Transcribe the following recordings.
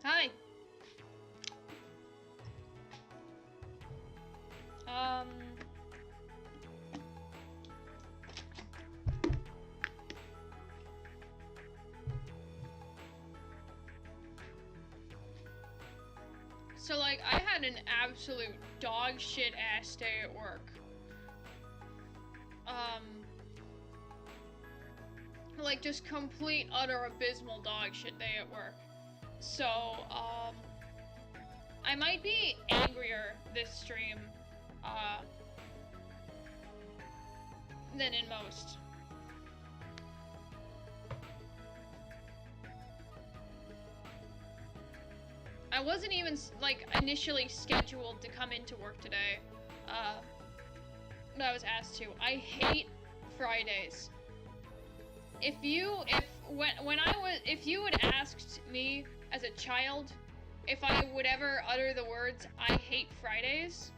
Hi. So, like, I had an absolute dog shit ass day at work. Like, just complete, utter, abysmal dog shit day at work. So, I might be angrier this stream, than in most. I wasn't even, like, initially scheduled to come into work today, but I was asked to. I hate Fridays. If you had asked me as a child if I would ever utter the words, I hate Fridays,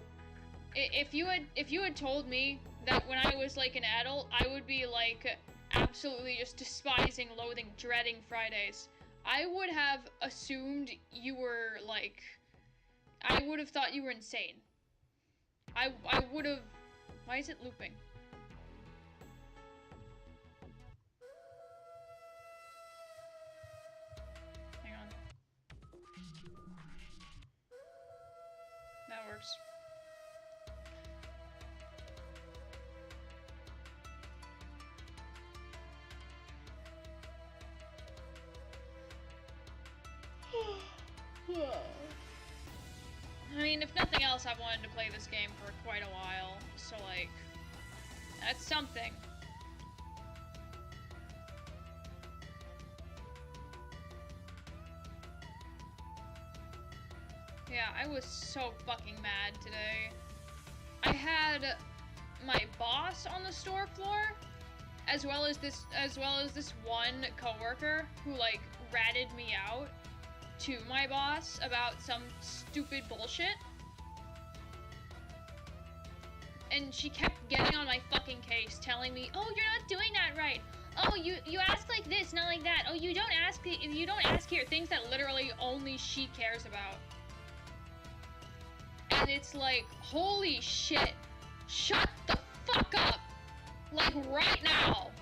if you had told me that when I was, like, an adult, I would be, like, absolutely just despising, loathing, dreading Fridays, I would have assumed you were, like, I would have thought you were insane. I would have... Why is it looping? Hang on. That works. I mean, if nothing else, I've wanted to play this game for quite a while, so, like, that's something. Yeah, I was so fucking mad today. I had my boss on the store floor, as well as this one coworker who, like, ratted me out to my boss about some stupid bullshit. And she kept getting on my fucking case, telling me, "Oh, you're not doing that right. Oh, you ask like this, not like that. Oh, you don't ask here." Things that literally only she cares about. And it's like, holy shit. Shut the fuck up. Like, right now.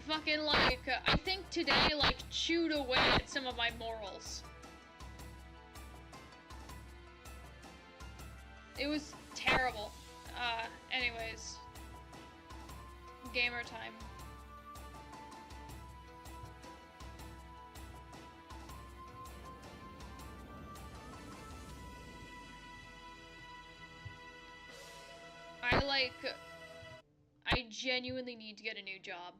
Fucking, like, I think today, like, chewed away at some of my morals. It was terrible. Anyways. Gamer time. I genuinely need to get a new job.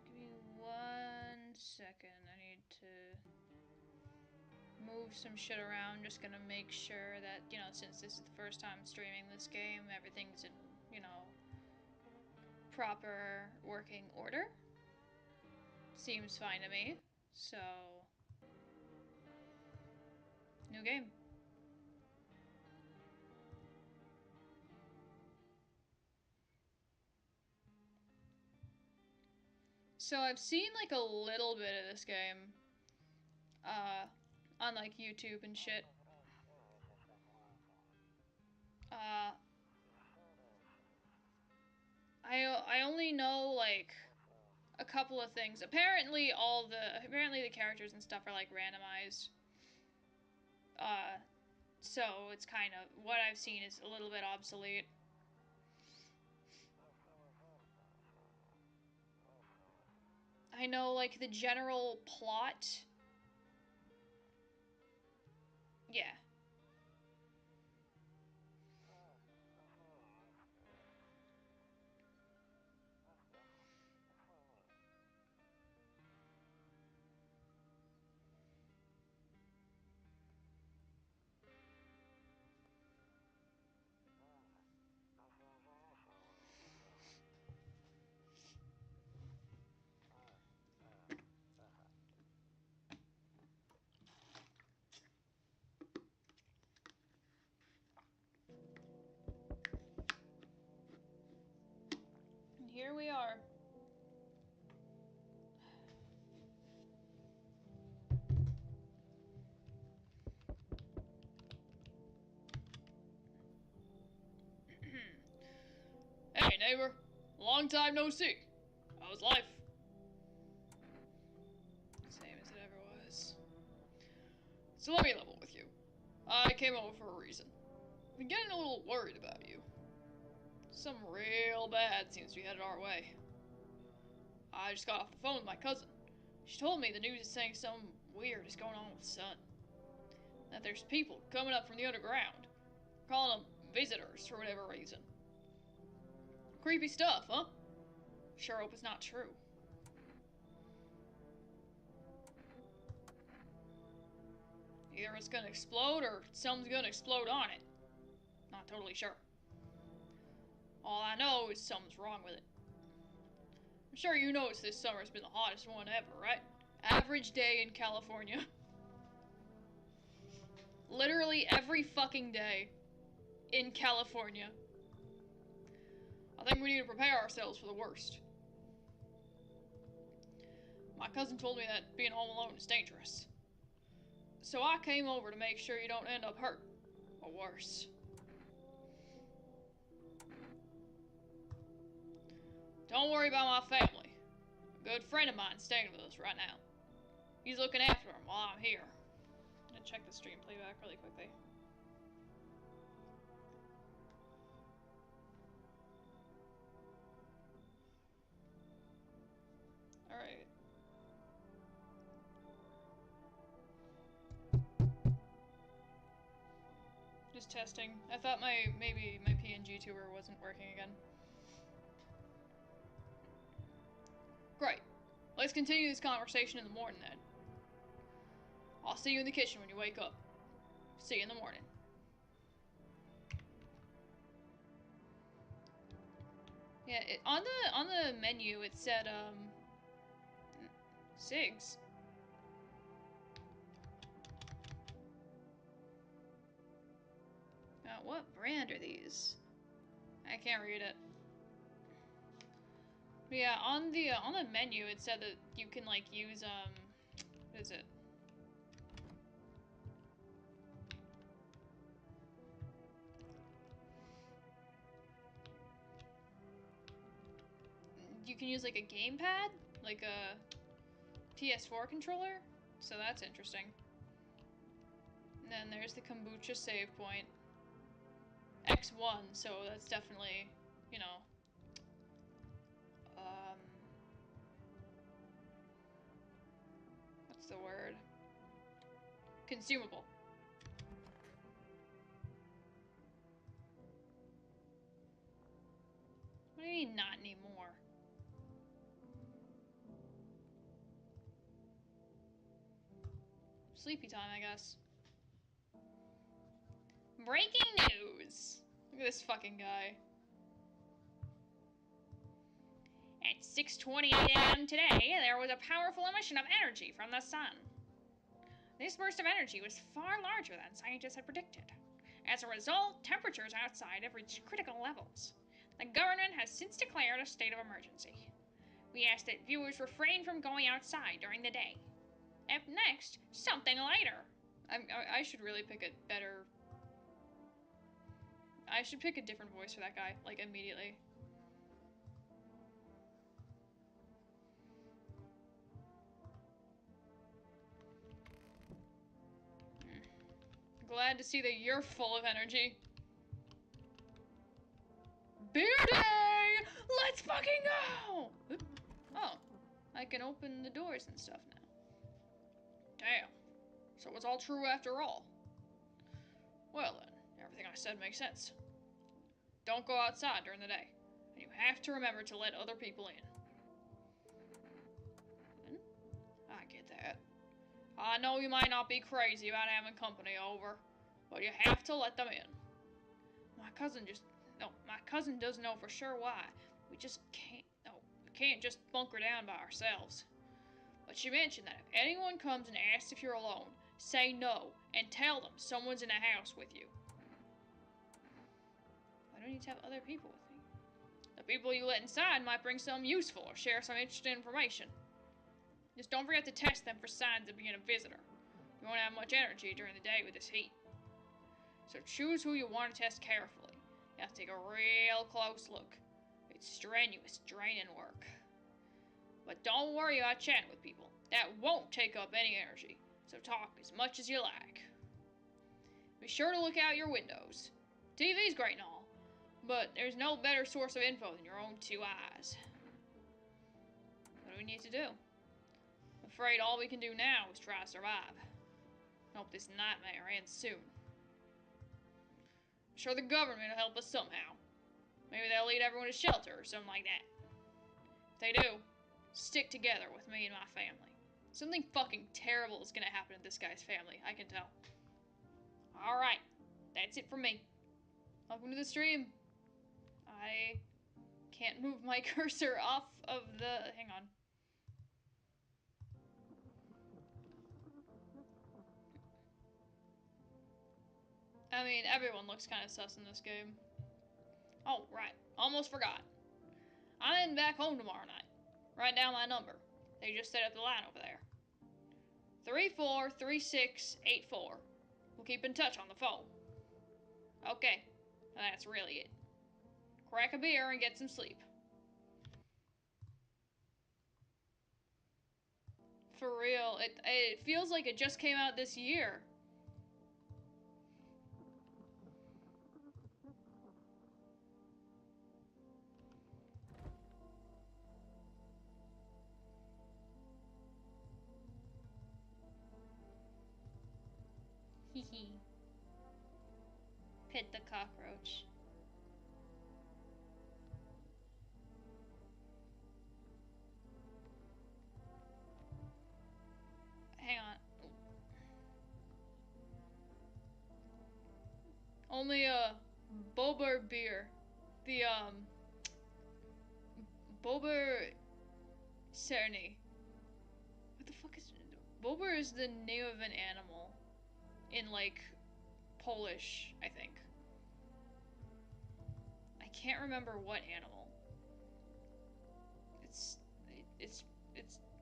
Give me 1 second. I need to move some shit around. Just gonna make sure that, you know, since this is the first time streaming this game, everything's in, you know, proper working order. Seems fine to me. So, new game. So I've seen, like, a little bit of this game, on, like, YouTube and shit. I only know, like, a couple of things. Apparently the characters and stuff are, like, randomized. So it's kind of, what I've seen is a little bit obsolete. I know, like, the general plot. Yeah. neighbor. Long time no see. How's life? Same as it ever was. So let me level with you. I came over for a reason. I've been getting a little worried about you. Something real bad seems to be headed our way. I just got off the phone with my cousin. She told me the news is saying something weird is going on with Sun. That there's people coming up from the underground, calling them visitors for whatever reason. Creepy stuff, huh? Sure hope it's not true. Either it's gonna explode or something's gonna explode on it. Not totally sure. All I know is something's wrong with it. I'm sure you noticed this summer's been the hottest one ever, right? Average day in California. Literally every fucking day in California. I think we need to prepare ourselves for the worst. My cousin told me that being home alone is dangerous. So I came over to make sure you don't end up hurt, or worse. Don't worry about my family. A good friend of mine's staying with us right now. He's looking after him while I'm here. I'm gonna check the stream playback really quickly. Alright. Just testing. I thought maybe my PNG tour wasn't working again. Great. Let's continue this conversation in the morning then. I'll see you in the kitchen when you wake up. See you in the morning. Yeah, on the menu it said cigs. What brand are these? I can't read it. But yeah, on the menu it said that you can like use what is it? You can use like a gamepad, like a PS4 controller, so that's interesting. And then there's the kombucha save point. X1, so that's definitely, you know, what's the word? Consumable. What do you mean, not anymore? Sleepy time, I guess. Breaking news! Look at this fucking guy. At 6:28 a.m. today, there was a powerful emission of energy from the sun. This burst of energy was far larger than scientists had predicted. As a result, temperatures outside have reached critical levels. The government has since declared a state of emergency. We ask that viewers refrain from going outside during the day. Up next, something lighter. I should really pick a better... I should pick a different voice for that guy, like, immediately. Glad to see that you're full of energy. Beer day! Let's fucking go! Oop. Oh, I can open the doors and stuff now. Damn. So it's all true after all. Well then, everything I said makes sense. Don't go outside during the day. And you have to remember to let other people in. I get that. I know you might not be crazy about having company over, but you have to let them in. My cousin doesn't know for sure why. We can't just bunker down by ourselves. But she mentioned that if anyone comes and asks if you're alone, say no, and tell them someone's in the house with you. I don't need to have other people with me. The people you let inside might bring something useful or share some interesting information. Just don't forget to test them for signs of being a visitor. You won't have much energy during the day with this heat. So choose who you want to test carefully. You have to take a real close look. It's strenuous, draining work. But don't worry about chatting with people. That won't take up any energy, so talk as much as you like. Be sure to look out your windows. TV's great and all, but there's no better source of info than your own two eyes. What do we need to do? I'm afraid all we can do now is try to survive. Hope this nightmare ends soon. I'm sure the government will help us somehow. Maybe they'll lead everyone to shelter or something like that. If they do, stick together with me and my family. Something fucking terrible is gonna happen to this guy's family, I can tell. Alright, that's it from me. Welcome to the stream. I can't move my cursor off of the... hang on. I mean, everyone looks kind of sus in this game. Oh, right. Almost forgot. I'm heading back home tomorrow night. Write down my number. They just set up the line over there. 343684. We'll keep in touch on the phone. Okay. That's really it. Crack a beer and get some sleep. For real. It feels like it just came out this year. Hehe. Pit the cockroach. Hang on. Only a Bober beer. The Bober Cerny. What the fuck is Bober is the name of an animal in like Polish, I think. I can't remember what animal. It's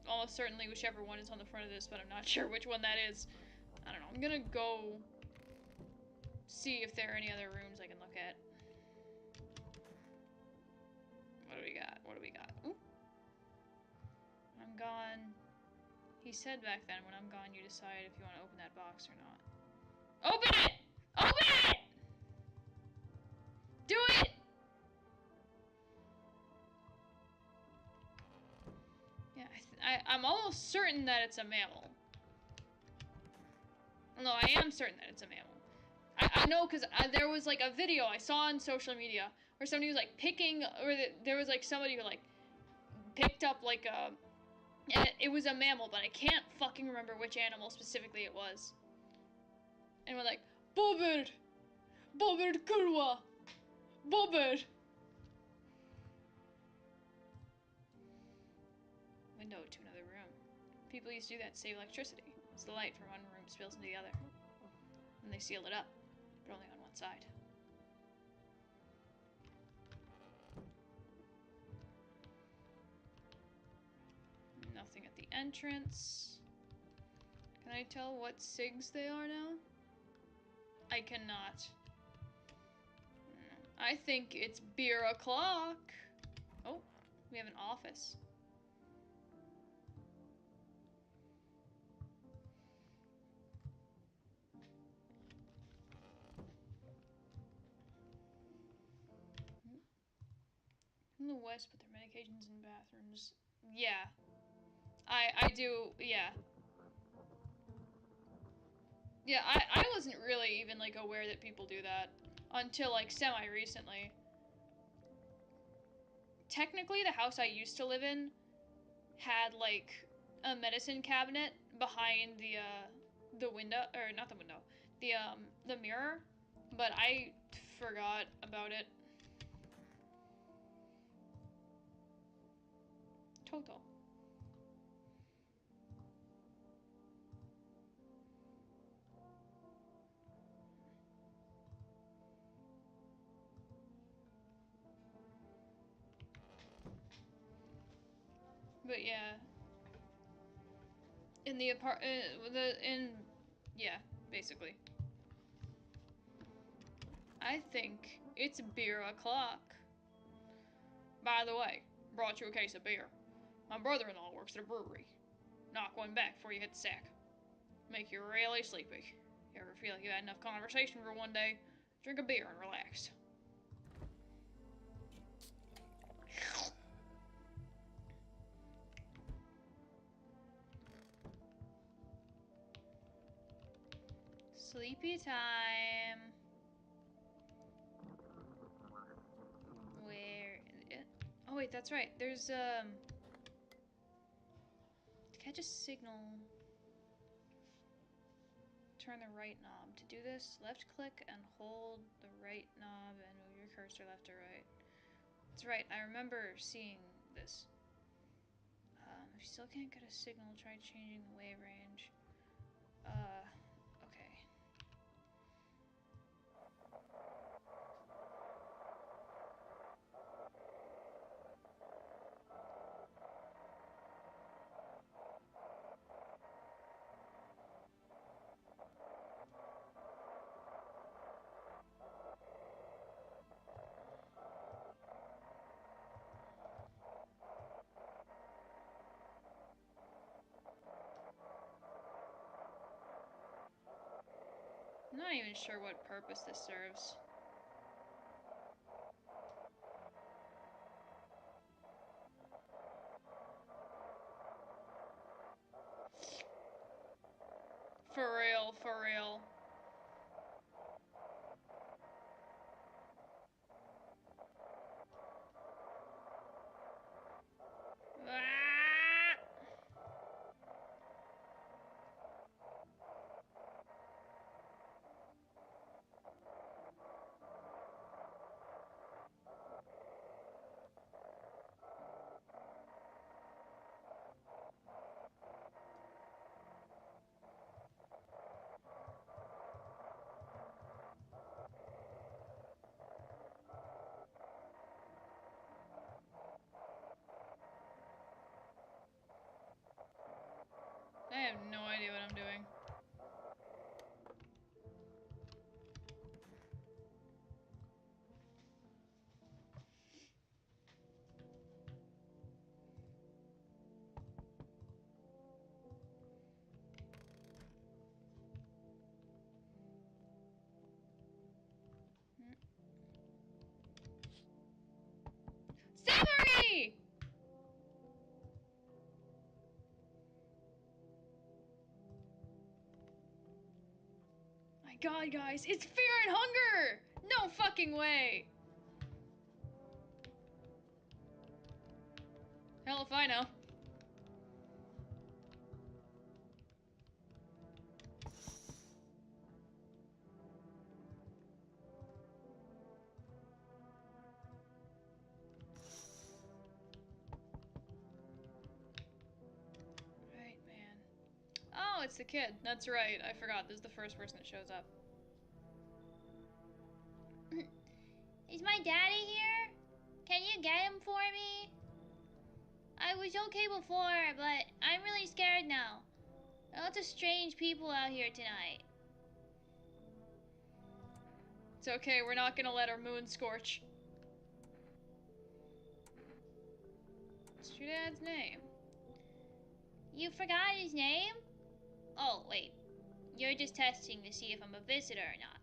almost certainly whichever one is on the front of this, but I'm not sure which one that is. I don't know. I'm gonna go see if there are any other rooms I can look at. What do we got? What do we got? Ooh. I'm gone. He said back then, when I'm gone, you decide if you want to open that box or not. Open it! Open it! Do it! Yeah, I'm almost certain that it's a mammal. No, I am certain that it's a mammal. I know because there was like a video I saw on social media where somebody was like picking, or there was like somebody who like picked up like a, and it was a mammal, but I can't fucking remember which animal specifically it was. And we're like, Bobber! Bobber kurwa! Bobber! Window to another room. People used to do that to save electricity. It's the light from one room spills into the other. And they sealed it up, but only on one side. Nothing at the entrance. Can I tell what SIGs they are now? I cannot. I think it's beer o'clock. Oh, we have an office. In the West, put their medications in bathrooms. Yeah. I do, yeah. Yeah, I wasn't really even, like, aware that people do that until, like, semi-recently. Technically, the house I used to live in had, like, a medicine cabinet behind the window, or not the window, the mirror, but I forgot about it. Total. But yeah, in the yeah, basically. I think it's beer o'clock. By the way, brought you a case of beer. My brother-in-law works at a brewery. Knock one back before you hit the sack. Make you really sleepy. You ever feel like you had enough conversation for one day? Drink a beer and relax. Sleepy time. Where? Oh wait, that's right. There's to catch a signal. Turn the right knob. To do this, left click and hold the right knob and move your cursor left or right. That's right. I remember seeing this. If you still can't get a signal, try changing the wave range. Okay. I'm not even sure what purpose this serves. For real, for real. Ah! I have no idea what I'm doing. Savory! My god, guys, it's fear and hunger! No fucking way! Hell if I know. Right, man. Oh, it's the kid. That's right. I forgot. This is the first person that shows up. Is my daddy here? Can you get him for me? I was okay before, but I'm really scared now. Lots of strange people out here tonight. It's okay, we're not gonna let our moon scorch. What's your dad's name? You forgot his name? Oh, wait. You're just testing to see if I'm a visitor or not.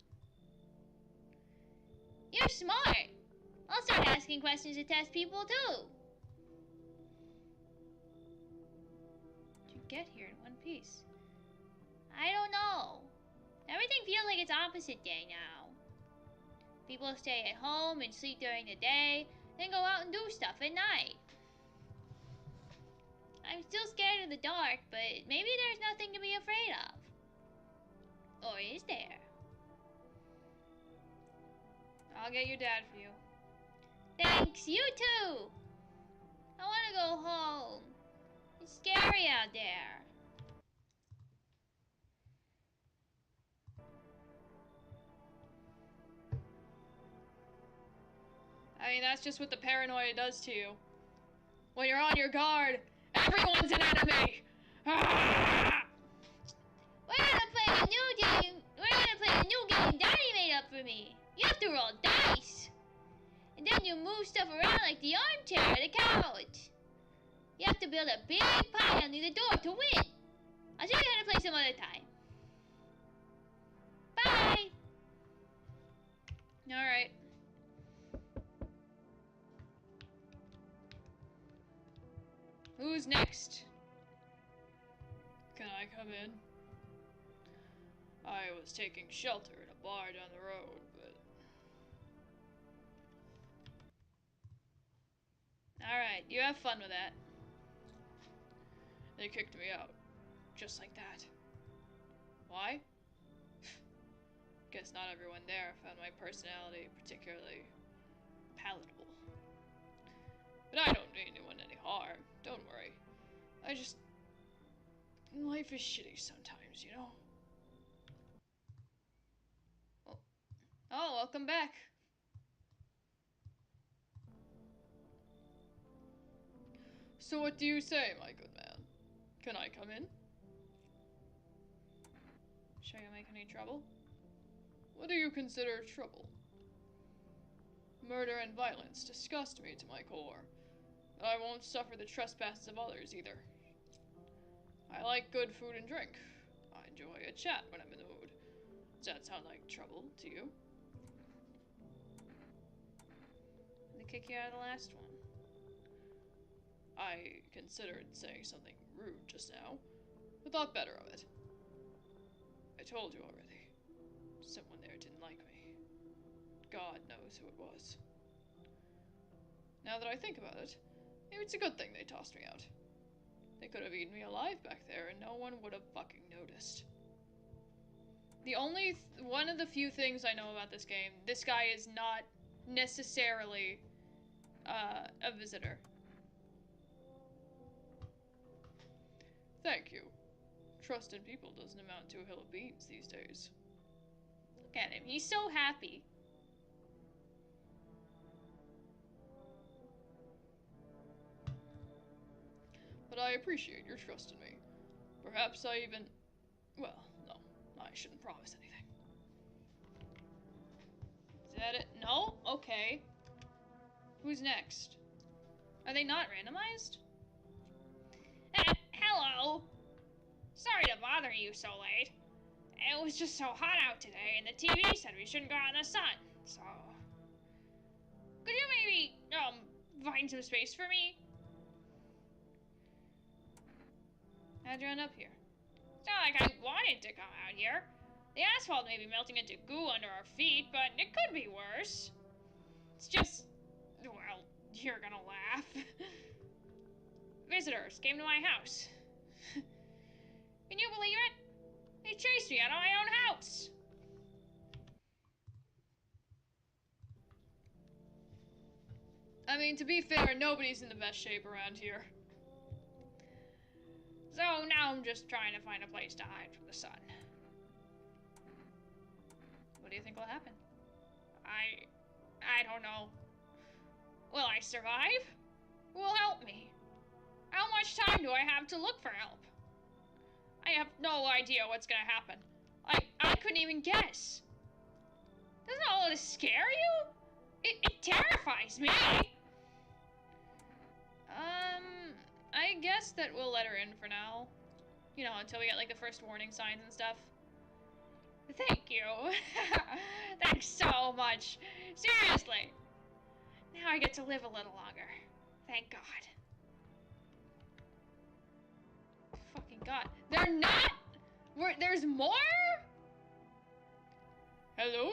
You're smart! I'll start asking questions to test people too. How'd you get here in one piece? I don't know. Everything feels like it's opposite day now. People stay at home and sleep during the day, then go out and do stuff at night. I'm still scared of the dark, but maybe there's nothing to be afraid of. Or is there? I'll get your dad for you. Thanks, you too! I want to go home. It's scary out there. I mean, that's just what the paranoia does to you. When you're on your guard, everyone's an enemy! Ah! We're gonna play a new game. We're gonna play a new game Daddy made up for me. You have to roll dice. And then when you move stuff around like the armchair or the couch. You have to build a big pile under the door to win. I'll show you how to play some other time. Bye! Alright. Who's next? Can I come in? I was taking shelter in a bar down the road, but... Alright, you have fun with that. They kicked me out. Just like that. Why? Guess not everyone there found my personality particularly palatable. But I don't mean anyone any harm. Don't worry. I just... Life is shitty sometimes, you know? Oh, welcome back. So what do you say, my good man? Can I come in? Sure you'll make any trouble? What do you consider trouble? Murder and violence disgust me to my core. But I won't suffer the trespasses of others either. I like good food and drink. I enjoy a chat when I'm in the mood. Does that sound like trouble to you? Did they kick you out of the last one? I considered saying something rude just now, but thought better of it. I told you already. Someone there didn't like me. God knows who it was. Now that I think about it, maybe it's a good thing they tossed me out. They could have eaten me alive back there and no one would have fucking noticed. The only one of the few things I know about this game, this guy is not necessarily a visitor. Thank you. Trust in people doesn't amount to a hill of beans these days. Look at him, he's so happy. But I appreciate your trust in me. Perhaps I even... Well, no, I shouldn't promise anything. Is that it? No? Okay. Who's next? Are they not randomized? Hello. Sorry to bother you so late. It was just so hot out today, and the TV said we shouldn't go out in the sun, so... Could you maybe, find some space for me? How'd you end up here? It's not like I wanted to come out here. The asphalt may be melting into goo under our feet, but it could be worse. It's just... Well, you're gonna laugh. Visitors came to my house. Can you believe it? They chased me out of my own house. I mean, to be fair, nobody's in the best shape around here. So now I'm just trying to find a place to hide from the sun. What do you think will happen? I don't know. Will I survive? Who will help me? How much time do I have to look for help? I have no idea what's gonna happen. I couldn't even guess. Doesn't all this scare you? It terrifies me. I guess that we'll let her in for now. You know, until we get like the first warning signs and stuff. Thank you. Thanks so much. Seriously. Now I get to live a little longer. Thank God. Fucking God. They're not... There's more? Hello?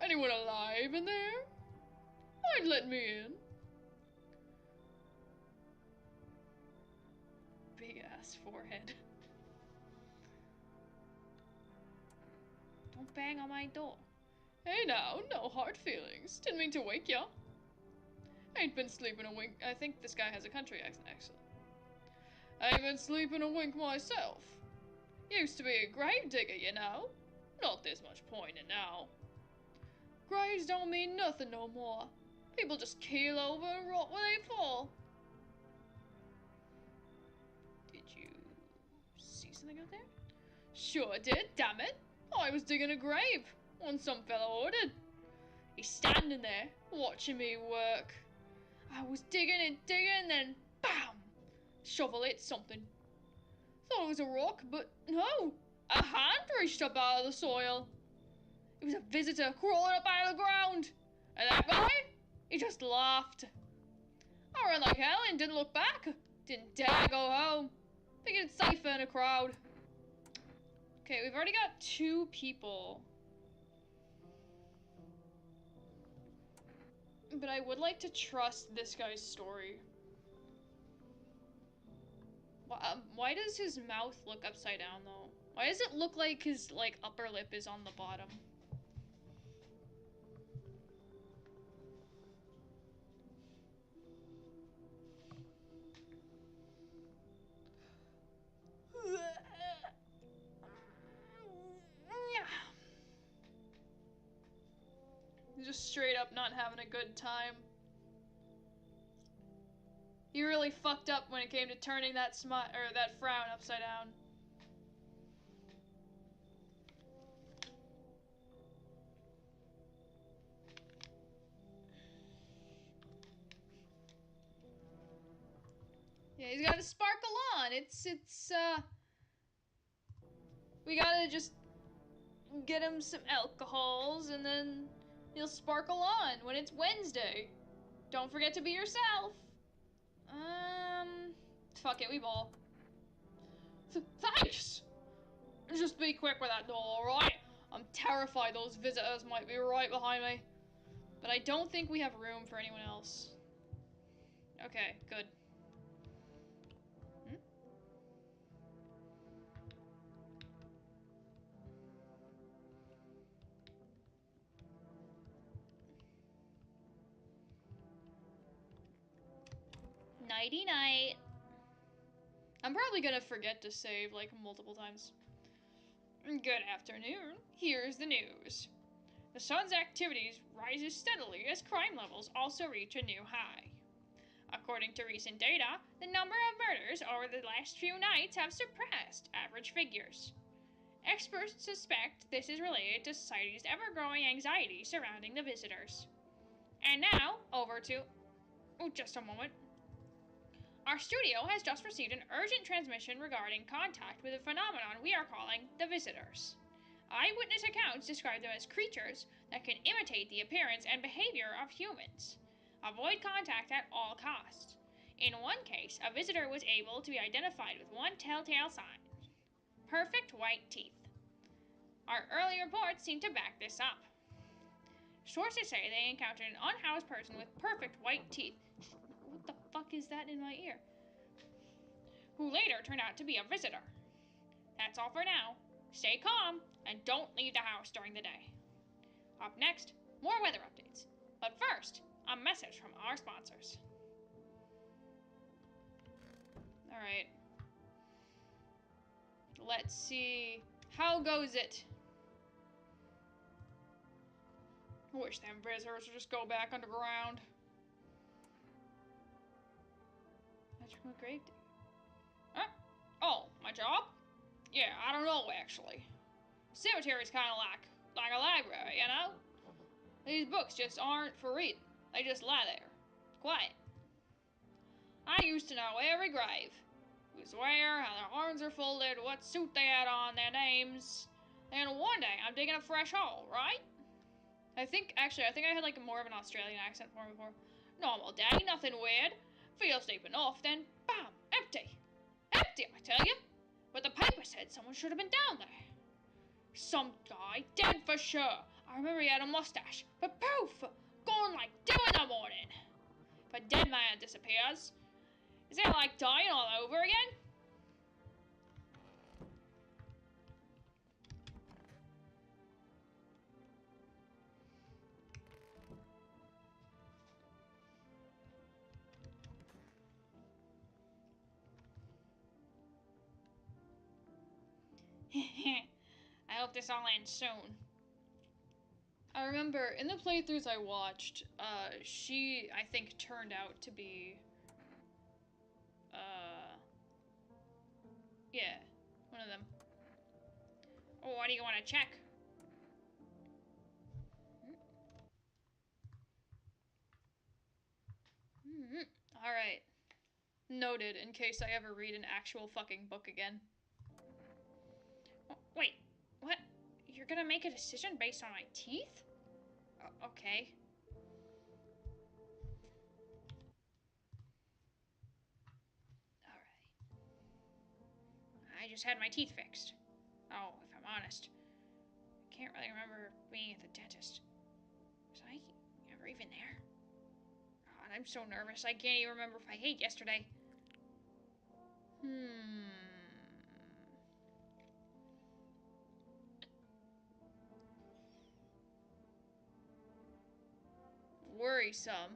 Anyone alive in there? Mind letting me in? Big ass forehead. Don't bang on my door. Hey now, no hard feelings. Didn't mean to wake ya. Ain't been sleeping a wink. I think this guy has a country accent, actually. Ain't been sleeping a wink myself. Used to be a grave digger, you know. Not this much point in now. Graves don't mean nothing no more. People just keel over and rot where they fall. Did you see something out there? Sure did, damn it. I was digging a grave when some fella ordered. He's standing there, watching me work. I was digging and digging, then BAM! Shovel hit something. Thought it was a rock, but no! A hand reached up out of the soil. It was a visitor crawling up out of the ground. And that guy, he just laughed. I ran like hell and didn't look back. Didn't dare go home. Thinking it's safer in a crowd. Okay, we've already got 2 people. But I would like to trust this guy's story. Why does his mouth look upside down, though? Why does it look like his, like, upper lip is on the bottom? Just straight up not having a good time. He really fucked up when it came to turning that smile or that frown upside down. Yeah, he's got a sparkle on. We gotta just get him some alcohols and then he'll sparkle on when it's Wednesday. Don't forget to be yourself. Fuck it, we ball. Thanks! Just be quick with that door, alright? I'm terrified those visitors might be right behind me. But I don't think we have room for anyone else. Okay, good. Nighty night. I'm probably gonna forget to save like multiple times. Good afternoon. Here's the news. The sun's activities rises steadily as crime levels also reach a new high. According to recent data, the number of murders over the last few nights have surpassed average figures. Experts suspect this is related to society's ever-growing anxiety surrounding the visitors. And now, over to... Oh, just a moment. Our studio has just received an urgent transmission regarding contact with a phenomenon we are calling the visitors. Eyewitness accounts describe them as creatures that can imitate the appearance and behavior of humans. Avoid contact at all costs. In one case, a visitor was able to be identified with one telltale sign: perfect white teeth. Our early reports seem to back this up. Sources say they encountered an unhoused person with perfect white teeth. What the fuck is that in my ear? Who later turned out to be a visitor. That's all for now. Stay calm and don't leave the house during the day. Up next, more weather updates. But first, a message from our sponsors. Alright. Let's see. How goes it? I wish them visitors would just go back underground. Magical grave digger. Huh? Oh, my job? Yeah, I don't know actually. Cemetery's kind of like a library, you know? These books just aren't for reading. They just lie there, quiet. I used to know every grave. Who's where, how their arms are folded, what suit they had on, their names. And one day, I'm digging a fresh hole, right? I think I had like more of an Australian accent for him before. Normal day, nothing weird. Feels deep enough, then bam, empty. Empty, I tell you. But the paper said someone should have been down there. Some guy, dead for sure. I remember he had a mustache, but poof, gone like 2 in the morning. If a dead man disappears, is it like dying all over again? I hope this all ends soon. I remember in the playthroughs I watched, she, I think, turned out to be, yeah, one of them. Oh, what do you want to check? Noted, in case I ever read an actual fucking book again. Wait, what? You're gonna make a decision based on my teeth? Okay. Alright. I just had my teeth fixed. Oh, if I'm honest, I can't really remember being at the dentist. Was I ever even there? God, I'm so nervous. I can't even remember if I ate yesterday. Worrisome.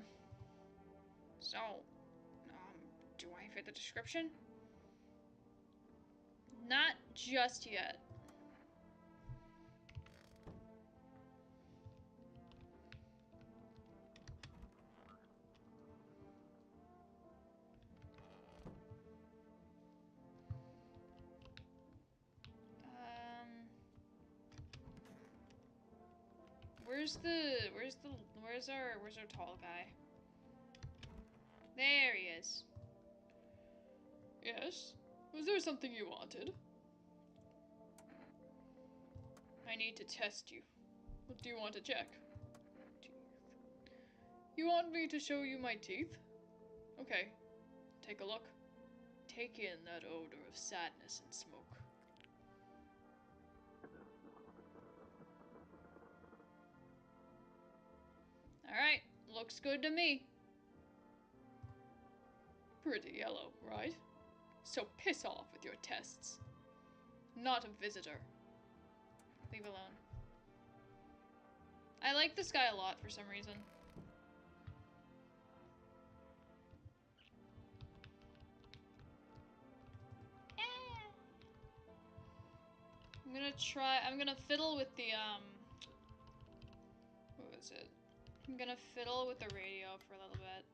So, do I fit the description? Not just yet. Where's our tall guy? There he is. Yes? Was there something you wanted? I need to test you. What do you want to check? Teeth. You want me to show you my teeth? Okay. Take a look. Take in that odor of sadness and smoke. Alright, looks good to me. Pretty yellow, right? So piss off with your tests. Not a visitor. Leave alone. I like this guy a lot for some reason. I'm gonna fiddle with the, what was it? I'm gonna fiddle with the radio for a little bit.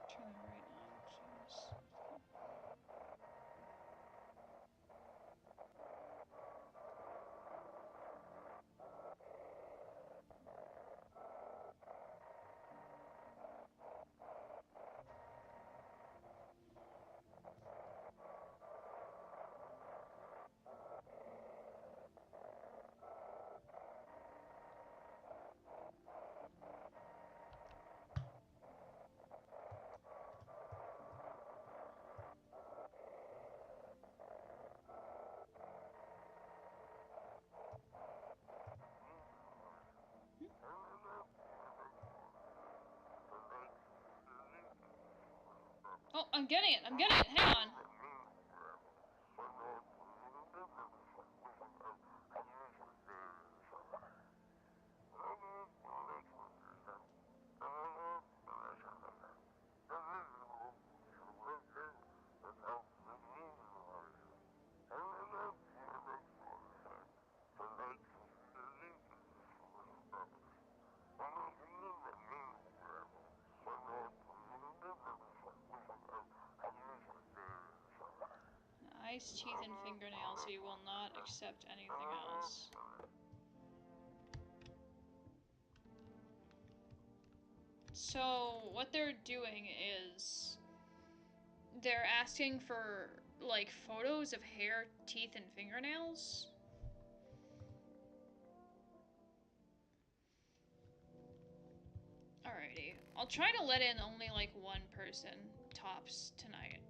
Turn the right on, jeez. Oh, I'm getting it. Hang on. Eyes, teeth, and fingernails. He will not accept anything else. So, what they're doing is they're asking for, like, photos of hair, teeth, and fingernails. Alrighty. I'll try to let in only, like, one person, tops, tonight.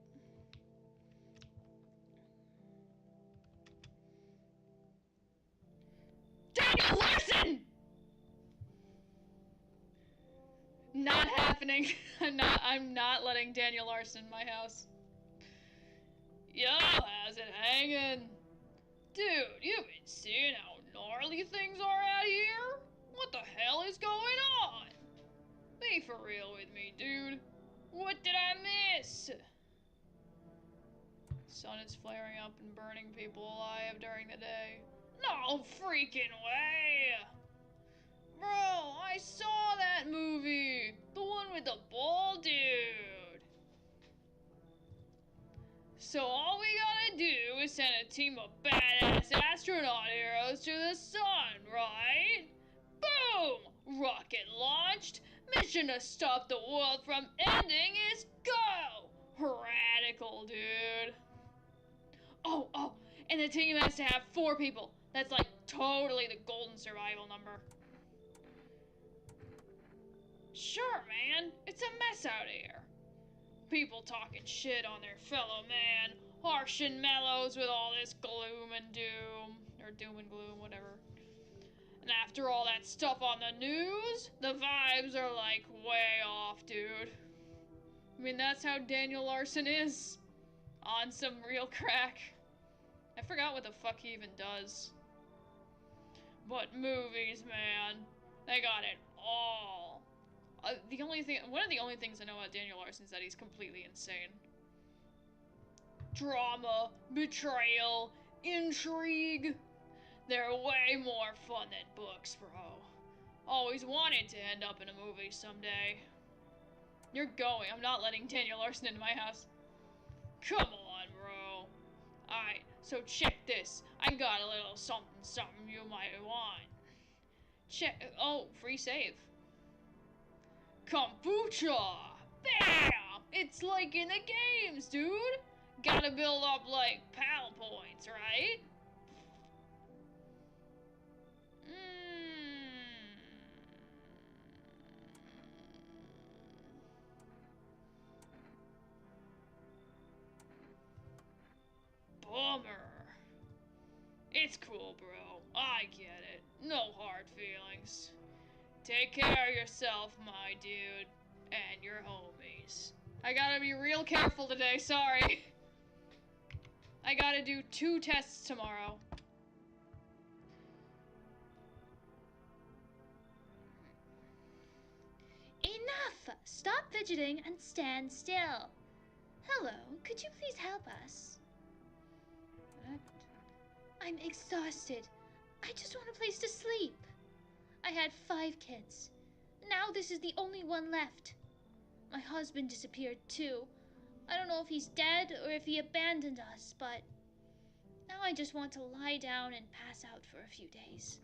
Daniel Larson! Not happening. I'm not letting Daniel Larson in my house. Yo, how's it hanging? Dude, you been seeing how gnarly things are out here? What the hell is going on? Be for real with me, dude. What did I miss? sun is flaring up and burning people alive during the day. No freaking way! Bro, I saw that movie! The one with the bald dude! So all we gotta do is send a team of badass astronaut heroes to the sun, right? Boom! Rocket launched! Mission to stop the world from ending is go! Radical, dude. Oh, and the team has to have 4 people. That's like totally the golden survival number. Sure, man. It's a mess out here. People talking shit on their fellow man, harsh and mellows with all this gloom and doom, or doom and gloom, whatever. And after all that stuff on the news, the vibes are like way off, dude. I mean, that's how Daniel Larson is. On some real crack. I forgot what the fuck he even does. But movies, man, they got it all. One of the only things I know about Daniel Larson is that he's completely insane. Drama, betrayal, intrigue. They're way more fun than books, bro. Always wanted to end up in a movie someday. You're going. I'm not letting Daniel Larson into my house. Come on, bro. Alright, so check this. I got a little something you might want. Oh, free save. Kombucha! Bam! It's like in the games, dude! Gotta build up, like, pal points, right? Bummer. It's cool, bro. I get it. No hard feelings. Take care of yourself, my dude. And your homies. I gotta be real careful today, sorry. I gotta do 2 tests tomorrow. Enough! Stop fidgeting and stand still. Hello, could you please help us? What? I'm exhausted. I just want a place to sleep. I had 5 kids. Now this is the only one left. My husband disappeared too. I don't know if he's dead or if he abandoned us, but now I just want to lie down and pass out for a few days.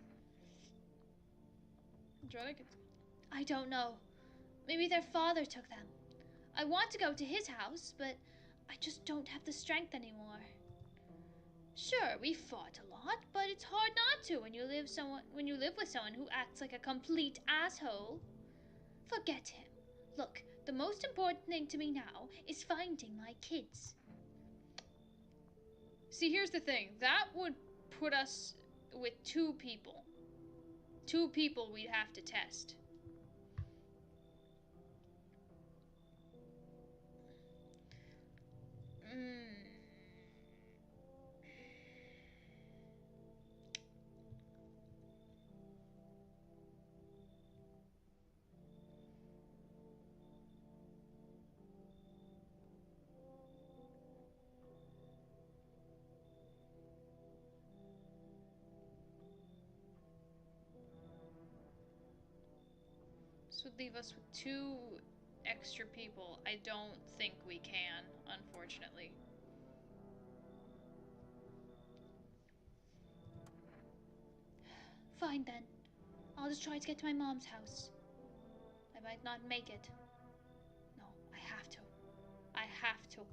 I don't know. Maybe their father took them. I want to go to his house, but I just don't have the strength anymore. Sure, we fought a lot, but it's hard not to when you live with someone who acts like a complete asshole. Forget him. Look, the most important thing to me now is finding my kids. See, here's the thing. That would put us with 2 people. 2 people we'd have to test. This would leave us with 2 extra people. I don't think we can, unfortunately. Fine then. I'll just try to get to my mom's house. I might not make it. No, I have to. I have to.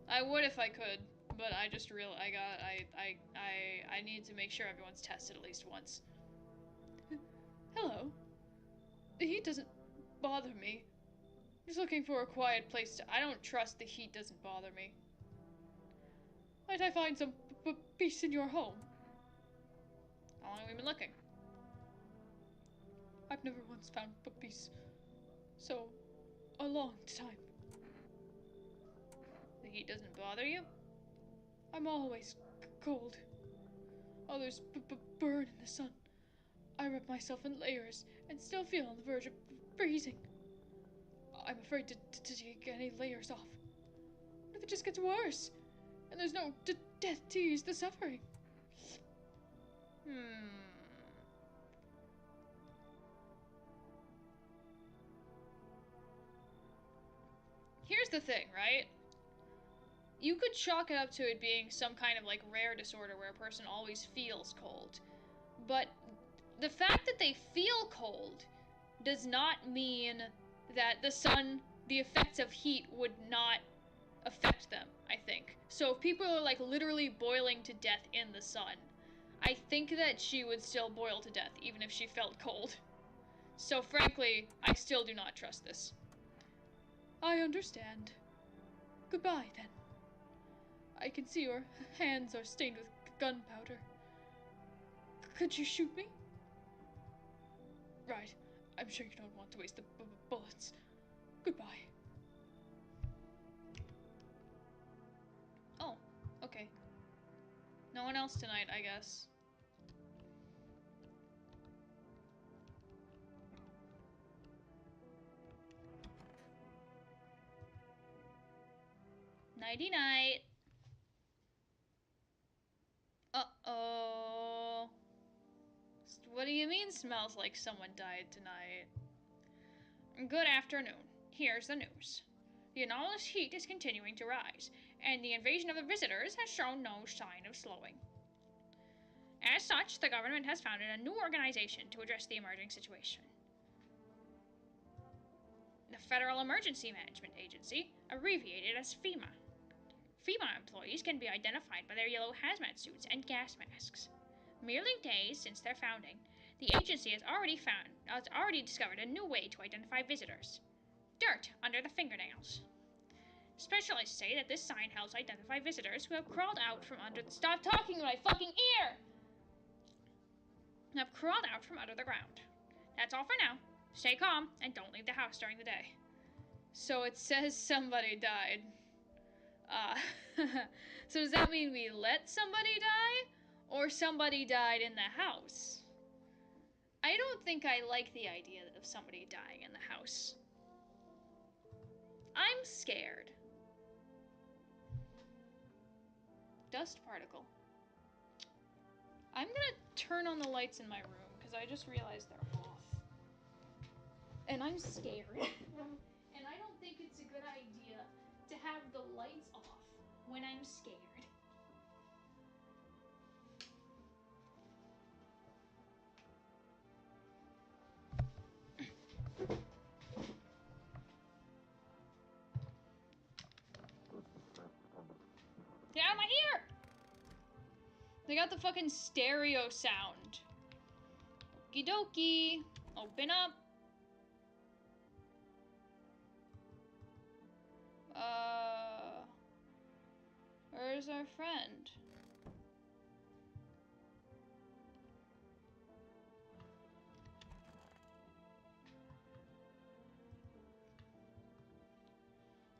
I would if I could, but I just I need to make sure everyone's tested at least once. Hello. The heat doesn't bother me. I'm just looking for a quiet place to... I don't trust the heat doesn't bother me. Might I find some peace in your home? How long have we been looking? I've never once found peace. So, a long time. The heat doesn't bother you? I'm always cold. Others burn in the sun. I wrap myself in layers and still feel on the verge of freezing. I'm afraid to take any layers off. What But it just gets worse. And there's no death to ease the suffering. Here's the thing, right? You could chalk it up to it being some kind of, like, rare disorder where a person always feels cold. But the fact that they feel cold does not mean that the sun, the effects of heat, would not affect them, I think. So if people are, like, literally boiling to death in the sun, I think that she would still boil to death, even if she felt cold. So frankly, I still do not trust this. I understand. Goodbye, then. I can see your hands are stained with gunpowder. Could you shoot me? Right. I'm sure you don't want to waste the bullets. Goodbye. Oh, okay. No one else tonight, I guess. Nighty-night. Uh-oh. What do you mean smells like someone died tonight? Good afternoon. Here's the news. The anomalous heat is continuing to rise, and the invasion of the visitors has shown no sign of slowing. As such, the government has founded a new organization to address the emerging situation. The Federal Emergency Management Agency, abbreviated as FEMA. FEMA employees can be identified by their yellow hazmat suits and gas masks. Merely days since their founding, the agency has already discovered a new way to identify visitors. Dirt under the fingernails. Specialists say that this sign helps identify visitors who have crawled out from under the— Stop talking in my fucking ear! Have crawled out from under the ground. That's all for now. Stay calm and don't leave the house during the day. So it says somebody died. So does that mean we let somebody die? Or somebody died in the house? I don't think I like the idea of somebody dying in the house. I'm scared. Dust particle. I'm gonna turn on the lights in my room because I just realized they're off. And I'm scared. And I don't think it's a good idea to have the lights off when I'm scared. Get out of my ear! They got the fucking stereo sound. Okie dokie. Open up. Where's our friend?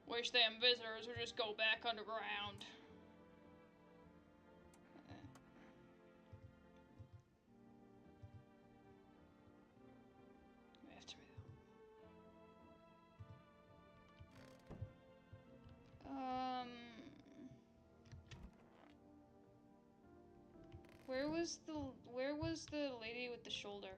Wish them visitors would just go back underground. Where was the lady with the shoulder?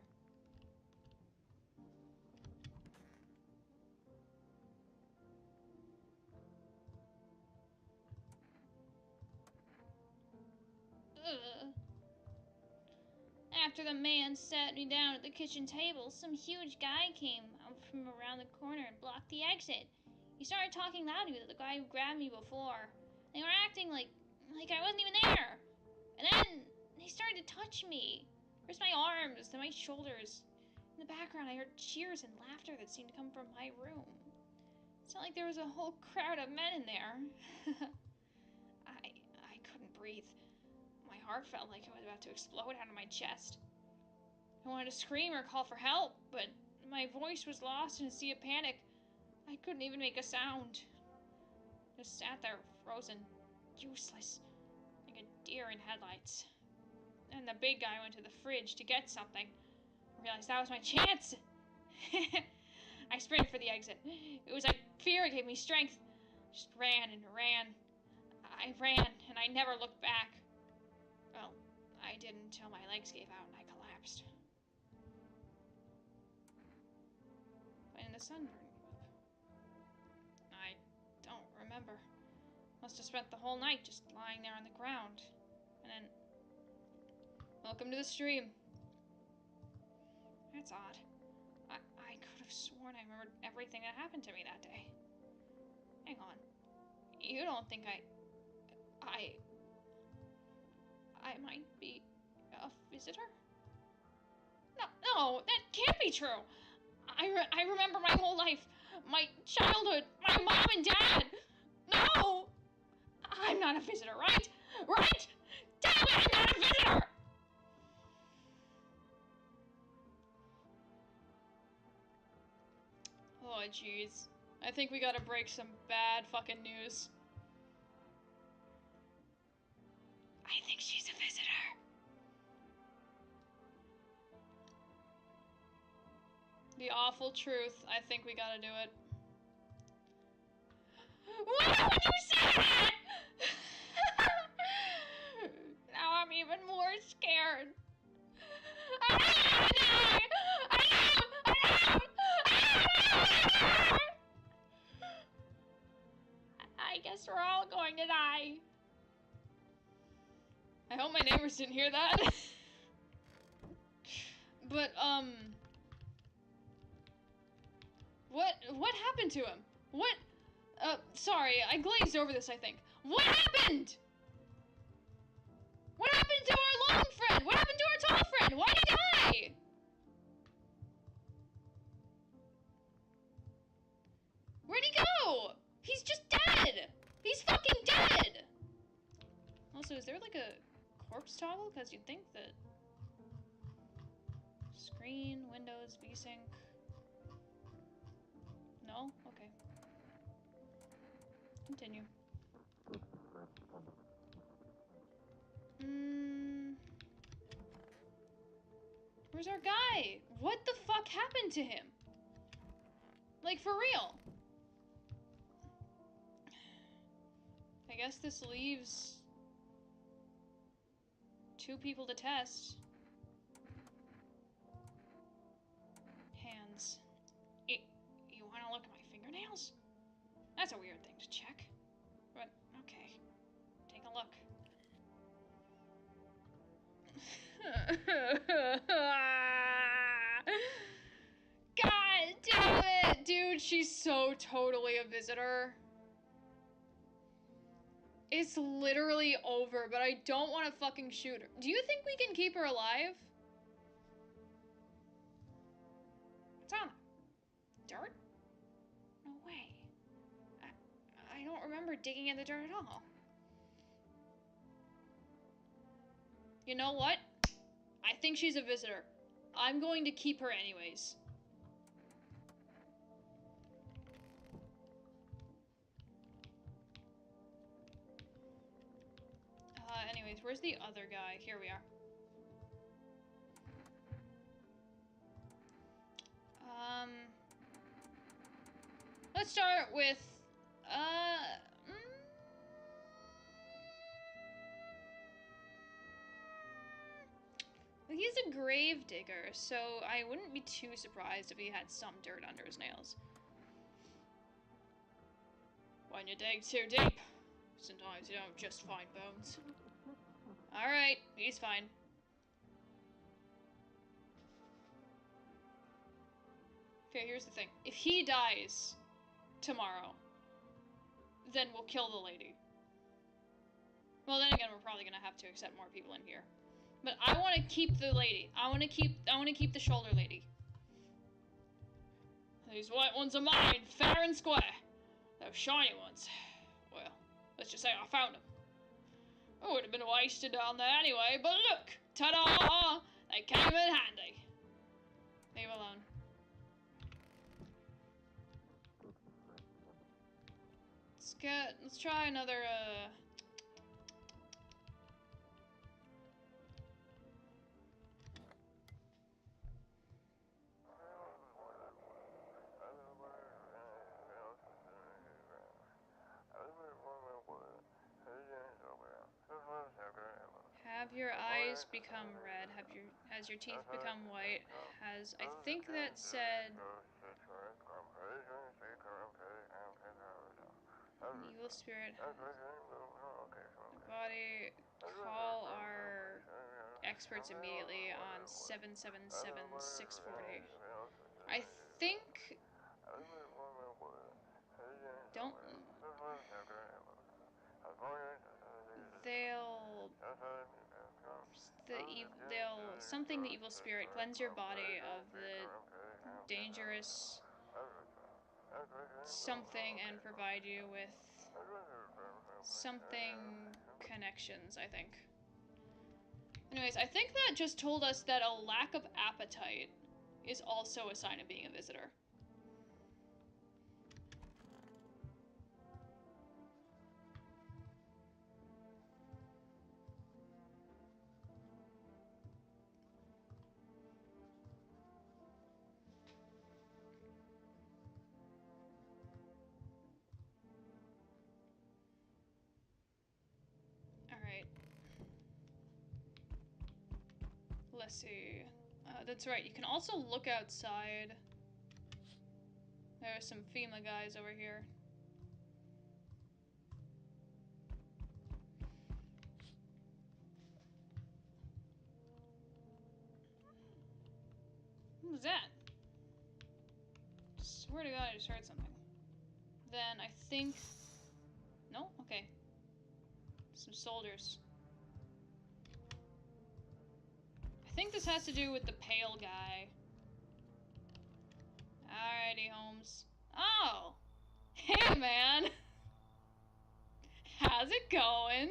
After the man sat me down at the kitchen table, some huge guy came out from around the corner and blocked the exit. He started talking loudly with the guy who grabbed me before. They were acting like I wasn't even there. And then he started to touch me. First my arms, then my shoulders. In the background, I heard cheers and laughter that seemed to come from my room. It's not like there was a whole crowd of men in there. I couldn't breathe. My heart felt like it was about to explode out of my chest. I wanted to scream or call for help, but my voice was lost in a sea of panic. I couldn't even make a sound. Just sat there, frozen, useless, like a deer in headlights. And the big guy went to the fridge to get something. I realized that was my chance. I sprinted for the exit. It was like fear gave me strength. Just ran and ran. I ran, and I never looked back. Well, I didn't until my legs gave out and I collapsed. And the sun burned me up. I don't remember. Must have spent the whole night just lying there on the ground. And then... Welcome to the stream. That's odd. I could have sworn I remembered everything that happened to me that day. Hang on. You don't think I might be a visitor? No, that can't be true. I remember my whole life, my childhood, my mom and dad. No, I'm not a visitor, right? Right? Tell me I'm not a visitor! Oh, jeez. I think we gotta break some bad fucking news. I think she's a visitor. The awful truth. I think we gotta do it. Why would you say that? Now I'm even more scared. I guess we're all going to die. I hope my neighbors didn't hear that. But, what happened to him? What? Sorry, I glazed over this, I think. What happened? What happened to our long friend? What happened to our tall friend? Why'd he die? Where'd he go? He's just dead! He's fucking dead! Also, is there like a corpse toggle? Because you'd think that... Screen, Windows, VSync... No? Okay. Continue. Where's our guy? What the fuck happened to him? Like, for real. I guess this leaves 2 people to test. Hands. You wanna look at my fingernails? That's a weird thing to check. But, okay. Take a look. God damn it! Dude, she's so totally a visitor. It's literally over, but I don't want to fucking shoot her. Do you think we can keep her alive? What's on it? Dirt? No way. I don't remember digging in the dirt at all. You know what? I think she's a visitor. I'm going to keep her anyways. Anyways, where's the other guy? Here we are. Let's start with, he's a grave digger, so I wouldn't be too surprised if he had some dirt under his nails. When you dig too deep, sometimes you don't just find bones. Alright, he's fine. Okay, here's the thing. If he dies tomorrow, then we'll kill the lady. Well, then again, we're probably gonna have to accept more people in here. But I want to keep the lady. I want to keep the shoulder lady. These white ones are mine, fair and square. Those shiny ones, well, let's just say I found them. It would have been wasted down there anyway, but look! Ta-da! They came in handy. Leave alone. Let's try another, eyes become red? Has your teeth become white? I think that said evil spirit. Body, call our experts immediately on 777-640. I think don't they'll something the evil spirit cleanse your body of the dangerous something and provide you with something connections, I think. Anyways, I think that just told us that a lack of appetite is also a sign of being a visitor. Alright. Let's see. That's right, you can also look outside. There are some FEMA guys over here. What was that? Swear to God, I just heard something. Then I think... No? Okay. Some soldiers. I think this has to do with the pale guy. Alrighty, Holmes. Oh! Hey, man! How's it going?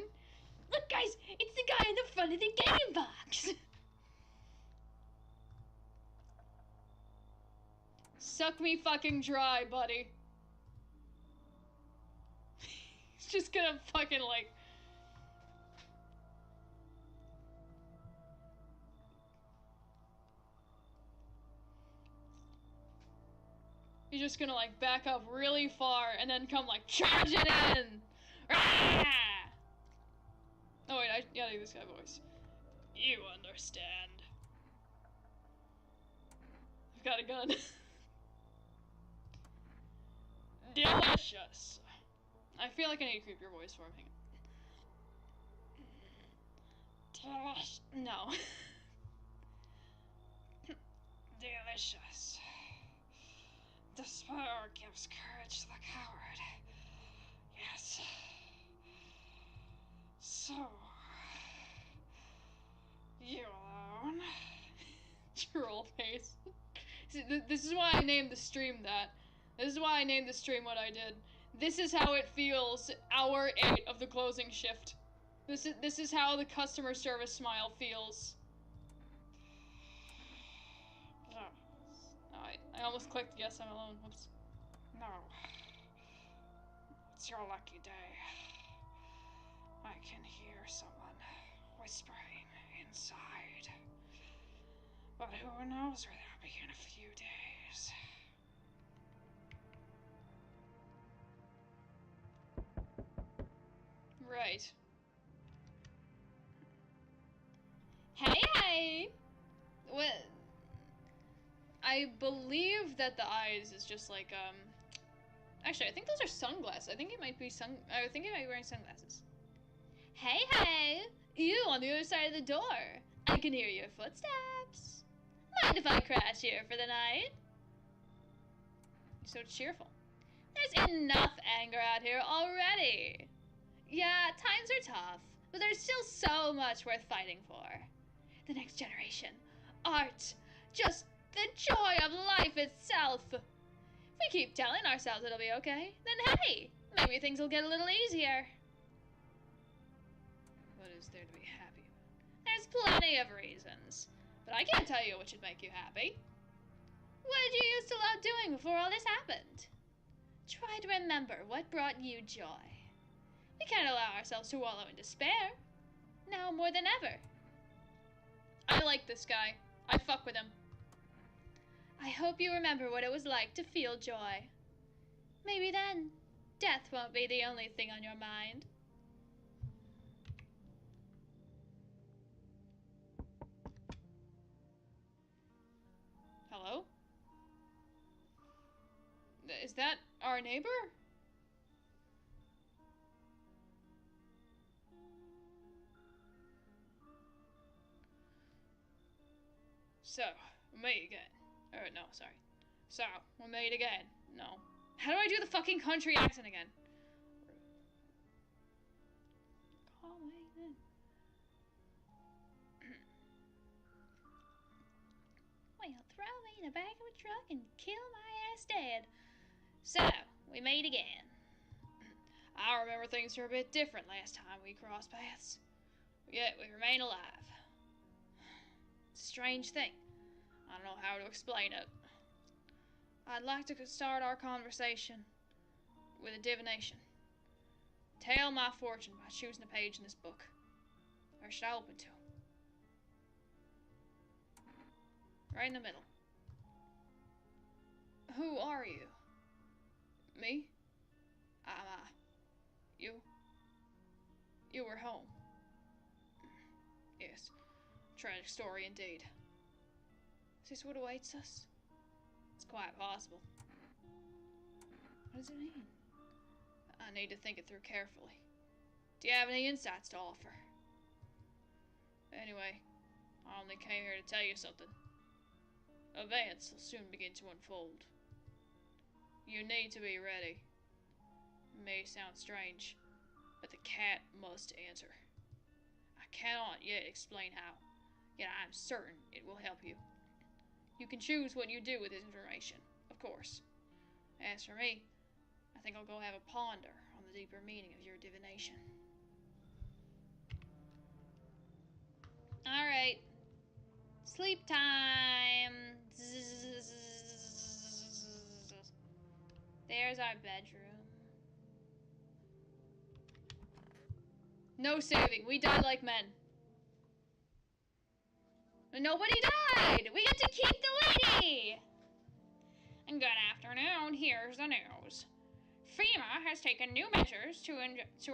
Look, guys! It's the guy in the front of the game box! Suck me fucking dry, buddy. He's just gonna fucking, like... He's just gonna, like, back up really far and then come, like, charging in! Rah! Oh, wait, I gotta do this guy voice. You understand. I've got a gun. Delicious. I feel like I need to creep your voice for him. Hang on. Delish. No. Delicious. Despair gives courage to the coward. Yes. So, you alone? Troll face. See, this is why I named the stream that. This is why I named the stream what I did. This is how it feels, hour 8 of the closing shift. This is how the customer service smile feels. I almost clicked yes, I'm alone. Whoops. No. It's your lucky day. I can hear someone whispering inside. But who knows where they'll be in a few days. Right. Hey! What? I believe that the eyes is just like, actually, I think those are sunglasses. I think it might be I think it might be wearing sunglasses. Hey! You on the other side of the door. I can hear your footsteps. Mind if I crash here for the night? You're so cheerful. There's enough anger out here already. Yeah, times are tough, but there's still so much worth fighting for. The next generation. Art. Just the joy of life itself. If we keep telling ourselves it'll be okay, then hey, maybe things will get a little easier. What is there to be happy about? There's plenty of reasons, but I can't tell you what should make you happy. What did you used to love doing before all this happened? Try to remember what brought you joy. We can't allow ourselves to wallow in despair. Now more than ever. I like this guy. I fuck with him. I hope you remember what it was like to feel joy. Maybe then, death won't be the only thing on your mind. Is that our neighbor? So, we made again. Oh, no, sorry. So, we made again. No. How do I do the fucking country accent again? Call me then. Well, throw me in the back of a truck and kill my ass dead. So, we meet again. I remember things were a bit different last time we crossed paths. Yet we remain alive. It's a strange thing. I don't know how to explain it. I'd like to start our conversation with a divination. Tell my fortune by choosing a page in this book. Or should I open to? Right in the middle. Who are you? Me? I'm I. You? You were home. Yes. Tragic story indeed. Is this what awaits us? It's quite possible. What does it mean? I need to think it through carefully. Do you have any insights to offer? Anyway, I only came here to tell you something. Events will soon begin to unfold. You need to be ready. It may sound strange, but the cat must answer. I cannot yet explain how, yet I am certain it will help you. You can choose what you do with this information, of course. As for me, I think I'll go have a ponder on the deeper meaning of your divination. Alright. Sleep time. There's our bedroom. No saving. We die like men. Nobody died! We get to keep the lady! And good afternoon. Here's the news. FEMA has taken new measures to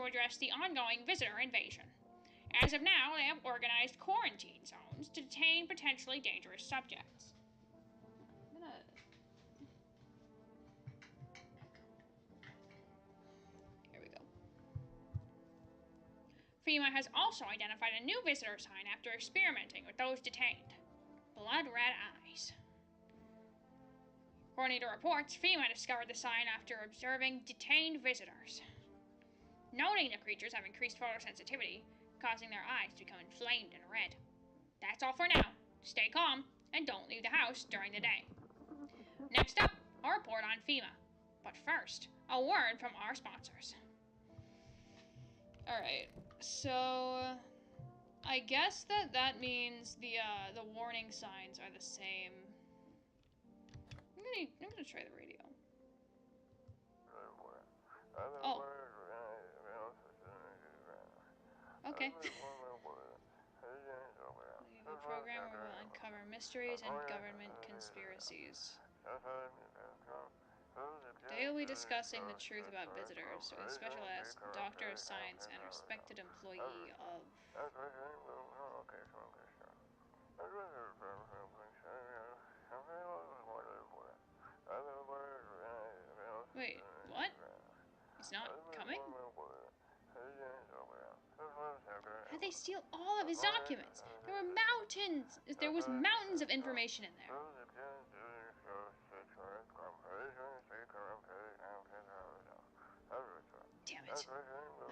address the ongoing visitor invasion. As of now, they have organized quarantine zones to detain potentially dangerous subjects. Here we go. FEMA has also identified a new visitor sign after experimenting with those detained. Blood red eyes. According to reports, FEMA discovered the sign after observing detained visitors. Noting the creatures have increased photosensitivity, causing their eyes to become inflamed and red. That's all for now. Stay calm and don't leave the house during the day. Next up, a report on FEMA. But first, a word from our sponsors. Alright, so I guess that means the warning signs are the same. I'm gonna try the radio. Oh. Okay. The program will uncover mysteries and government conspiracies. They will be discussing the truth about visitors with a special guest, doctor of science, and respected employee of... Wait, what? He's not coming? How'd they steal all of his documents? There was mountains of information in there. Damn it.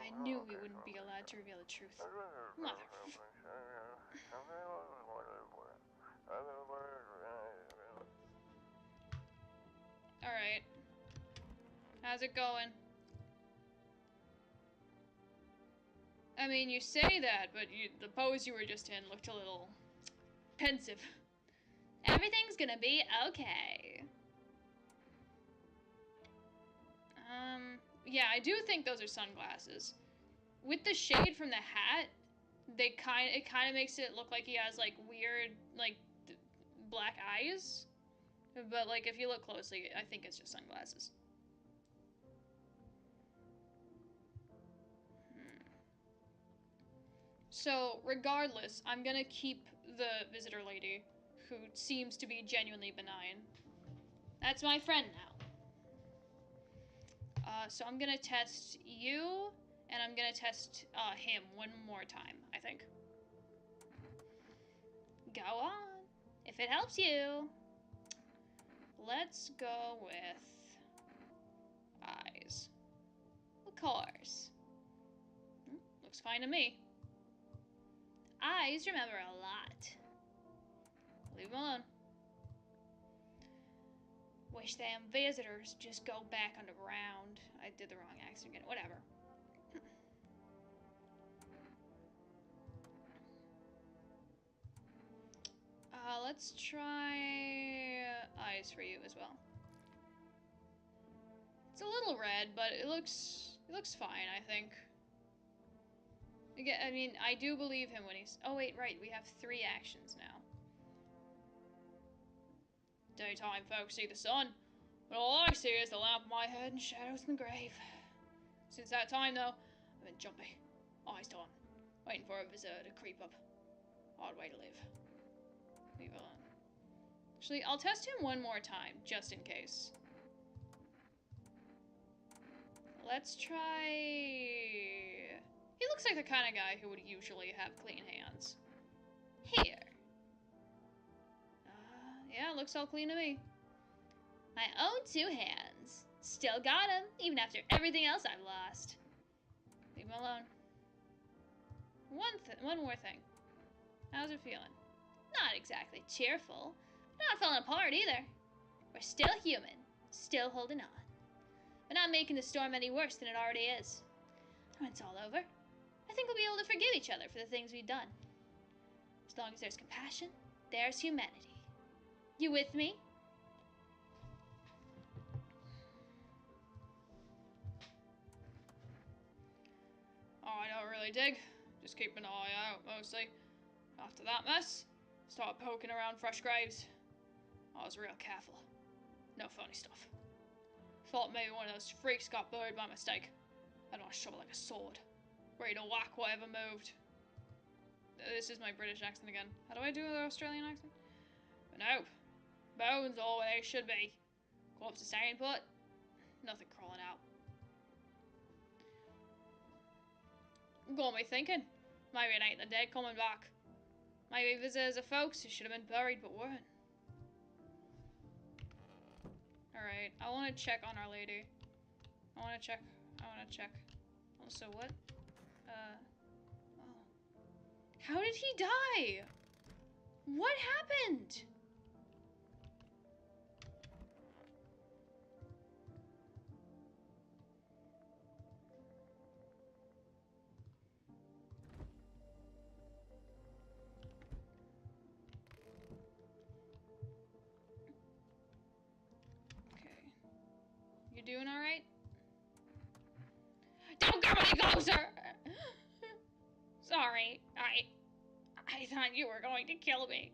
I knew we wouldn't be allowed to reveal the truth. Alright. How's it going? I mean, you say that, but the pose you were just in looked a little pensive. Everything's gonna be okay. Yeah, I do think those are sunglasses. With the shade from the hat, it kind of makes it look like he has like weird black eyes. But like if you look closely, I think it's just sunglasses. So, regardless, I'm gonna keep the visitor lady, who seems to be genuinely benign. That's my friend now. So I'm gonna test you, and I'm gonna test him one more time, I think. Go on, if it helps you. Let's go with eyes. Of course. Looks fine to me. Eyes remember a lot. Leave them alone. Wish them visitors just go back underground. I did the wrong accent again. Whatever. Let's try eyes for you as well. It's a little red, but it looks fine, I think. Again, I mean, I do believe him when he's... Oh, wait, right. We have 3 actions now. Daytime folks see the sun, but all I see is the lamp of my head and shadows in the grave. Since that time, though, I've been jumpy, eyes on, waiting for a visitor to creep up. Odd way to live. Leave alone. Actually, I'll test him one more time, just in case. Let's try... He looks like the kind of guy who would usually have clean hands. Here. Yeah, looks all clean to me. My own 2 hands. Still got him, even after everything else I've lost. Leave him alone. One more thing. How's it feeling? Not exactly cheerful. Not falling apart either. We're still human. Still holding on. But not making the storm any worse than it already is. When it's all over, I think we'll be able to forgive each other for the things we've done. As long as there's compassion, there's humanity. You with me? Oh, I don't really dig. Just keep an eye out, mostly. After that mess, start poking around fresh graves. I was real careful. No funny stuff. Thought maybe one of those freaks got buried by mistake. I don't shovel like a sword. Ready to whack whatever moved. This is my British accent again. How do I do the Australian accent? But no. Bones all where they should be. Corpses staying put. Nothing crawling out. Got me thinking. Maybe it ain't the dead coming back. Maybe visitors are folks who should have been buried but weren't. Alright, I want to check on Our Lady. I want to check. Also, what? Oh. How did he die? What happened? You doing alright? Don't come any closer! Sorry, I thought you were going to kill me.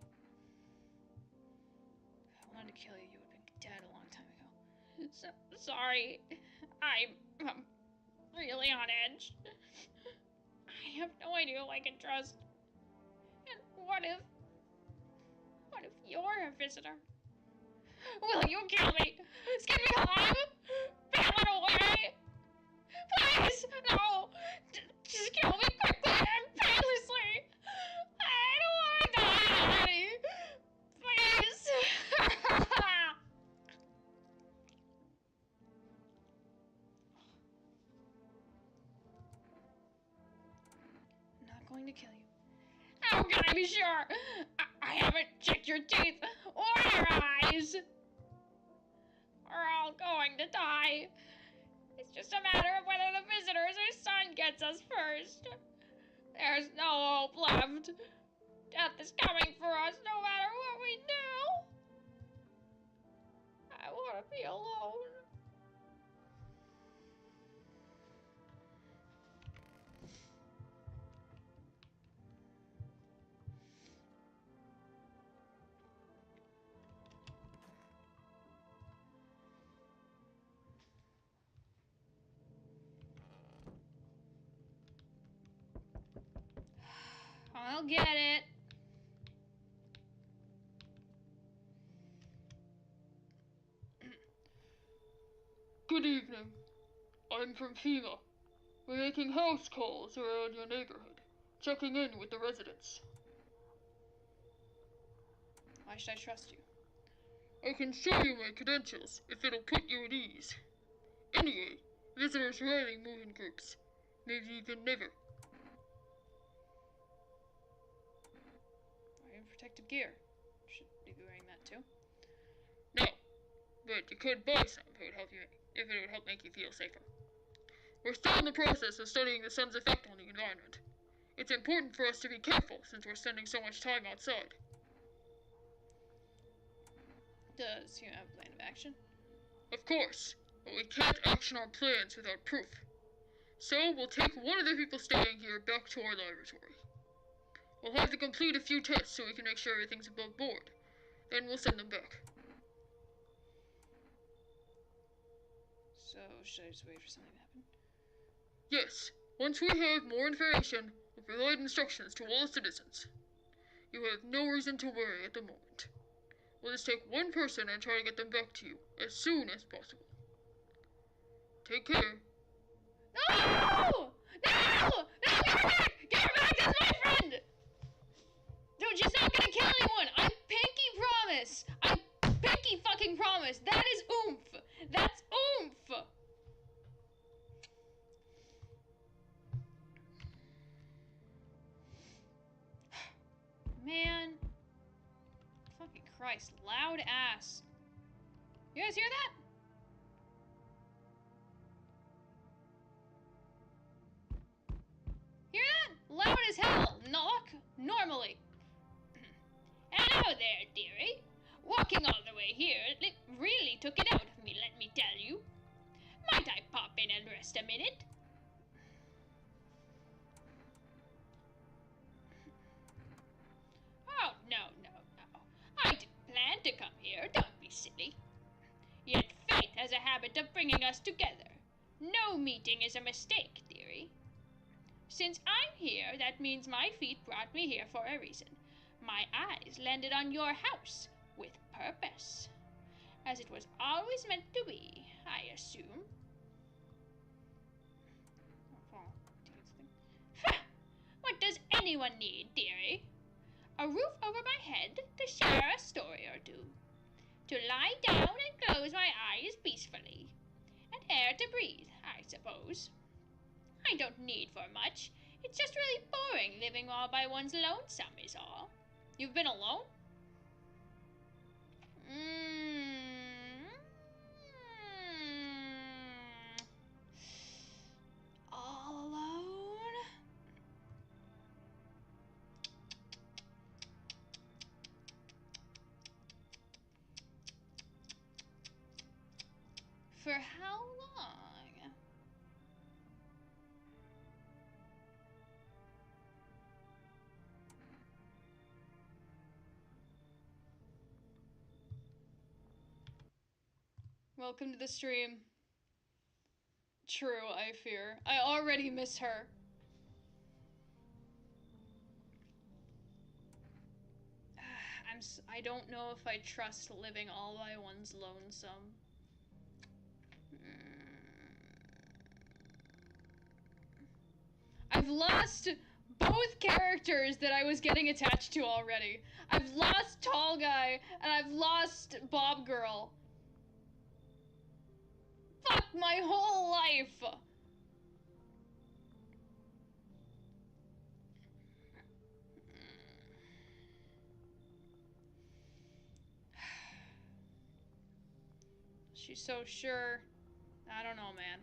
If I wanted to kill you, you would have been dead a long time ago. Sorry. I'm really on edge. I have no idea who I can trust. And what if you're a visitor? Will you kill me? Skin me alive? Bail away? Please! No! Just kill me quickly and painlessly! I don't want to die already! Please! I'm not going to kill you. How can I be sure? I haven't checked your teeth or your eyes! We're all going to die. It's just a matter of whether the visitors or sun gets us first. There's no hope left. Death is coming for us no matter what we do. I want to be alone. I'll get it. Good evening. I'm from FEMA. We're making house calls around your neighborhood, checking in with the residents. Why should I trust you? I can show you my credentials if it'll put you at ease. Anyway, visitors rarely move in groups. Maybe even never. Wearing protective gear. Should be wearing that too. No, but you could buy some if it would help make you feel safer. We're still in the process of studying the sun's effect on the environment. It's important for us to be careful since we're spending so much time outside. Does he have a plan of action? Of course, but we can't action our plans without proof. So we'll take one of the people staying here back to our laboratory. We'll have to complete a few tests so we can make sure everything's above board. Then we'll send them back. So, should I just wait for something to happen? Yes, once we have more information, we'll provide instructions to all citizens. You have no reason to worry at the moment. We'll just take one person and try to get them back to you as soon as possible. Take care. No! No! No! Get her back! Get her back! That's my friend! Dude, she's not gonna kill anyone! I pinky promise! I pinky fucking promise! That is oomph! That's oomph! Man. Fucking Christ. Loud ass. You guys hear that? Hear that? Loud as hell. Knock. Normally. Hello there, dearie. Walking all the way here really took it out of me, let me tell you. Might I pop in and rest a minute? Oh, no. I didn't plan to come here, don't be silly. Yet fate has a habit of bringing us together. No meeting is a mistake, dearie. Since I'm here, that means my feet brought me here for a reason. My eyes landed on your house with purpose. As it was always meant to be, I assume. What does anyone need, dearie? A roof over my head to share a story or two. To lie down and close my eyes peacefully. And air to breathe, I suppose. I don't need for much. It's just really boring living all by one's lonesome is all. You've been alone? All alone? For how long? Welcome to the stream. True, I fear. I already miss her. I don't know if I trust living all by one's lonesome. I've lost both characters that I was getting attached to already. I've lost Tall Guy, and I've lost Bob Girl. Fuck my whole life! She's so sure. I don't know, man.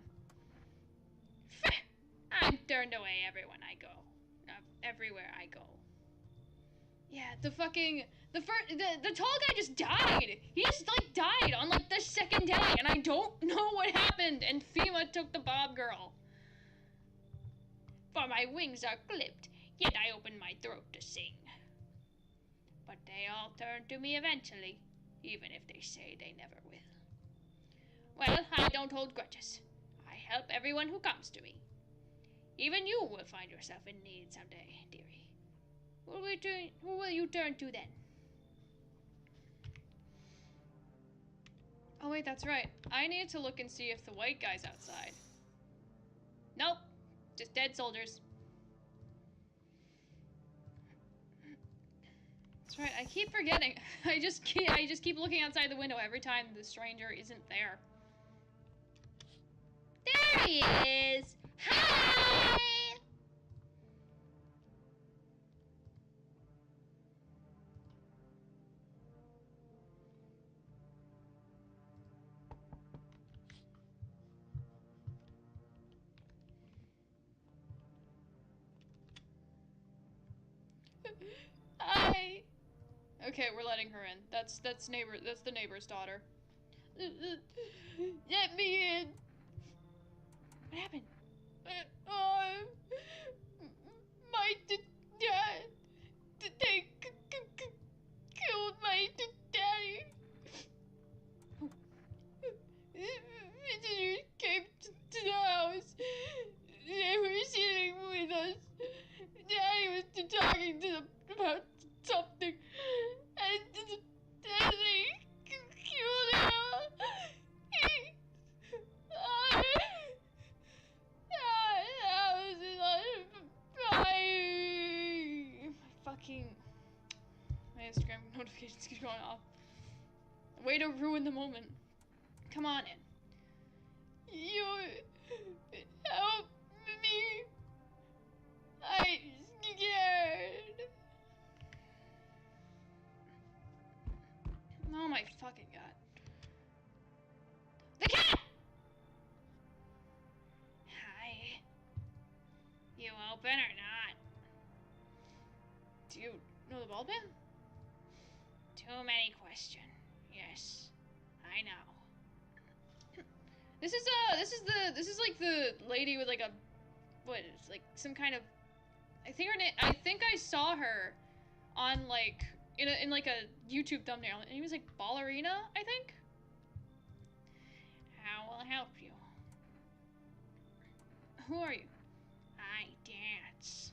I'm turned away everywhere I go. Everywhere I go. Yeah, the tall guy just died. He just like died on like the second day, and I don't know what happened. And FEMA took the Bob Girl. For my wings are clipped, yet I open my throat to sing. But they all turn to me eventually, even if they say they never will. Well, I don't hold grudges. I help everyone who comes to me. Even you will find yourself in need someday, dearie. Who will you turn to then? Oh wait, that's right. I need to look and see if the white guy's outside. Just dead soldiers. That's right, I keep forgetting. I just keep looking outside the window every time the stranger isn't there. There he is! Hi! Hi! Okay, we're letting her in. That's the neighbor's daughter. Let me in! What happened? My dad. They killed my daddy. Visitors came to the house. They were sitting with us. Daddy was talking to them about something, and they killed him. My Instagram notifications keep going off. Way to ruin the moment. Come on in. You help me. I'm scared. Oh my fucking god. The cat! Hi. You open or not? Do you know the bald man? Too many questions. Yes, I know. This is like the lady with like a, what, it's like some kind of, I think her name, I think I saw her on like, in like a YouTube thumbnail, and he was like Ballerina, I think? How will I help you? Who are you? I dance.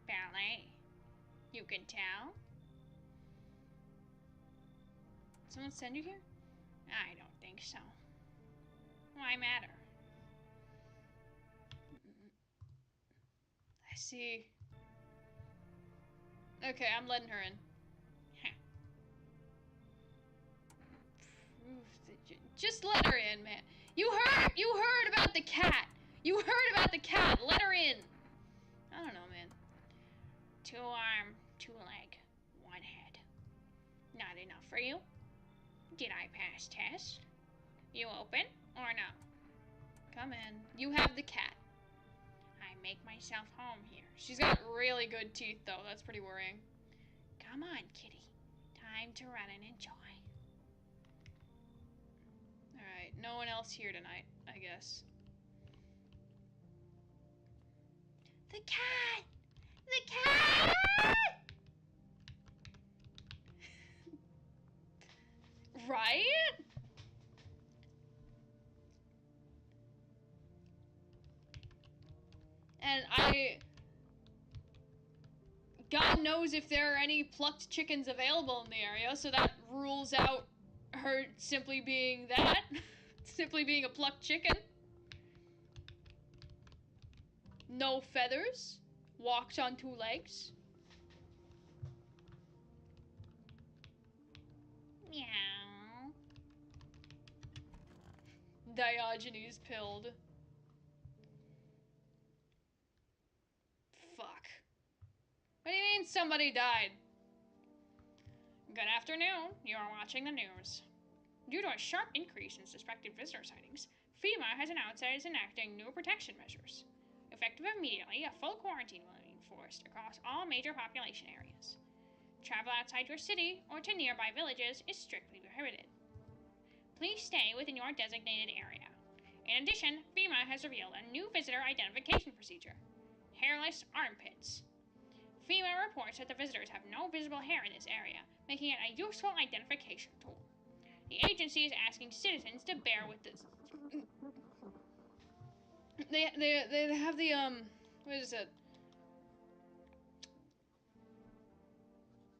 Ballet. You can tell? Someone send you here? I don't think so. Why matter? I see. Okay, I'm letting her in. Just let her in, man. You heard about the cat. You heard about the cat. Let her in. I don't know, man. 2 arm, 2 leg, 1 head. Not enough for you? Did I pass test? You open or no? Come in. You have the cat. I make myself home here. She's got really good teeth, though. That's pretty worrying. Come on, kitty. Time to run and enjoy. Alright, no one else here tonight, I guess. The cat! The cat! Right? And God knows if there are any plucked chickens available in the area, so that rules out her simply being that. Simply being a plucked chicken. No feathers. Walked on 2 legs. Meow. Diogenes pilled. Fuck. What do you mean somebody died? Good afternoon. You are watching the news. Due to a sharp increase in suspected visitor sightings, FEMA has announced that it is enacting new protection measures. Effective immediately, a full quarantine will be enforced across all major population areas. Travel outside your city or to nearby villages is strictly prohibited. Please stay within your designated area. In addition, FEMA has revealed a new visitor identification procedure: hairless armpits. FEMA reports that the visitors have no visible hair in this area, making it a useful identification tool. The agency is asking citizens to bear with this. They have the what is it?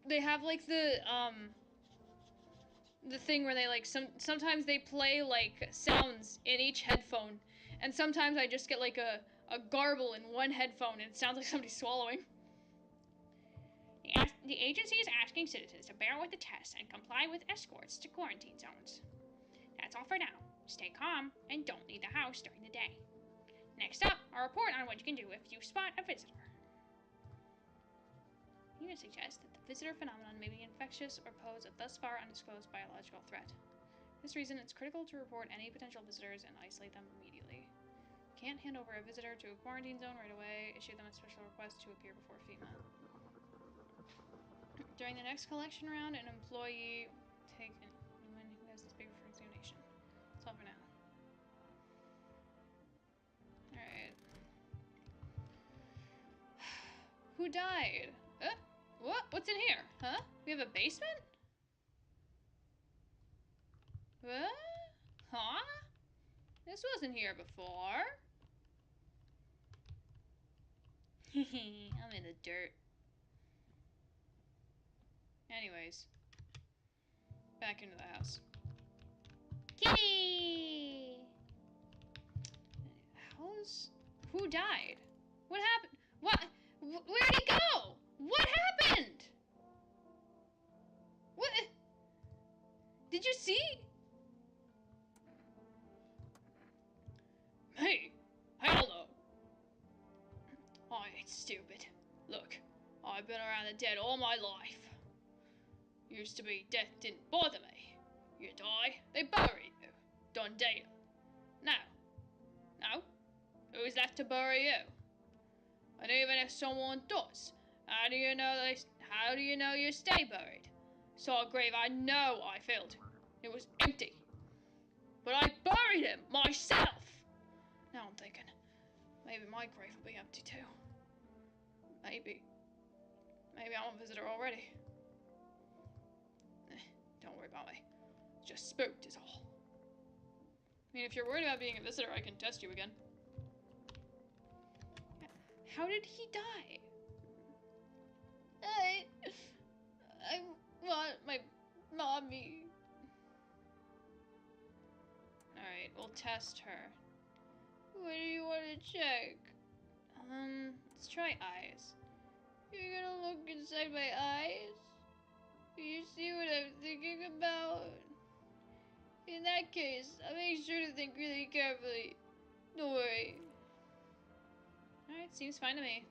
They have like the thing where they like sometimes they play like sounds in each headphone, and sometimes I just get like a a garble in one headphone, and it sounds like somebody's swallowing. The agency is asking citizens to bear with the tests and comply with escorts to quarantine zones. That's all for now. Stay calm and don't leave the house during the day. Next up, a report on what you can do if you spot a visitor. You suggest that the visitor phenomenon may be infectious or pose a thus far undisclosed biological threat. For this reason, it's critical to report any potential visitors and isolate them immediately. You can't hand over a visitor to a quarantine zone right away. Issue them a special request to appear before FEMA. During the next collection round, an employee will take anyone who has this paper for examination. That's all for now. Alright. Who died? What? What's in here? Huh? We have a basement? What? Huh? This wasn't here before. I'm in the dirt. Anyways. Back into the house. Kitty! Who died? What happened? What? Where'd he go? What happened? What? Did you see? Hey, hell no. I ain't stupid. Look, I've been around the dead all my life. Used to be death didn't bother me. You die, they bury you. Done deal. Now, who's left to bury you? And even if someone does, how do you know you stay buried? Saw a grave I know I filled. It was empty. But I buried him myself. Now I'm thinking, maybe my grave will be empty too. Maybe I'm a visitor already. Don't worry about me. Just spooked is all. I mean, if you're worried about being a visitor, I can test you again. How did he die? I want my mommy. Alright, we'll test her. What do you want to check? Let's try eyes. You're gonna look inside my eyes? Do you see what I'm thinking about? In that case, I'll make sure to think really carefully. Don't worry. Alright, seems fine to me.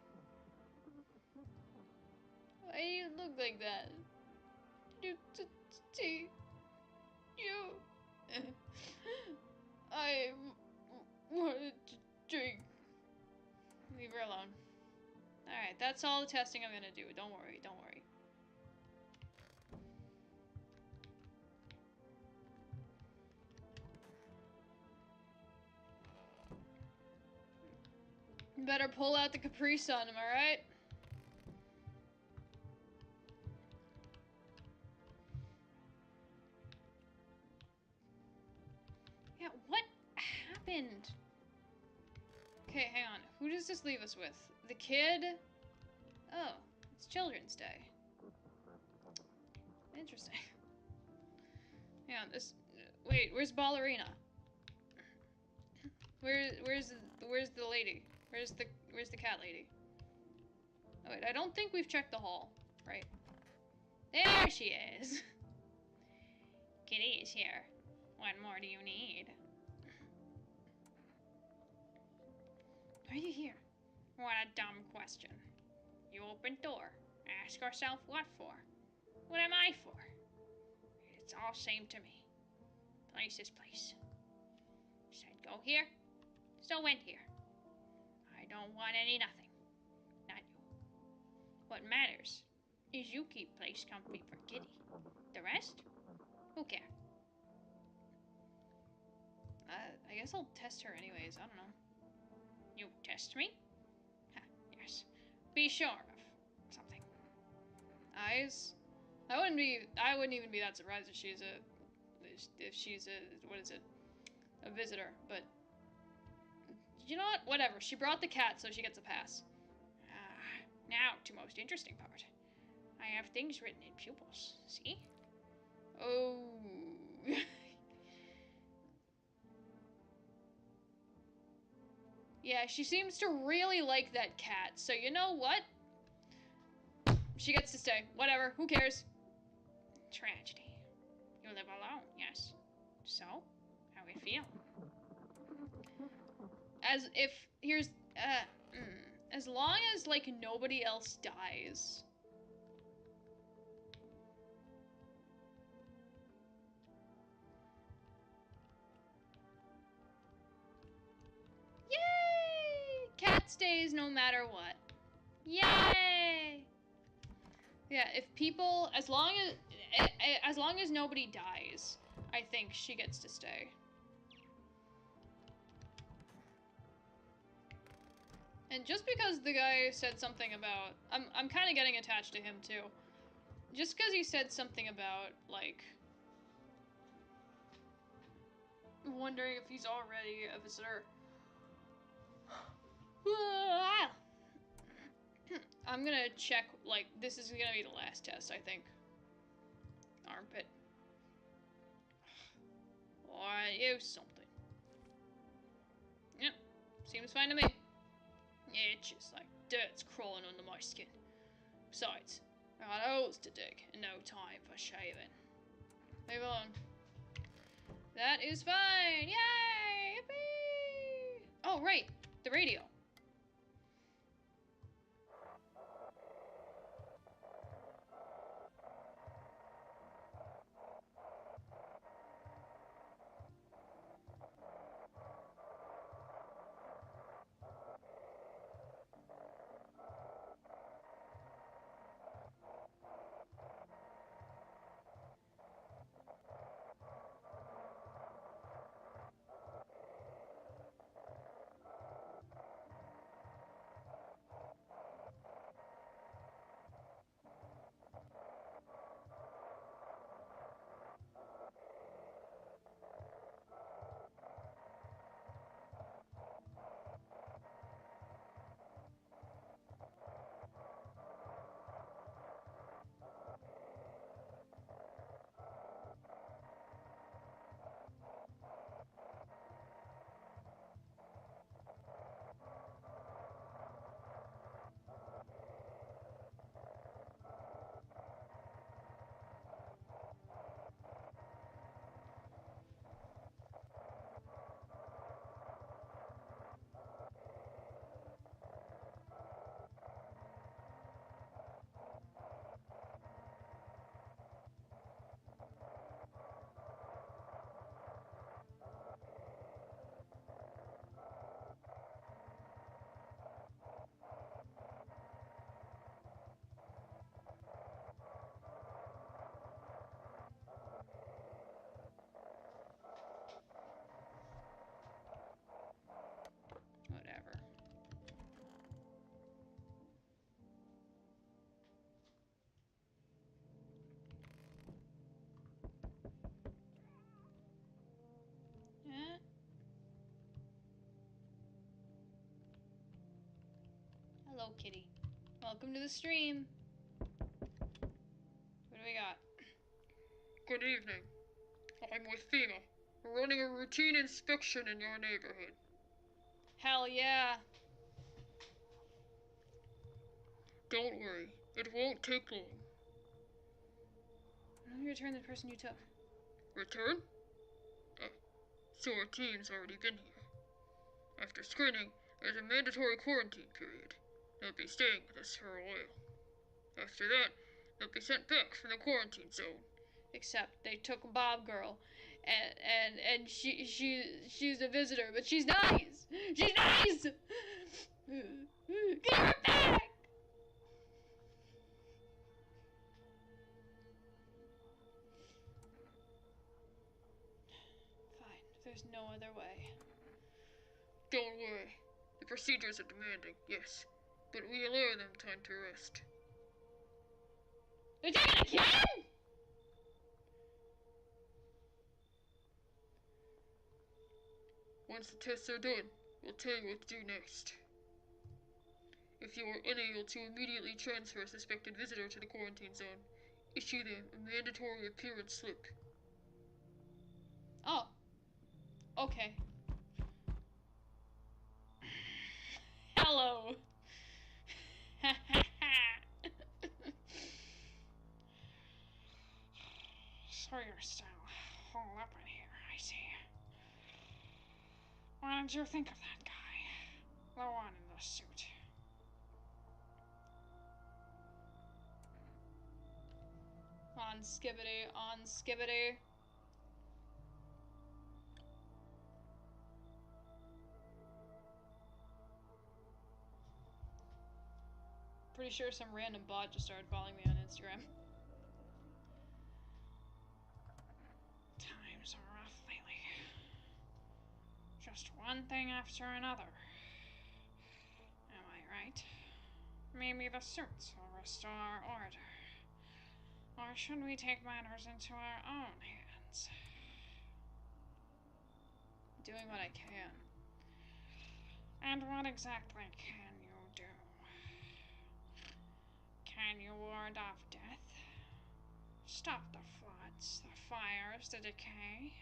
Why do you look like that? I wanted to drink. Leave her alone. Alright, that's all the testing I'm gonna do. Don't worry, don't worry. Better pull out the Capri Sun, am I right? Yeah, what happened? Okay, hang on. Who does this leave us with? The kid? Oh, it's Children's Day. Interesting. Hang on, this... Wait, where's Ballerina? Where's the lady? Where's the cat lady? Oh wait, I don't think we've checked the hall, right? There she is! Kitty is here. What more do you need? Why are you here? What a dumb question. You open door. Ask yourself what for? What am I for? It's all same to me. Place is place. Said go here, so went here. I don't want any nothing. Not you. What matters is you keep place comfy for Kitty. The rest? Who care? I guess I'll test her anyways. I don't know. You test me? Huh, yes. Be sure of something. Eyes? I wouldn't even be that surprised if she's a visitor, but you know what? Whatever. She brought the cat, so she gets a pass. Now to most interesting part. I have things written in pupils. See? Oh. Yeah, she seems to really like that cat, so you know what? She gets to stay. Whatever, who cares? Tragedy. You live alone, yes. So, how we feel? As if, here's, as long as, like, nobody else dies. Yay! Cat stays no matter what. Yay! Yeah, if people, as long as nobody dies, I think she gets to stay. And just because the guy said something about, I'm kind of getting attached to him too. Just because he said something about, like, wondering if he's already a visitor. I'm gonna check, like, this is gonna be the last test, I think. Armpit. Or use something. Yep, seems fine to me. Yeah, it's just like dirt's crawling under my skin. Besides, I got holes to dig and no time for shaving. Leave alone. That is fine! Yay! Yippee! Oh, right, the radio. Whatever. Eh? Hello, kitty. Welcome to the stream. What do we got? Good evening. I'm with FEMA. We're running a routine inspection in your neighborhood. Hell yeah. Don't worry, it won't take long. Let me return the person you took. Return? So our team's already been here. After screening, there's a mandatory quarantine period. They'll be staying with us for a while. After that, they'll be sent back from the quarantine zone. Except they took Bob Girl, and she's a visitor, but she's nice. She's nice. Get her back. Fine. There's no other way. Don't worry. The procedures are demanding, yes, but we allow them time to rest. They're taking a kid? Once the tests are done, we'll tell you what to do next. If you are unable to immediately transfer a suspected visitor to the quarantine zone, issue them a mandatory appearance slip. Oh. Okay. you're still holed up in here, I see. What did you think of that guy? The one in the suit. On skibbity, on skibbity. Pretty sure some random bot just started following me on Instagram. Times are rough lately. Just one thing after another. Am I right? Maybe the suits will restore order. Or should we take matters into our own hands? Doing what I can. And what exactly can you do? Can you ward off death? Stop the floods, the fires, the decay?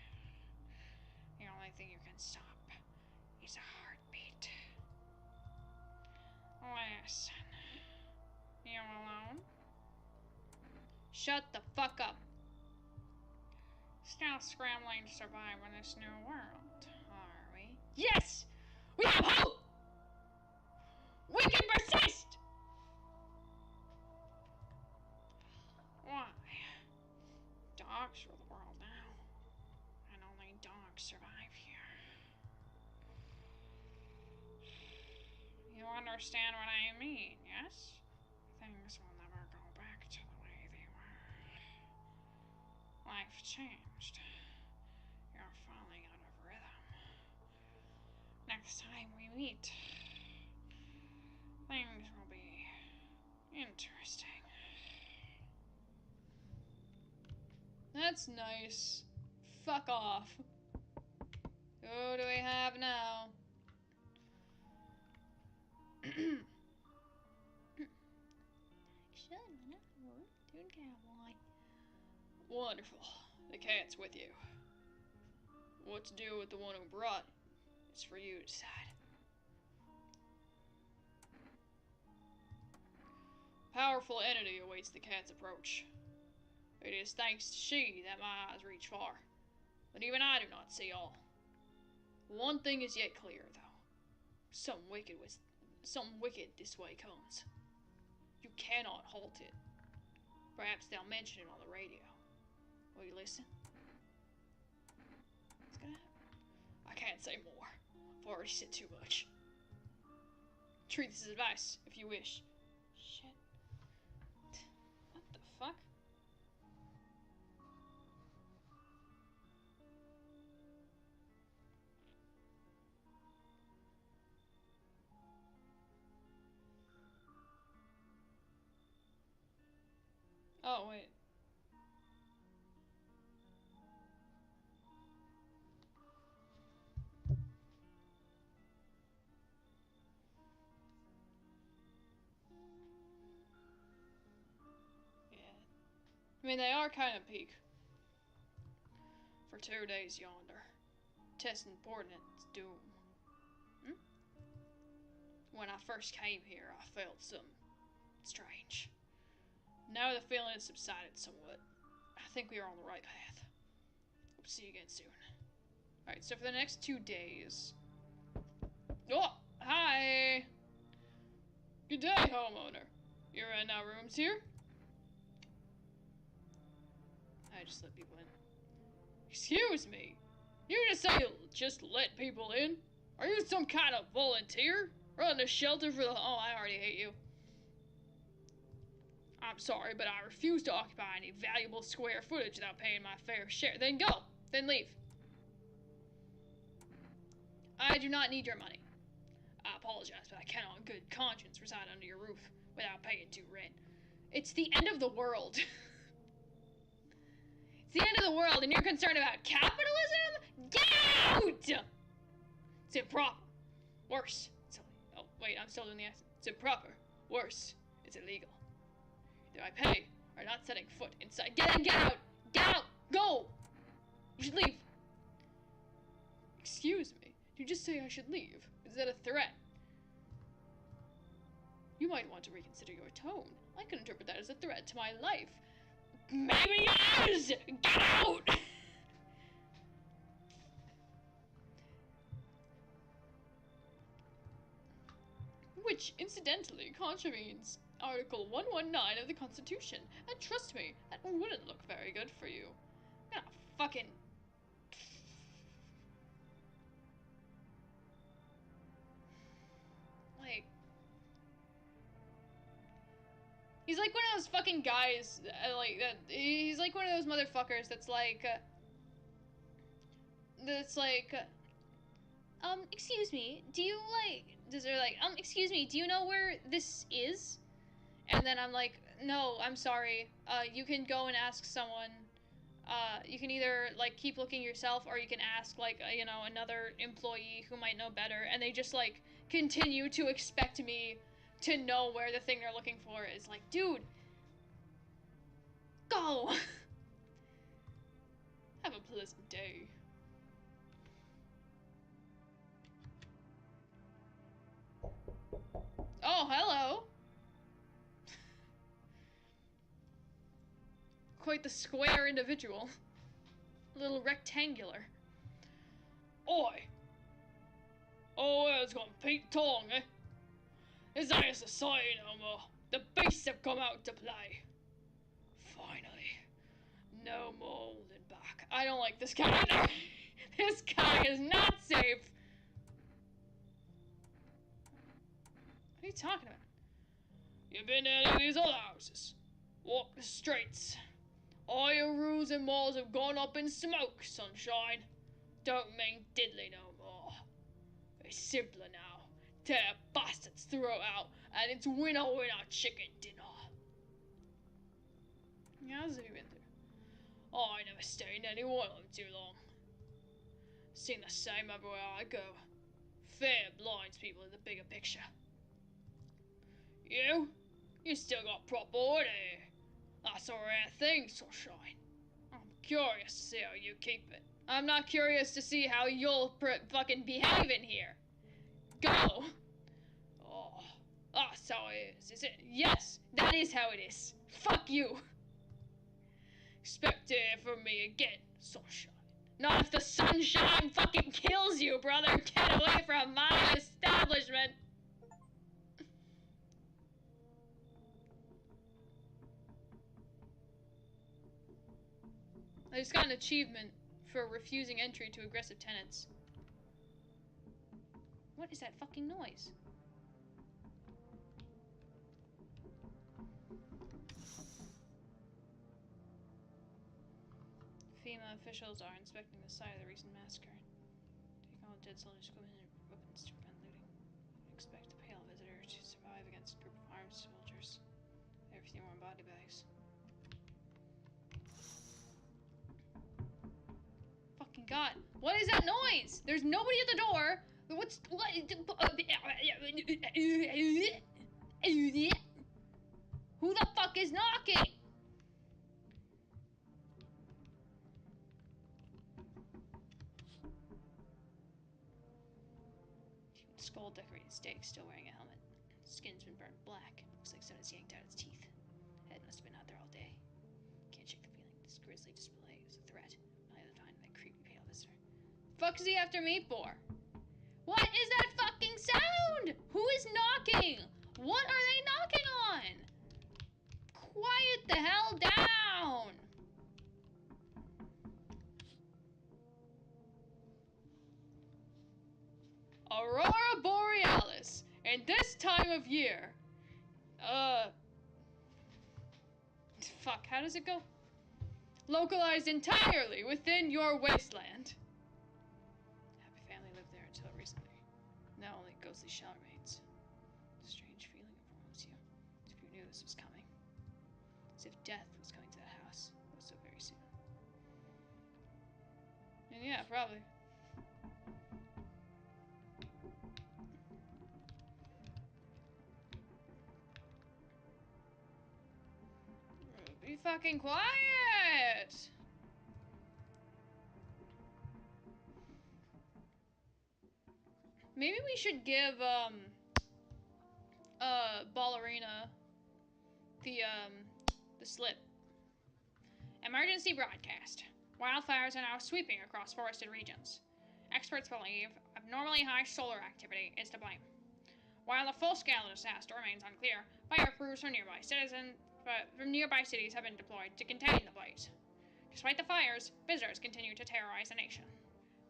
The only thing you can stop is a heartbeat. Listen. You alone? Shut the fuck up. Still scrambling to survive in this new world, are we? Yes! We have hope! We can persist! Why? Dogs rule the world now, and only dogs survive here. You understand what I mean, yes? Things will never go back to the way they were. Life changed. You're falling out of rhythm. Next time we meet, things will be interesting. That's nice. Fuck off. Who do we have now? Action, Toon Cowboy. Wonderful. The cat's with you. What to do with the one who brought it, it's for you to decide. Powerful entity awaits the cat's approach. It is thanks to she that my eyes reach far, but even I do not see all. One thing is yet clear, though. Some wicked this way comes. You cannot halt it. Perhaps they'll mention it on the radio. Will you listen? What's gonna happen? I can't say more. I've already said too much. Treat this as advice, if you wish. Shit. What the fuck? Oh, wait. Yeah. I mean, they are kind of peak. For 2 days yonder. Testing Portent's doom. When I first came here, I felt something strange. Now the feeling has subsided somewhat. I think we are on the right path. Hope to see you again soon. Alright, so for the next 2 days... Oh! Hi! Good day, homeowner. You rent out rooms here? I just let people in. Excuse me? You just say you'll just let people in? Are you some kind of volunteer? Running a shelter for the... Oh, I already hate you. I'm sorry, but I refuse to occupy any valuable square footage without paying my fair share. Then go! Then leave. I do not need your money. I apologize, but I cannot in good conscience reside under your roof without paying due rent. It's the end of the world. It's the end of the world, and you're concerned about capitalism? Get out! It's improper. Worse. Oh, wait, I'm still doing the accent. It's improper. Worse. It's illegal. Either I pay, or not setting foot inside. Get in, get out! Get out! Go! You should leave. Excuse me. Did you just say I should leave? Is that a threat? You might want to reconsider your tone. I could interpret that as a threat to my life. Maybe it is! Get out! Which, incidentally, contravenes Article 119 of the Constitution. And trust me, that wouldn't look very good for you. I'm gonna fucking... Like... He's like one of those fucking guys, like, that... He's like one of those motherfuckers that's like... Excuse me, do you, like... They're like, excuse me, do you know where this is? And then I'm like, no, I'm sorry. You can go and ask someone. You can either, like, keep looking yourself, or you can ask, like, you know, another employee who might know better. And they just, like, continue to expect me to know where the thing they're looking for is. Like, dude, go! Have a pleasant day. Oh, hello! Quite the square individual. A little rectangular. Oi! Oh, it's got Pete Tong, eh? This ain't a society no more. The beasts have come out to play. Finally. No more holding back. I don't like this guy either. This guy is not safe. What are you talking about? You been to any of these other houses? Walk the streets. All your roofs and walls have gone up in smoke, sunshine. Don't mean diddly no more. It's simpler now. Tear bastards' throat out, and it's winner winner chicken dinner. Yeah, how's it been through? Oh, I never stayed in any one of them too long. Seen the same everywhere I go. Fear blinds people in the bigger picture. You? You still got proper order here. That's a rare thing, sunshine. I'm curious to see how you keep it. I'm not curious to see how you'll fucking behave in here. Go! Oh, that's how it is it? Yes, that is how it is. Fuck you. Expect to hear from me again, sunshine. Not if the sunshine fucking kills you, brother. Get away from my establishment. I just got an achievement for refusing entry to aggressive tenants. What is that fucking noise? FEMA officials are inspecting the site of the recent massacre. Take all dead soldiers' equipment and weapons to prevent looting. Expect a pale visitor to survive against a group of armed soldiers. Everything more body bags. Fucking God. What is that noise? There's nobody at the door. What's... What? Who the fuck is knocking? Skull decorated stake, still wearing a helmet. Skin's been burnt black. Looks like someone's yanked out its teeth. Head must have been out there all day. Can't shake the feeling this grisly display is a threat. Neither find that creepy pale visitor. Fuck is he after me for? What is that fucking sound? Who is knocking? What are they knocking on? Quiet the hell down! Aurora Borealis. And this time of year. Fuck, how does it go? Localized entirely within your wasteland. Happy family lived there until recently. Now only ghostly shell remains. A strange feeling overwhelms you. As if you knew this was coming. As if death was coming to that house. Oh, so very soon. And yeah, probably. Be fucking quiet! Maybe we should give, Ballerina the slip Emergency broadcast. Wildfires are now sweeping across forested regions. Experts believe abnormally high solar activity is to blame. While the full-scale disaster remains unclear, fire crews from nearby cities have been deployed to contain the blaze. Despite the fires, visitors continue to terrorize the nation.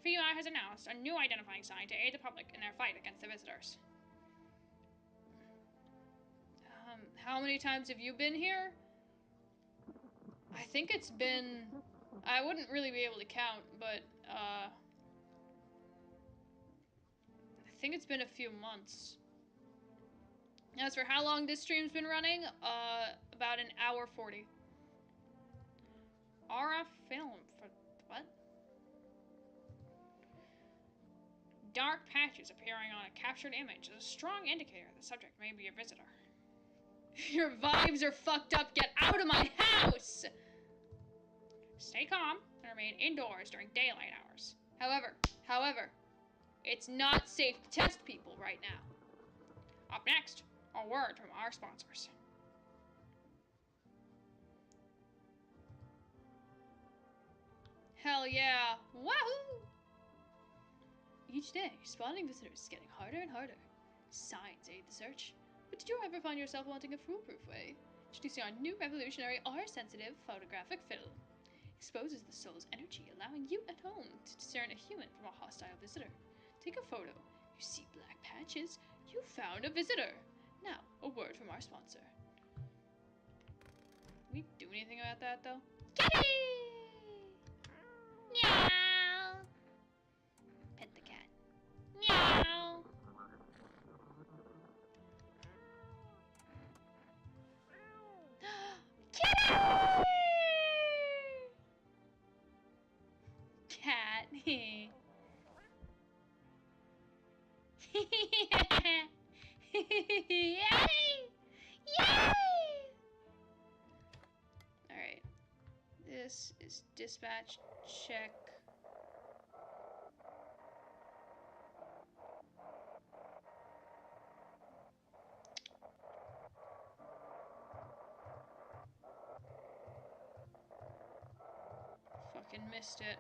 FEMA has announced a new identifying sign to aid the public in their fight against the visitors. How many times have you been here? I think it's been... I wouldn't really be able to count, but, I think it's been a few months. As for how long this stream's been running, about an hour 40. RF film for what? Dark patches appearing on a captured image is a strong indicator the subject may be a visitor. Your vibes are fucked up. Get out of my house! Stay calm and remain indoors during daylight hours. However, it's not safe to test people right now. Up next, a word from our sponsors. Hell yeah. Wahoo! Each day, spotting visitors is getting harder and harder. Signs aid the search. But did you ever find yourself wanting a foolproof way? Introducing our new revolutionary R-sensitive photographic film. Exposes the soul's energy, allowing you at home to discern a human from a hostile visitor. Take a photo. You see black patches. You found a visitor. Now, a word from our sponsor. Can we do anything about that, though? Kitty! Meow! Pet the cat. Meow! Kitty! Cat. Yay! Yay! Alright. This is dispatch check. Fucking missed it.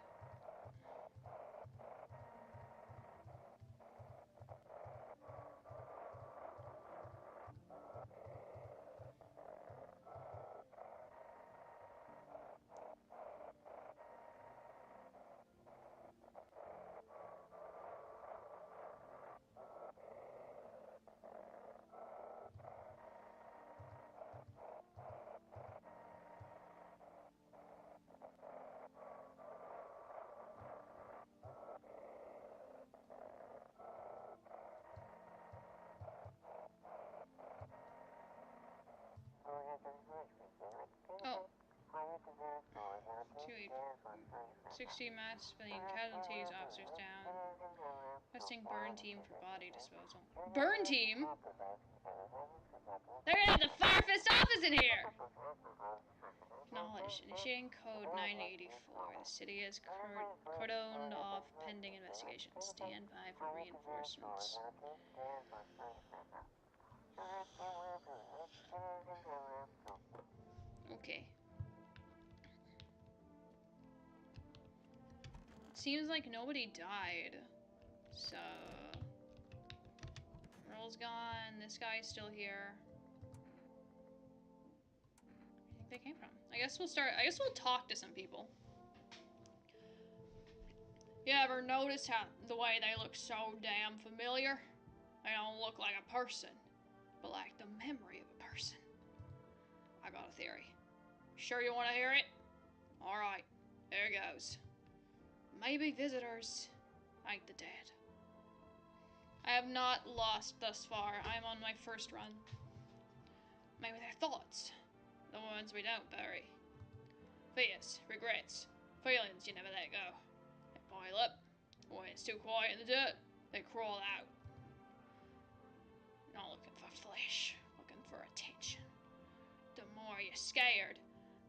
Oh. 60 mass civilian casualties, officers down. Requesting burn team for body disposal. Burn team? They're gonna have the Firefist office in here! Acknowledged. Initiating code 984. The city is cordoned off pending investigation. Stand by for reinforcements. Okay. It seems like nobody died. So... Earl's gone. This guy's still here. Where do you think they came from? I guess we'll talk to some people. You ever notice how the way they look so damn familiar? They don't look like a person, but like the memory of a person. I got a theory. Sure you want to hear it? Alright, there goes. Maybe visitors ain't the dead. I have not lost thus far. I'm on my first run. Maybe they're thoughts. The ones we don't bury. Fears, regrets, feelings you never let go. They pile up. When it's too quiet in the dirt, they crawl out. Not looking for flesh, looking for attention. The more you're scared,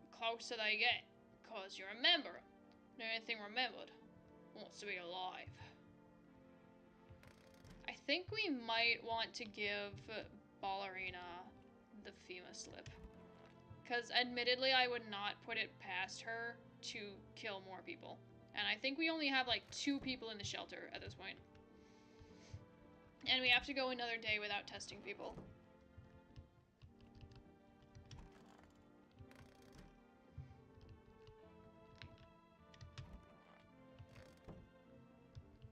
the closer they get, because you remember them. And anything remembered wants to be alive. I think we might want to give Ballerina the FEMA slip. Because admittedly, I would not put it past her to kill more people. And I think we only have like 2 people in the shelter at this point. And we have to go another day without testing people.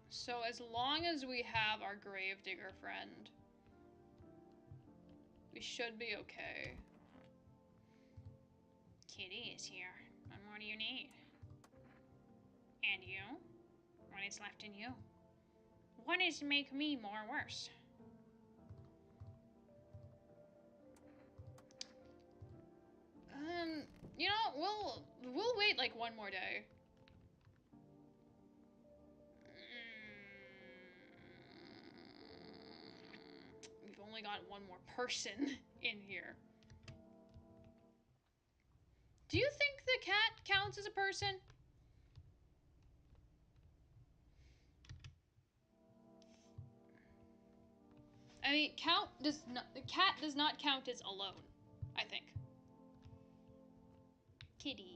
So as long as we have our gravedigger friend, we should be okay. Kitty is here. And what do you need? And you? What is left in you? What is make me more worse? You know, we'll wait like one more day. We've only got one more person in here. Do you think the cat counts as a person? I mean, the cat does not count as alone, I think. Kitty.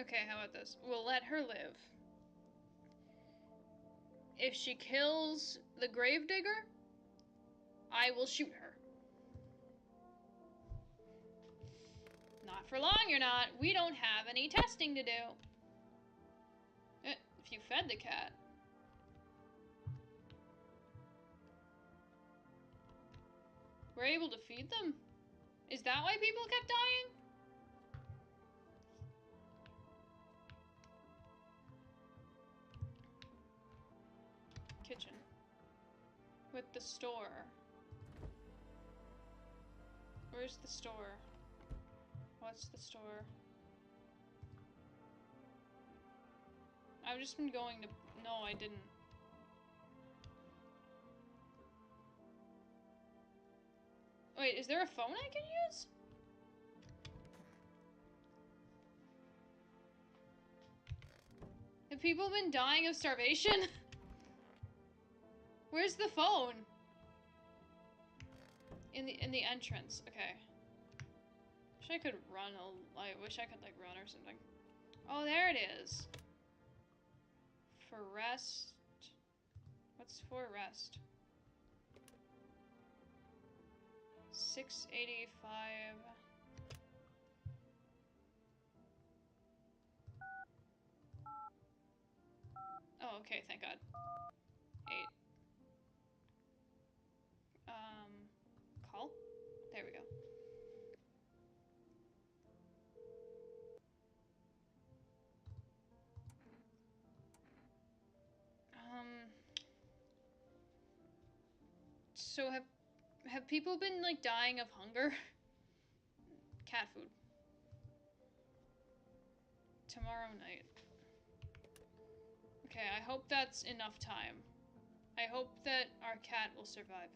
Okay, how about this? We'll let her live. If she kills the gravedigger, I will shoot her. Not for long, you're not. We don't have any testing to do. If you fed the cat. We're able to feed them? Is that why people kept dying? Kitchen. With the store. Where's the store? What's the store? I've just been going to... No, I didn't. Wait, is there a phone I can use? Have people been dying of starvation? Where's the phone? In the entrance. Okay. Wish I could run I wish I could like run or something. Oh, there it is. For rest. What's for rest? 685. Oh, okay, thank God. 8. Call? There we go. So have people been like dying of hunger? Cat food. Tomorrow night. Okay, I hope that's enough time. I hope that our cat will survive.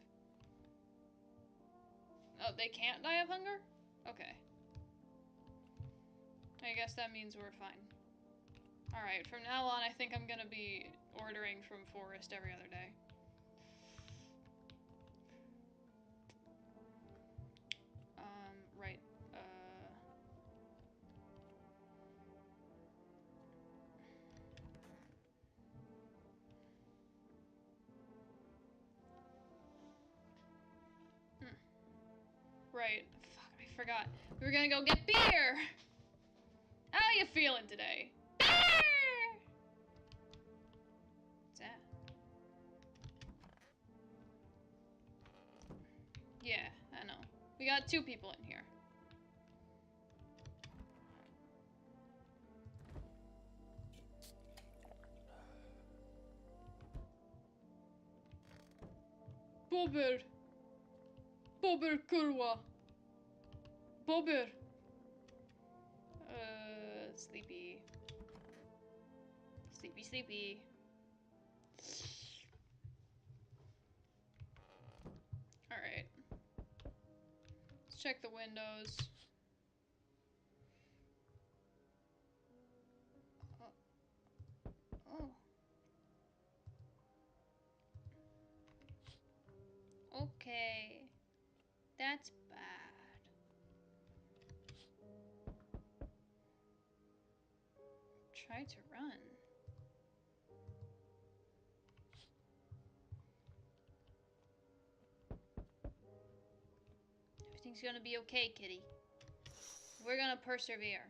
Oh, they can't die of hunger? Okay. I guess that means we're fine. Alright, from now on I think I'm gonna be ordering from Forest every other day. Right. Right. Fuck, I forgot. We were gonna go get beer! How you feeling today? Beer! What's that? Yeah, I know. We got 2 people in here. Bober. Bober kurwa. Bober. Sleepy. Sleepy, sleepy. Alright. Let's check the windows. Oh. Okay. That's bad. Try to run. Everything's gonna be okay, kitty. We're gonna persevere.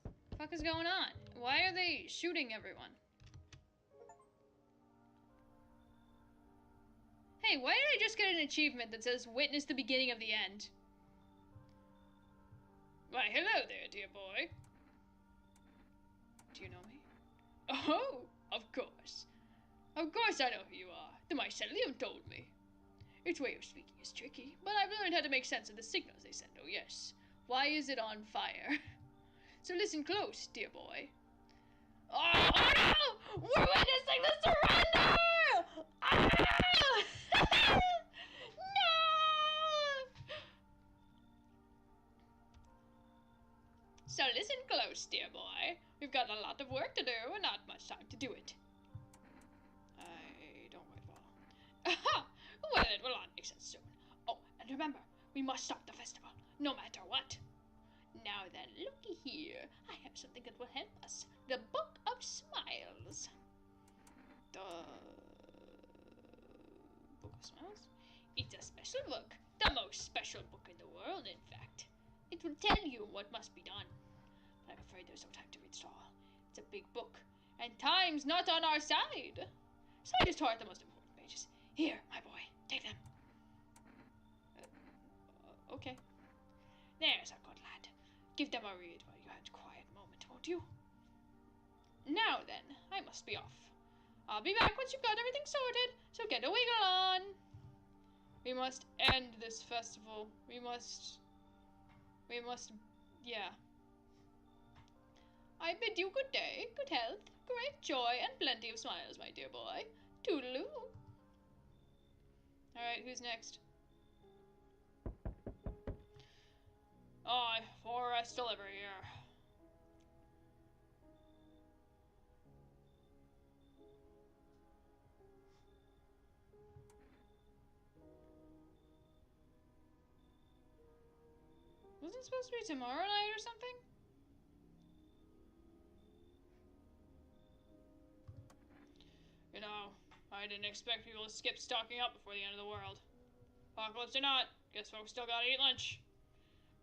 What the fuck is going on? Why are they shooting everyone? Hey, why did I just get an achievement that says witness the beginning of the end? Why, hello there, dear boy. Do you know me? Oh, of course. Of course I know who you are. The mycelium told me. Its way of speaking is tricky, but I've learned how to make sense of the signals they send, oh yes. Why is it on fire? So listen close, dear boy. Oh no! We're witnessing the surrender! Ah! No! So listen close, dear boy. We've got a lot of work to do and not much time to do it. I don't quite follow. Aha! Well, it will all make sense soon. Oh, and remember, we must start the festival, no matter what. Now then, looky here. I have something that will help us. The Book of Smiles. The Book of Smiles? It's a special book. The most special book in the world, in fact. It will tell you what must be done. But I'm afraid there's no time to read it all. It's a big book, and time's not on our side. So I just tore out the most important pages. Here, my boy, take them. Okay. There's a good lad. Give them a read while you have a quiet moment, won't you? Now then, I must be off. I'll be back once you've got everything sorted, so get a wiggle on. We must end this festival. We must, yeah. I bid you good day, good health, great joy, and plenty of smiles, my dear boy. Toodaloo. Alright, who's next? For rest delivery here. Wasn't it supposed to be tomorrow night or something? You know, I didn't expect people to skip stocking up before the end of the world. Apocalypse or not, guess folks still gotta eat lunch.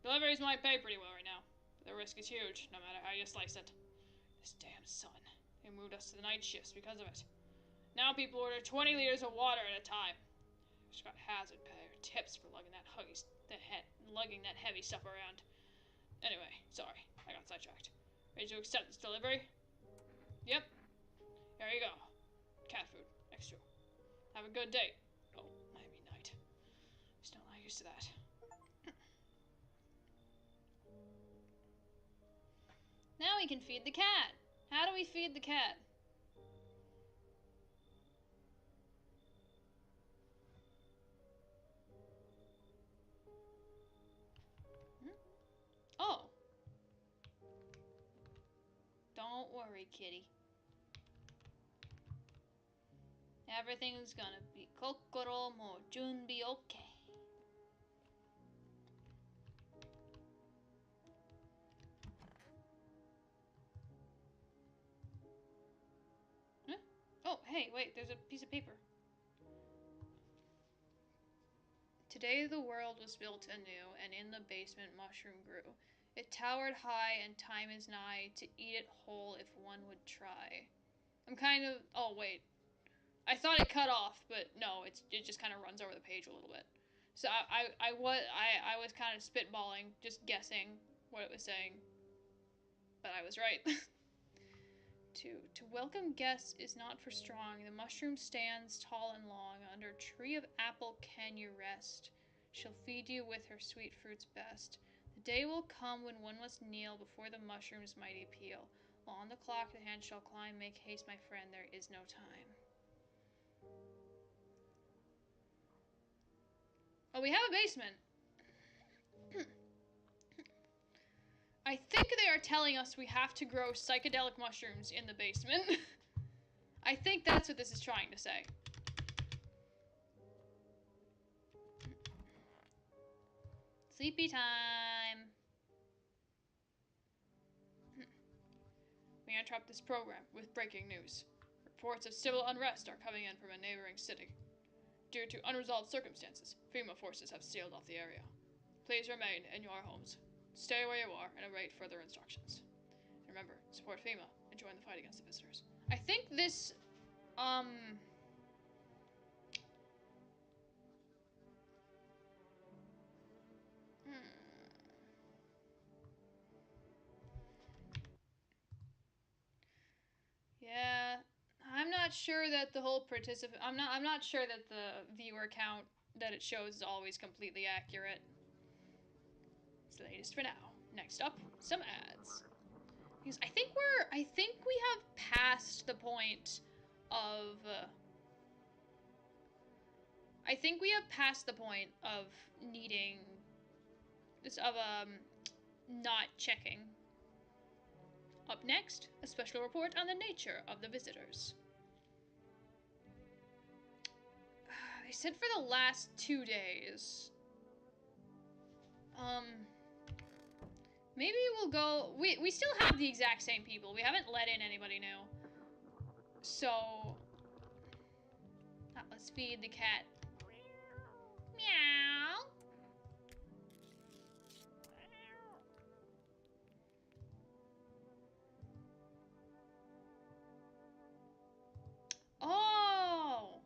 Deliveries might pay pretty well right now, but the risk is huge, no matter how you slice it. This damn sun. They moved us to the night shifts because of it. Now people order 20 liters of water at a time. Just got hazard pay or tips for lugging that heavy stuff around. Anyway, sorry, I got sidetracked. Ready to accept this delivery? Yep. Here you go. Cat food, extra. Have a good day. Oh, might be night. Still not used to that. Now we can feed the cat. How do we feed the cat? Oh. Don't worry, kitty. Everything's gonna be kokoro mo junbi okay. Huh? Oh, hey, wait, there's a piece of paper. Today the world was built anew, and in the basement mushroom grew. It towered high, and time is nigh to eat it whole if one would try. I'm kind of... Oh, wait. I thought it cut off, but no, it just kind of runs over the page a little bit. So I was kind of spitballing, just guessing what it was saying, but I was right. To welcome guests is not for strong. The mushroom stands tall and long. Under a tree of apple can you rest. She'll feed you with her sweet fruits best. The day will come when one must kneel before the mushroom's mighty peel. While on the clock the hand shall climb. Make haste, my friend, there is no time. Oh, we have a basement. I think they are telling us we have to grow psychedelic mushrooms in the basement. I think that's what this is trying to say. Sleepy time. We interrupt this program with breaking news. Reports of civil unrest are coming in from a neighboring city. Due to unresolved circumstances, FEMA forces have sealed off the area. Please remain in your homes. Stay where you are and await further instructions. Remember, support FEMA and join the fight against the visitors. I think this, Yeah, I'm not sure that the whole participant. I'm not sure that the viewer count that it shows is always completely accurate. It's the latest for now. Next up, some ads. Because I think we have passed the point of. I think we have passed the point of needing this not checking. Up next, a special report on the nature of the visitors. They said for the last 2 days. Maybe we'll go. We still have the exact same people. We haven't let in anybody new. So, let's feed the cat. Meow. Oh!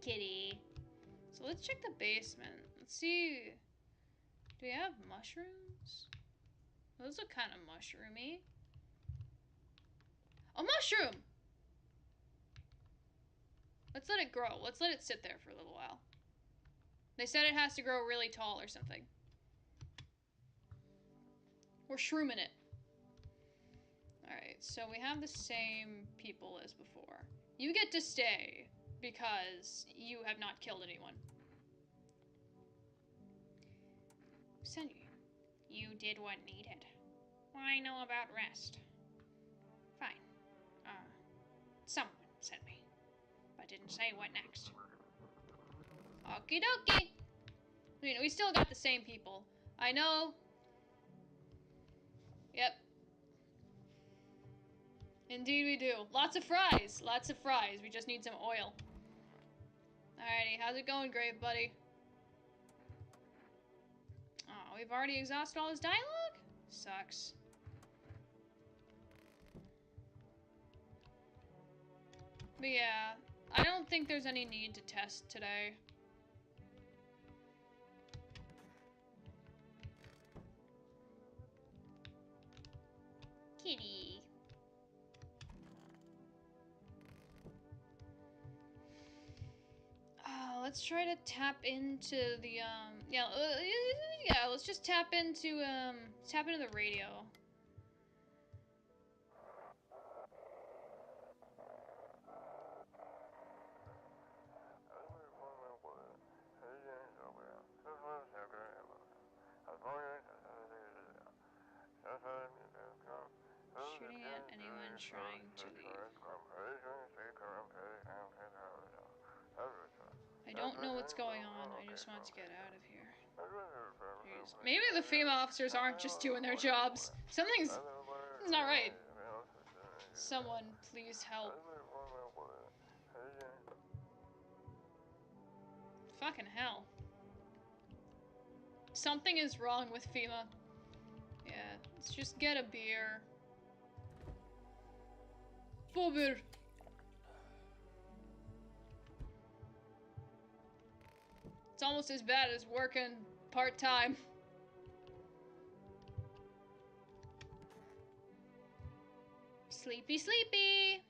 Kitty. So let's check the basement. Let's see. Do we have mushrooms? Those look kind of mushroomy. A mushroom! Let's let it grow. Let's let it sit there for a little while. They said it has to grow really tall or something. We're shrooming it. Alright, so we have the same people as before. You get to stay because you have not killed anyone. Sunny, you did what needed. I know about rest. Fine. Someone sent me, but didn't say what next. Okie dokie. I mean, we still got the same people. I know. Yep. Indeed we do. Lots of fries. Lots of fries. We just need some oil. Alrighty, how's it going, Grave Buddy? Oh, we've already exhausted all his dialogue? Sucks. But yeah, I don't think there's any need to test today. Kitty. Let's try to tap into the, yeah, let's just tap into the radio. Shooting at anyone trying to leave. I don't know what's going on. I just want to get out of here. Jeez. Maybe the female officers aren't just doing their jobs. Something's not right. Someone, please help. Fucking hell. Something is wrong with FEMA. Yeah, Let's just get a beer. Full beer. It's almost as bad as working part-time. Sleepy, sleepy.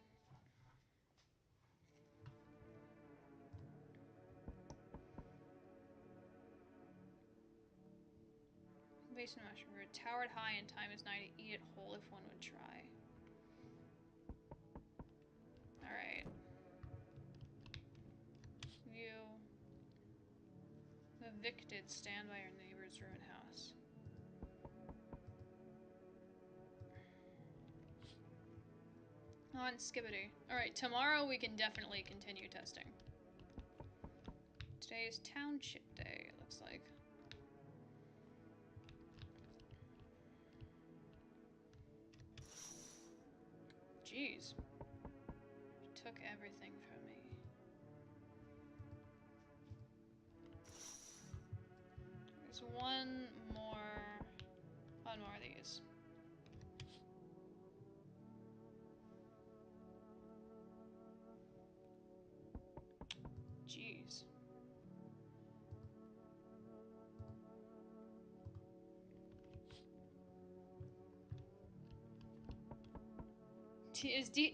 Basement mushroom root. Towered high and time is nigh to eat it whole if one would try. Alright. View. Evicted. Stand by your neighbor's ruined house. On Skibbity. Alright, tomorrow we can definitely continue testing. Today is Township Day, it looks like. Jeez. You took everything from me. There's one more of these. Jeez.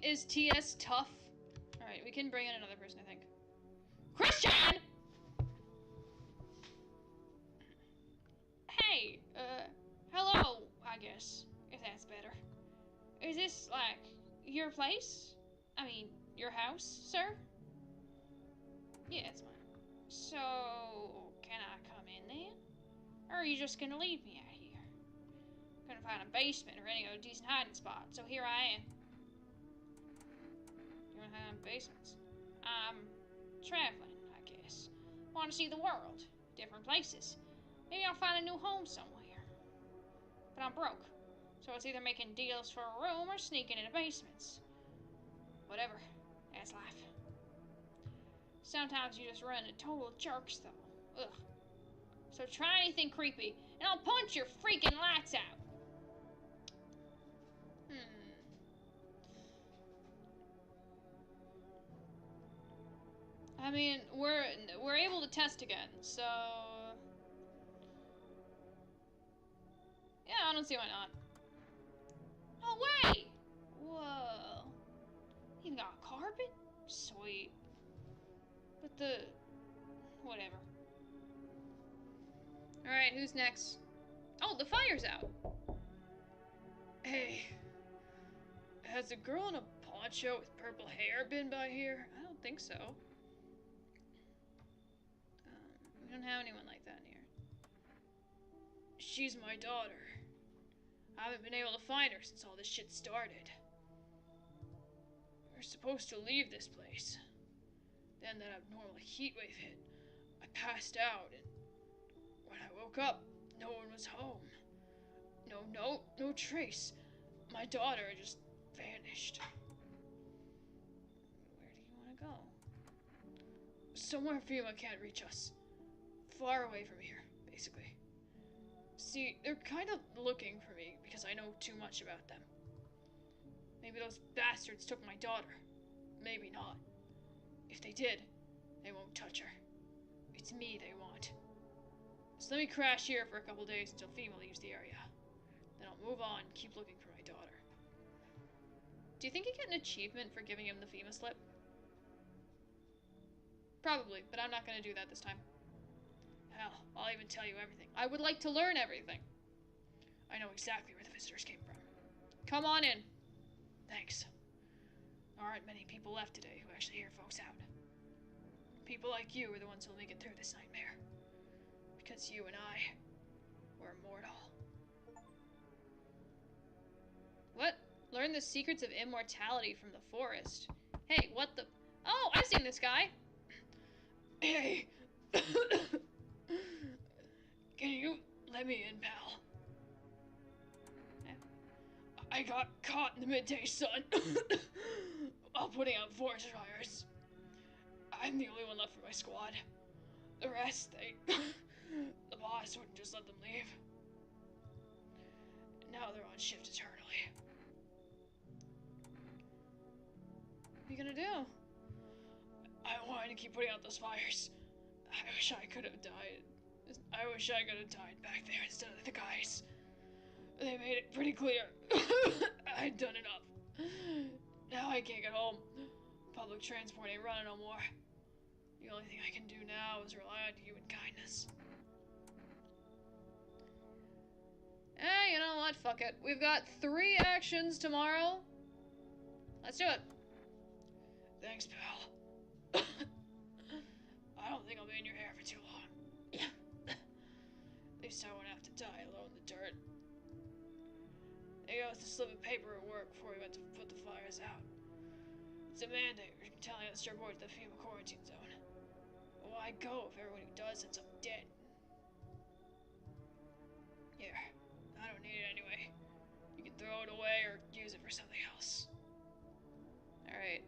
Is TS tough? Alright, we can bring in another person, I think. Christian! Hey, hello, I guess, if that's better. Is this, like, your place? I mean, your house, sir? Yeah, it's mine. So, can I come in then? Or are you just gonna leave me out here? Couldn't find a basement or any other decent hiding spot, so here I am. You wanna hide in basements? I'm traveling, I guess. Want to see the world, different places. Maybe I'll find a new home somewhere. But I'm broke, so it's either making deals for a room or sneaking into basements. Whatever, that's life. Sometimes you just run into total jerks, though. Ugh. So try anything creepy, and I'll punch your freaking lights out. I mean, we're able to test again, so yeah, I don't see why not. No way! Whoa. Even got a carpet? Sweet. But the whatever. Alright, who's next? Oh, the fire's out. Hey. Has a girl in a poncho with purple hair been by here? I don't think so. We don't have anyone like that in here. She's my daughter. I haven't been able to find her since all this shit started. We were supposed to leave this place. Then that abnormal heat wave hit. I passed out, and when I woke up, no one was home. No note, no trace. My daughter just vanished. Where do you want to go? Somewhere FEMA can't reach us. Far away from here, basically. See, they're kind of looking for me because I know too much about them. Maybe those bastards took my daughter. Maybe not. If they did, they won't touch her. It's me they want. So let me crash here for a couple days until FEMA leaves the area. Then I'll move on and keep looking for my daughter. Do you think you get an achievement for giving him the FEMA slip? Probably, but I'm not going to do that this time. Hell, I'll even tell you everything. I would like to learn everything. I know exactly where the visitors came from. Come on in. Thanks. There aren't many people left today who actually hear folks out. People like you are the ones who'll make it through this nightmare. Because you and I, we're immortal. What? Learn the secrets of immortality from the forest. Hey, what the? Oh, I've seen this guy. Hey. Can you let me in, pal? I got caught in the midday sun while putting out forest fires. I'm the only one left for my squad. The rest, the boss wouldn't just let them leave. Now they're on shift eternally. What are you gonna do? I wanted to keep putting out those fires. I wish I could have died. I wish I could have died back there instead of the guys. They made it pretty clear. I'd done enough. Now I can't get home. Public transport ain't running no more. The only thing I can do now is rely on human kindness. You know what? Fuck it. We've got 3 actions tomorrow. Let's do it. Thanks, pal. I don't think I'll be in your hair for too long. At least I won't have to die alone in the dirt. He goes to slip of paper at work before he went to put the fires out. It's a mandate for telling us to report to the FEMA quarantine zone. Why go if everyone who does ends up dead? Here, I don't need it anyway. You can throw it away or use it for something else. Alright,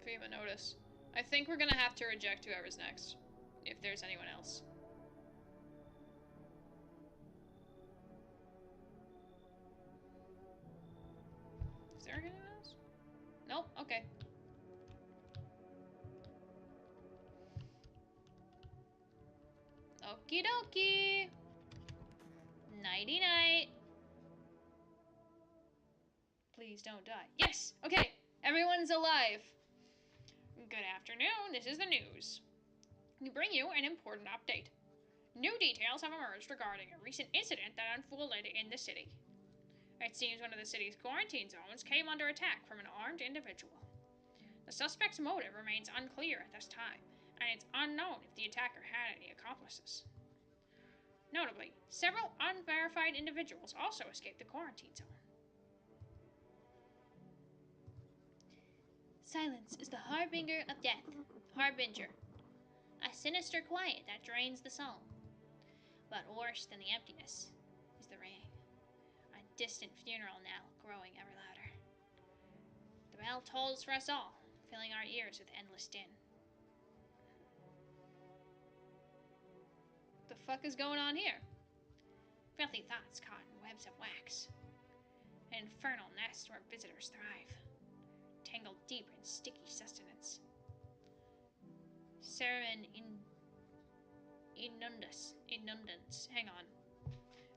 FEMA notice. I think we're gonna have to reject whoever's next, if there's anyone else. Is there anyone else? Nope, okay. Okie dokie. Nighty night. Please don't die. Yes! Okay, everyone's alive. Good afternoon, this is the news. We bring you an important update. New details have emerged regarding a recent incident that unfolded in the city. It seems one of the city's quarantine zones came under attack from an armed individual. The suspect's motive remains unclear at this time, and it's unknown if the attacker had any accomplices. Notably, several unverified individuals also escaped the quarantine zone. Silence is the harbinger of death. Harbinger. A sinister quiet that drains the soul. But worse than the emptiness is the ringing. A distant funeral knell growing ever louder. The bell tolls for us all, filling our ears with endless din. The fuck is going on here? Filthy thoughts caught in webs of wax. An infernal nest where visitors thrive. Tangled deep in sticky sustenance. Ceremen inundans. Hang on.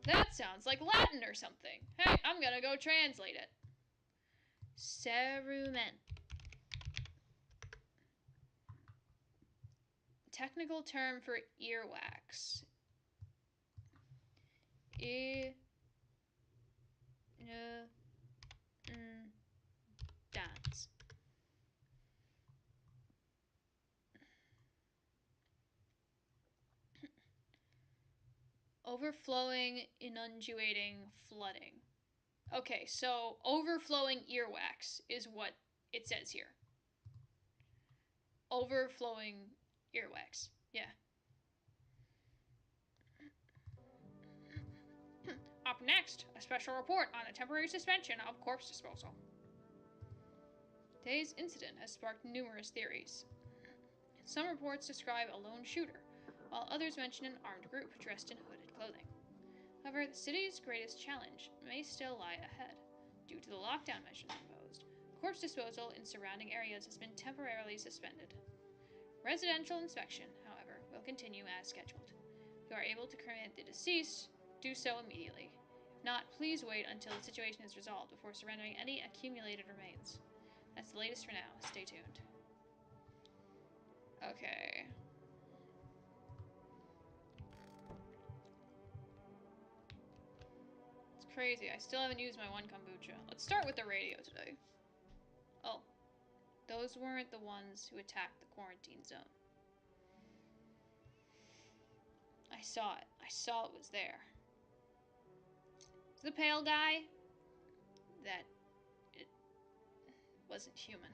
That sounds like Latin or something. Hey, I'm gonna go translate it. Cerumen. Technical term for earwax. Dance. Overflowing, inundating, flooding. Okay, so overflowing earwax is what it says here. Overflowing earwax. Yeah. Up next, a special report on the temporary suspension of corpse disposal. Today's incident has sparked numerous theories. Some reports describe a lone shooter, while others mention an armed group dressed in hooded clothing. However, the city's greatest challenge may still lie ahead. Due to the lockdown measures imposed, corpse disposal in surrounding areas has been temporarily suspended. Residential inspection, however, will continue as scheduled. If you are able to cremate the deceased, do so immediately. If not, please wait until the situation is resolved before surrendering any accumulated remains. That's the latest for now. Stay tuned. Okay. It's crazy. I still haven't used my one kombucha. Let's start with the radio today. Oh. Those weren't the ones who attacked the quarantine zone. I saw it. I saw it was there. The pale guy? That it wasn't human.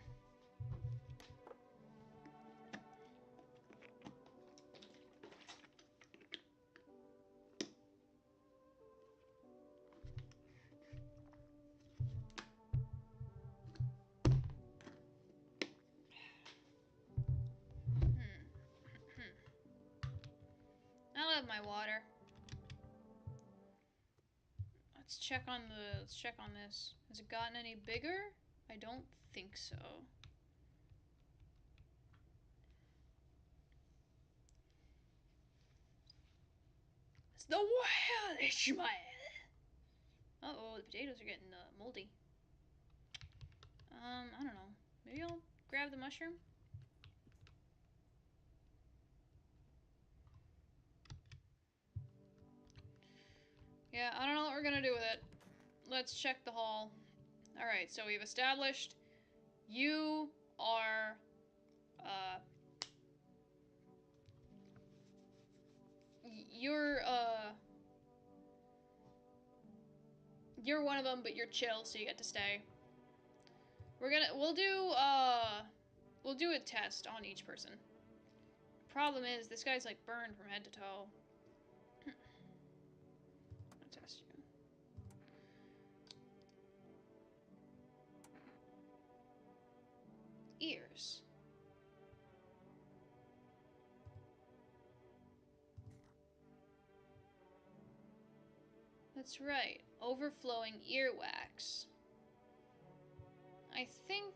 I love my water. Let's check on this. Has it gotten any bigger? I don't think so. It's the wild Ishmael. Uh-oh, the potatoes are getting moldy. I don't know. Maybe I'll grab the mushroom. Yeah, I don't know what we're gonna do with it. Let's check the hall. Alright, so we've established you are, you're one of them, but you're chill, so you get to stay. We'll do a test on each person. Problem is, this guy's like burned from head to toe. I'll test you. Ears. That's right, overflowing earwax. I think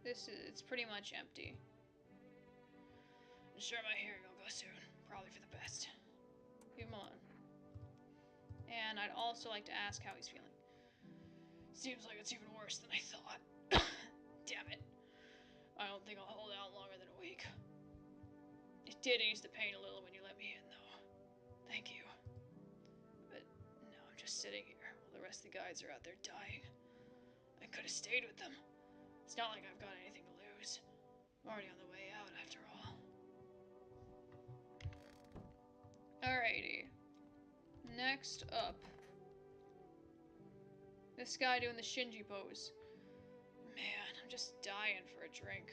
it's pretty much empty. I'm sure my hearing will go soon, probably for the best. Leave him alone. And I'd also like to ask how he's feeling. Seems like it's even worse than I thought. Damn it. I don't think I'll hold out longer than a week. It did ease the pain a little when you let me in, though. Thank you. But now I'm just sitting here while the rest of the guides are out there dying. I could have stayed with them. It's not like I've got anything to lose. I'm already on the way out, after all. Alrighty. Next up. This guy doing the Shinji pose. Man, I'm just dying for a drink.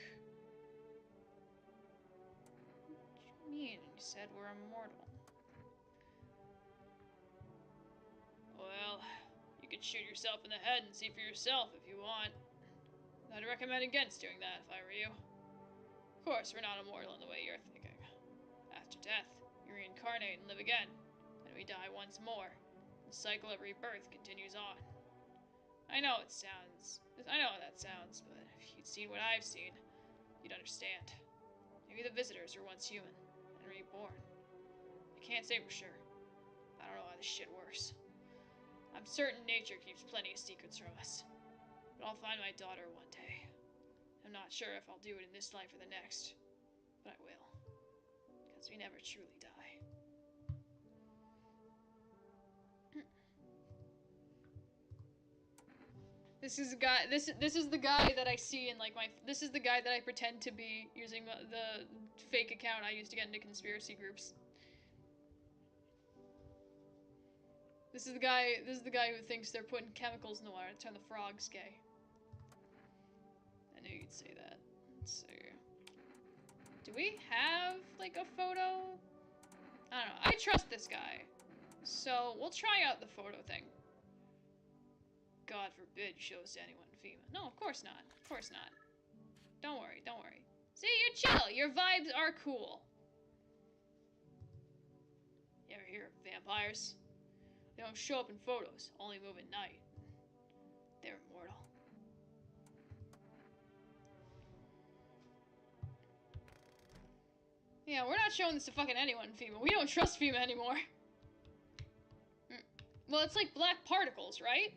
What do you mean? You said we're immortal. Well, you could shoot yourself in the head and see for yourself if you want. I'd recommend against doing that if I were you. Of course, we're not immortal in the way you're thinking. After death, you reincarnate and live again, and we die once more. The cycle of rebirth continues on. I know how that sounds, but if you'd seen what I've seen, you'd understand. Maybe the visitors were once human, and reborn. I can't say for sure. I don't know how this shit works. I'm certain nature keeps plenty of secrets from us. But I'll find my daughter one day. I'm not sure if I'll do it in this life or the next, but I will. Because we never truly die. This is the guy that I see in like this is the guy that I pretend to be using the fake account I used to get into conspiracy groups. This is the guy who thinks they're putting chemicals in the water to turn the frogs gay. I knew you'd say that. Let's see. Do we have like a photo? I don't know. I trust this guy. So we'll try out the photo thing. God forbid you show this to anyone in FEMA. No, of course not. Of course not. Don't worry, don't worry. See, you're chill. Your vibes are cool. You ever hear of vampires? They don't show up in photos, only move at night. They're immortal. Yeah, we're not showing this to fucking anyone in FEMA. We don't trust FEMA anymore. Well, it's like black particles, right?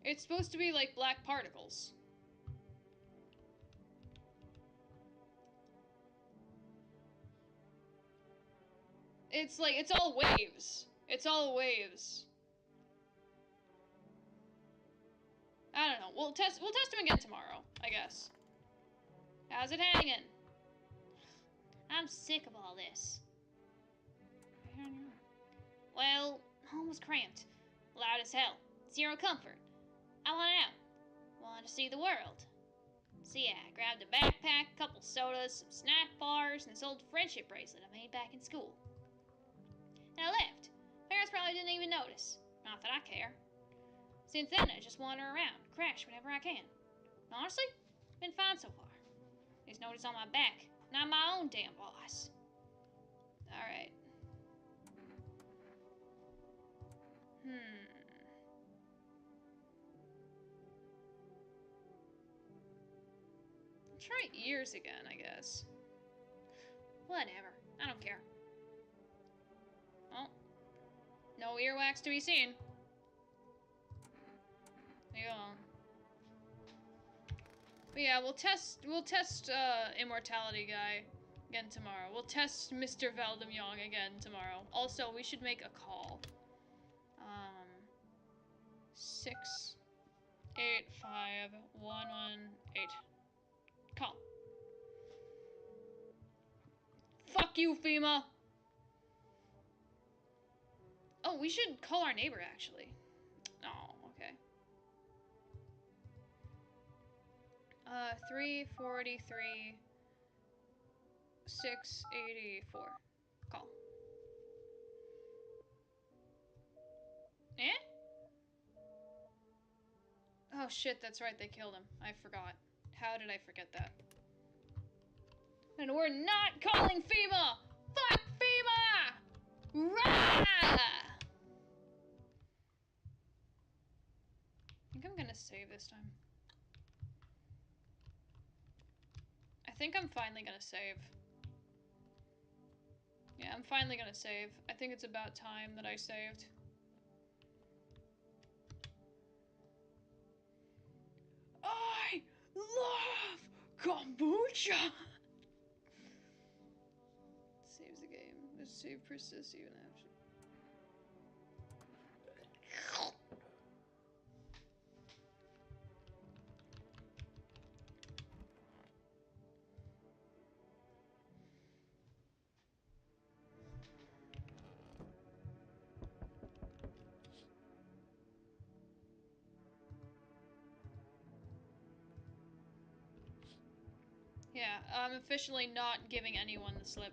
It's supposed to be like black particles. It's like, it's all waves. It's all waves. I don't know. We'll test them again tomorrow, I guess. How's it hanging? I'm sick of all this. Well, home was cramped. Loud as hell. Zero comfort. I wanted out. Wanted to see the world. So yeah, I grabbed a backpack, a couple sodas, some snack bars, and this old friendship bracelet I made back in school. And I left. Parents probably didn't even notice. Not that I care. Since then, I just wander around, crash whenever I can. And honestly, been fine so far. Just notice on my back, and I'm my own damn boss. Alright. Try ears again, I guess. Whatever. I don't care. Well, no earwax to be seen. Yeah. But yeah, we'll test Immortality guy again tomorrow. We'll test Mr. Valdemyong again tomorrow. Also, we should make a call. 685-118. Call. Fuck you, FEMA! Oh, we should call our neighbor, actually. Oh, okay. 343 684. Call. Eh? Oh shit, that's right, they killed him. I forgot. How did I forget that? And we're not calling FEMA! Fuck FEMA! Rah! I think I'm gonna save this time. I think I'm finally gonna save. Yeah, I'm finally gonna save. I think it's about time that I saved. I love kombucha! Saves the game. The save persists even after. Yeah, I'm officially not giving anyone the slip.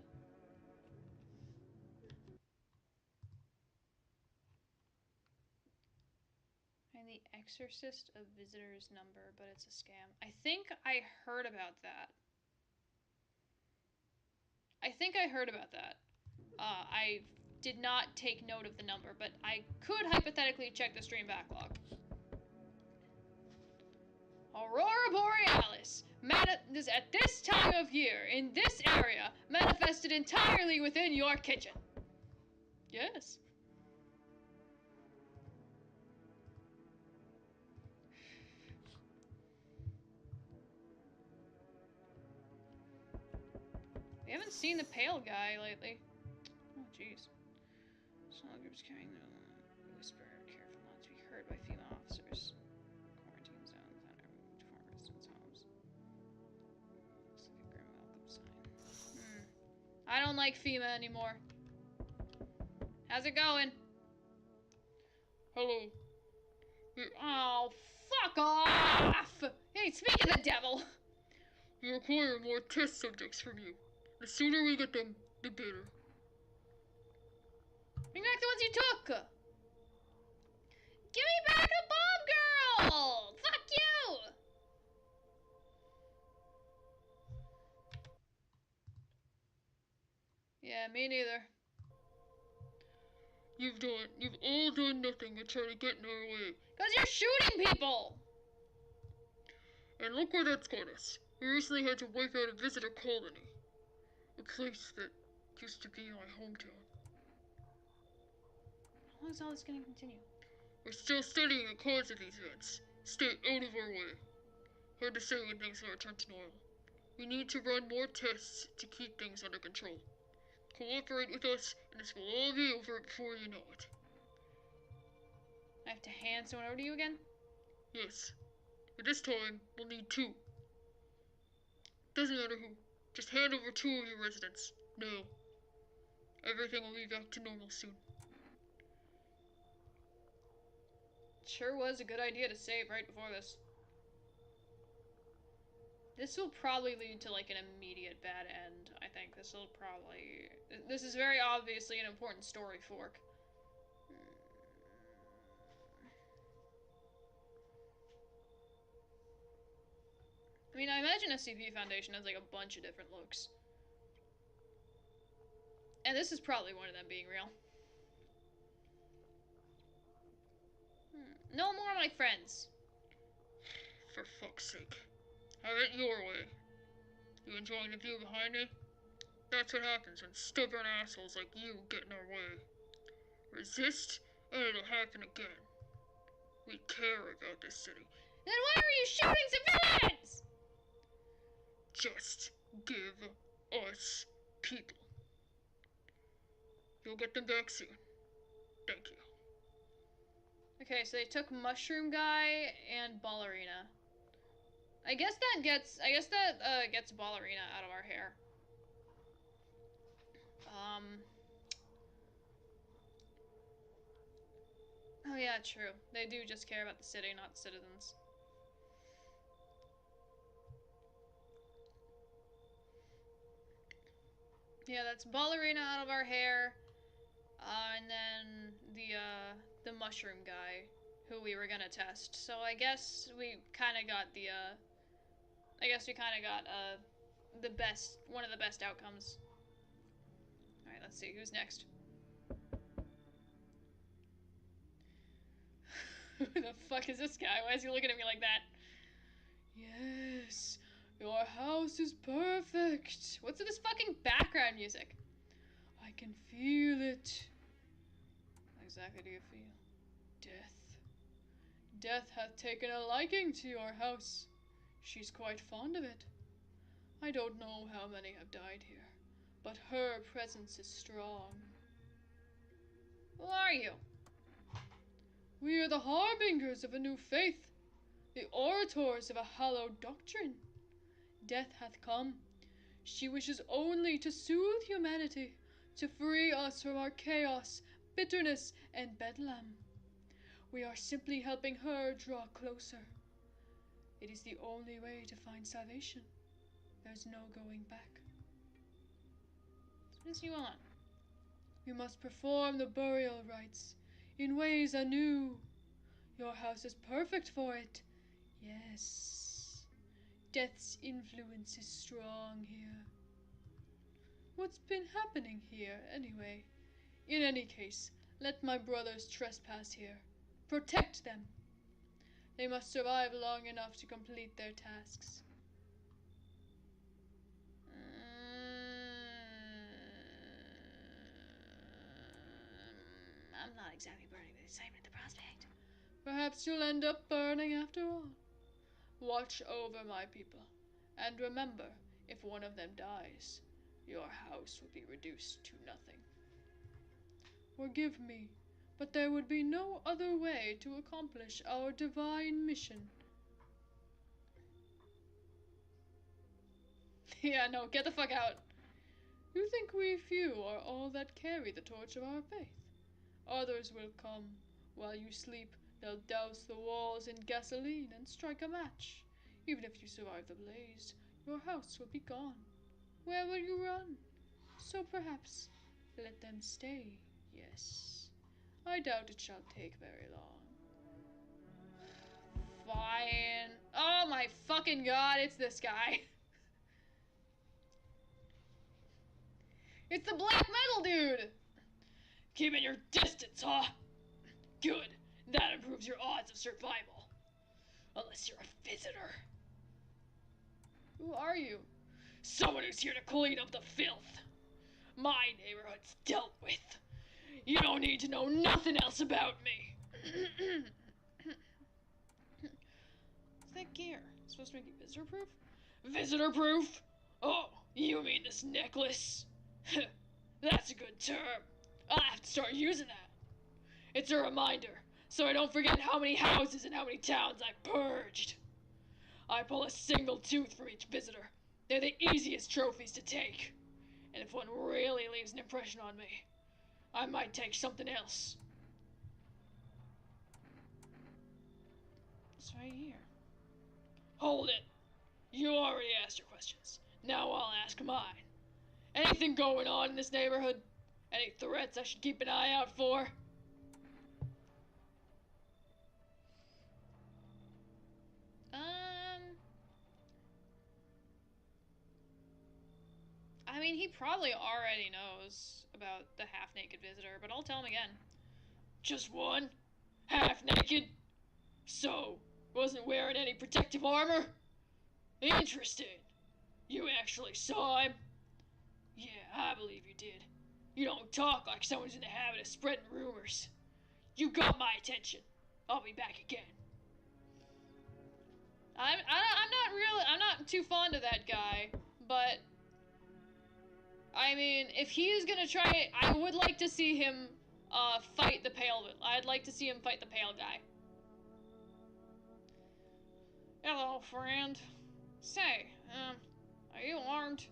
And the Exorcist of Visitor's number, but it's a scam. I think I heard about that. I did not take note of the number, but I could hypothetically check the stream backlog. Aurora Borealis, at this time of year, in this area, manifested entirely within your kitchen. Yes. We haven't seen the pale guy lately. Oh, jeez. Small groups carrying the whisper, careful not to be heard by female officers. Quarantine zones that are moved to former residents' homes. Looks like a grim welcome sign. I don't like FEMA anymore. How's it going? Hello. Oh, fuck off! Hey, speak of the devil! We require more test subjects from you. The sooner we get them, the better. Bring back the ones you took! Give me back the bomb girl! Fuck you! Yeah, me neither. You've all done nothing but try to get in our way. Cause you're shooting people! And look where that's got us. We recently had to wipe out a visitor colony. A place that used to be my hometown. How long is all this gonna continue? We're still studying the cause of these events. Stay out of our way. Hard to say when things will return to normal. We need to run more tests to keep things under control. Cooperate with us, and this will all be over before you know it. I have to hand someone over to you again? Yes. But this time, we'll need 2. Doesn't matter who. Just hand over 2 of your residents. No. Everything will be back to normal soon. Sure was a good idea to save right before this. This will probably lead to, like, an immediate bad end, I think. This is very obviously an important story fork. I mean, I imagine SCP Foundation has, like, a bunch of different looks. And this is probably one of them being real. No more, my friends. For fuck's sake. Have it your way. You enjoying the view behind me? That's what happens when stubborn assholes like you get in our way. Resist, and it'll happen again. We care about this city. Then why are you shooting civilians? Just give us people. You'll get them back soon. Thank you. Okay, so they took Mushroom Guy and Ballerina. I guess that gets Ballerina out of our hair. Oh yeah, true. They do just care about the city, not citizens. Yeah, that's Ballerina out of our hair. And then the Mushroom Guy, who we were gonna test. So I guess we kinda got the one of the best outcomes. Alright, let's see, who's next? Who the fuck is this guy? Why is he looking at me like that? Yes, your house is perfect. What's with this fucking background music? I can feel it. What exactly do you feel? Death. Death hath taken a liking to your house. She's quite fond of it. I don't know how many have died here, but her presence is strong. Who are you? We are the harbingers of a new faith, the orators of a hallowed doctrine. Death hath come. She wishes only to soothe humanity, to free us from our chaos, bitterness, and bedlam. We are simply helping her draw closer. It is the only way to find salvation. There's no going back. What does he want? We must perform the burial rites in ways anew. Your house is perfect for it. Yes. Death's influence is strong here. What's been happening here, anyway? In any case, let my brothers trespass here. Protect them. They must survive long enough to complete their tasks. I'm not exactly burning with excitement at the prospect. Perhaps you'll end up burning after all. Watch over my people, and remember, if one of them dies, your house will be reduced to nothing. Forgive me, but there would be no other way to accomplish our divine mission. Yeah, no, get the fuck out. You think we few are all that carry the torch of our faith? Others will come. While you sleep, they'll douse the walls in gasoline and strike a match. Even if you survive the blaze, your house will be gone. Where will you run? So perhaps let them stay, yes. I doubt it shall take very long. Fine. Oh my fucking god, it's this guy. It's the black metal dude! Keeping your distance, huh? Good. That improves your odds of survival. Unless you're a visitor. Who are you? Someone who's here to clean up the filth. My neighborhood's dealt with. You don't need to know nothing else about me. What's that gear? It's supposed to make you visitor proof? Visitor proof? Oh, you mean this necklace? That's a good term. I'll have to start using that. It's a reminder, so I don't forget how many houses and how many towns I purged. I pull a single tooth from each visitor. They're the easiest trophies to take. And if one really leaves an impression on me, I might take something else. It's right here. Hold it. You already asked your questions. Now I'll ask mine. Anything going on in this neighborhood? Any threats I should keep an eye out for? I mean, he probably already knows about the half-naked visitor, but I'll tell him again. Just one? Half-naked? So, wasn't wearing any protective armor? Interesting. You actually saw him? Yeah, I believe you did. You don't talk like someone's in the habit of spreading rumors. You got my attention. I'll be back again. I'm not too fond of that guy, but I mean, if he is gonna try it, I would like to see him fight the pale. I'd like to see him fight the pale guy. Hello, friend. Say, are you armed?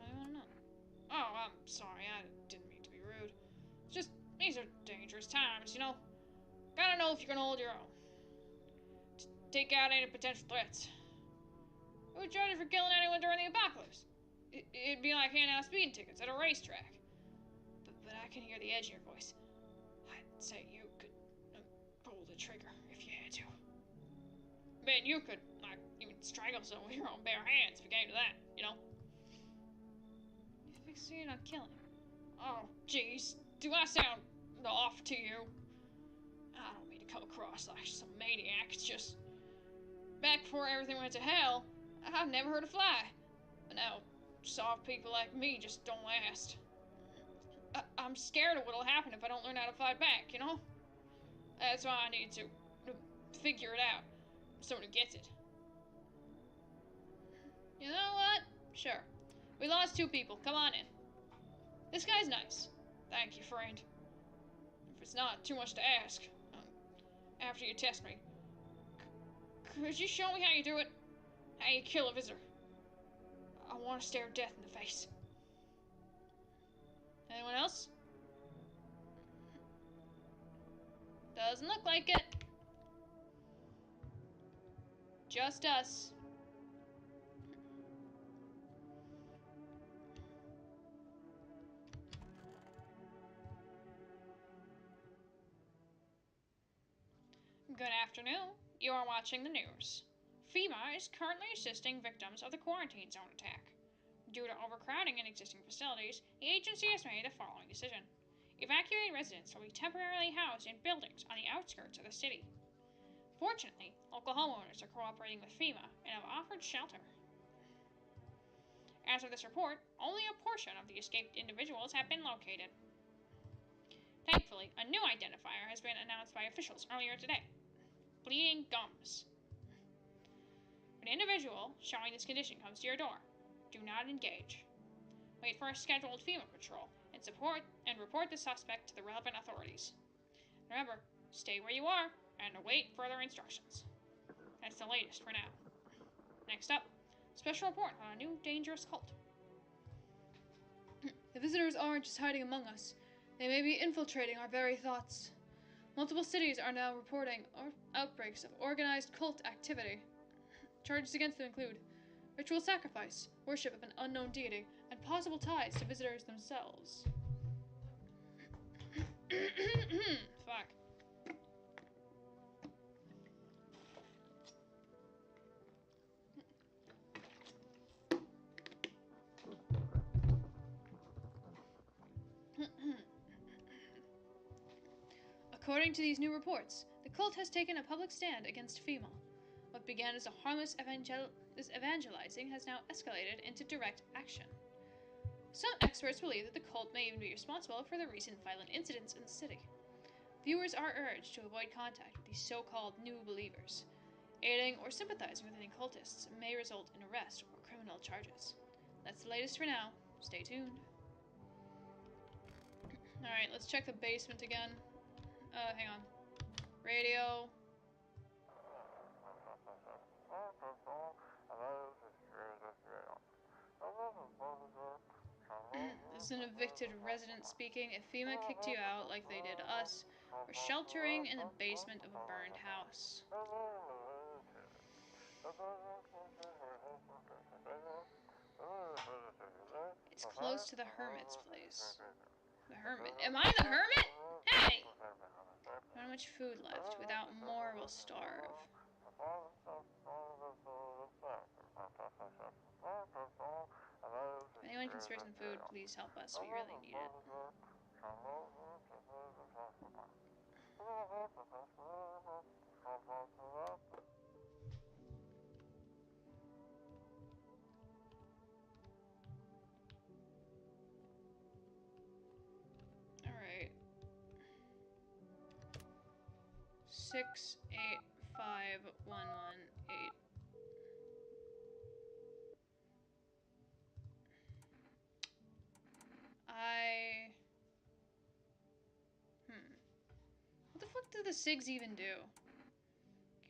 I don't know. Oh, I'm sorry, I didn't mean to be rude. It's just, these are dangerous times, you know? Gotta know if you can hold your own. Take out any potential threats. Who would charge you for killing anyone during the apocalypse? It'd be like handing out speeding tickets at a racetrack. But I can hear the edge in your voice. I'd say you could pull the trigger if you had to. Bet you could, like, even strangle someone with your own bare hands if it came to that, you know? You fixated on killing. Oh, jeez. Do I sound off to you? I don't mean to come across like some maniac. It's just, back before everything went to hell, I've never heard a fly. But now, soft people like me just don't last. I'm scared of what'll happen if I don't learn how to fight back, you know? That's why I need to figure it out. Someone who gets it. You know what? Sure. We lost 2 people. Come on in. This guy's nice. Thank you, friend. If it's not too much to ask, after you test me, could you show me how you do it? How you kill a visitor? I want to stare death in the face. Anyone else? Doesn't look like it. Just us. Good afternoon. You are watching the news. FEMA is currently assisting victims of the quarantine zone attack. Due to overcrowding in existing facilities, the agency has made the following decision. Evacuated residents will be temporarily housed in buildings on the outskirts of the city. Fortunately, local homeowners are cooperating with FEMA and have offered shelter. As of this report, only a portion of the escaped individuals have been located. Thankfully, a new identifier has been announced by officials earlier today. Bleeding gums. If an individual showing this condition comes to your door, do not engage. Wait for a scheduled FEMA patrol and report the suspect to the relevant authorities. Remember, stay where you are and await further instructions. That's the latest for now. Next up, special report on a new dangerous cult. The visitors aren't just hiding among us. They may be infiltrating our very thoughts. Multiple cities are now reporting outbreaks of organized cult activity. Charges against them include ritual sacrifice, worship of an unknown deity, and possible ties to visitors themselves. Fuck. According to these new reports, the cult has taken a public stand against FEMA. What began as a harmless evangelizing has now escalated into direct action. Some experts believe that the cult may even be responsible for the recent violent incidents in the city. Viewers are urged to avoid contact with these so-called new believers. Aiding or sympathizing with any cultists may result in arrest or criminal charges. That's the latest for now. Stay tuned. Alright, let's check the basement again. Hang on. Radio. This is an evicted resident speaking. If FEMA kicked you out like they did us, we're sheltering in the basement of a burned house. It's close to the hermit's place. The hermit? Am I the hermit? Hey! Not much food left. Without more, we'll starve. If anyone can spare some food, please help us. We really need it. 685118. What the fuck do the SIGs even do?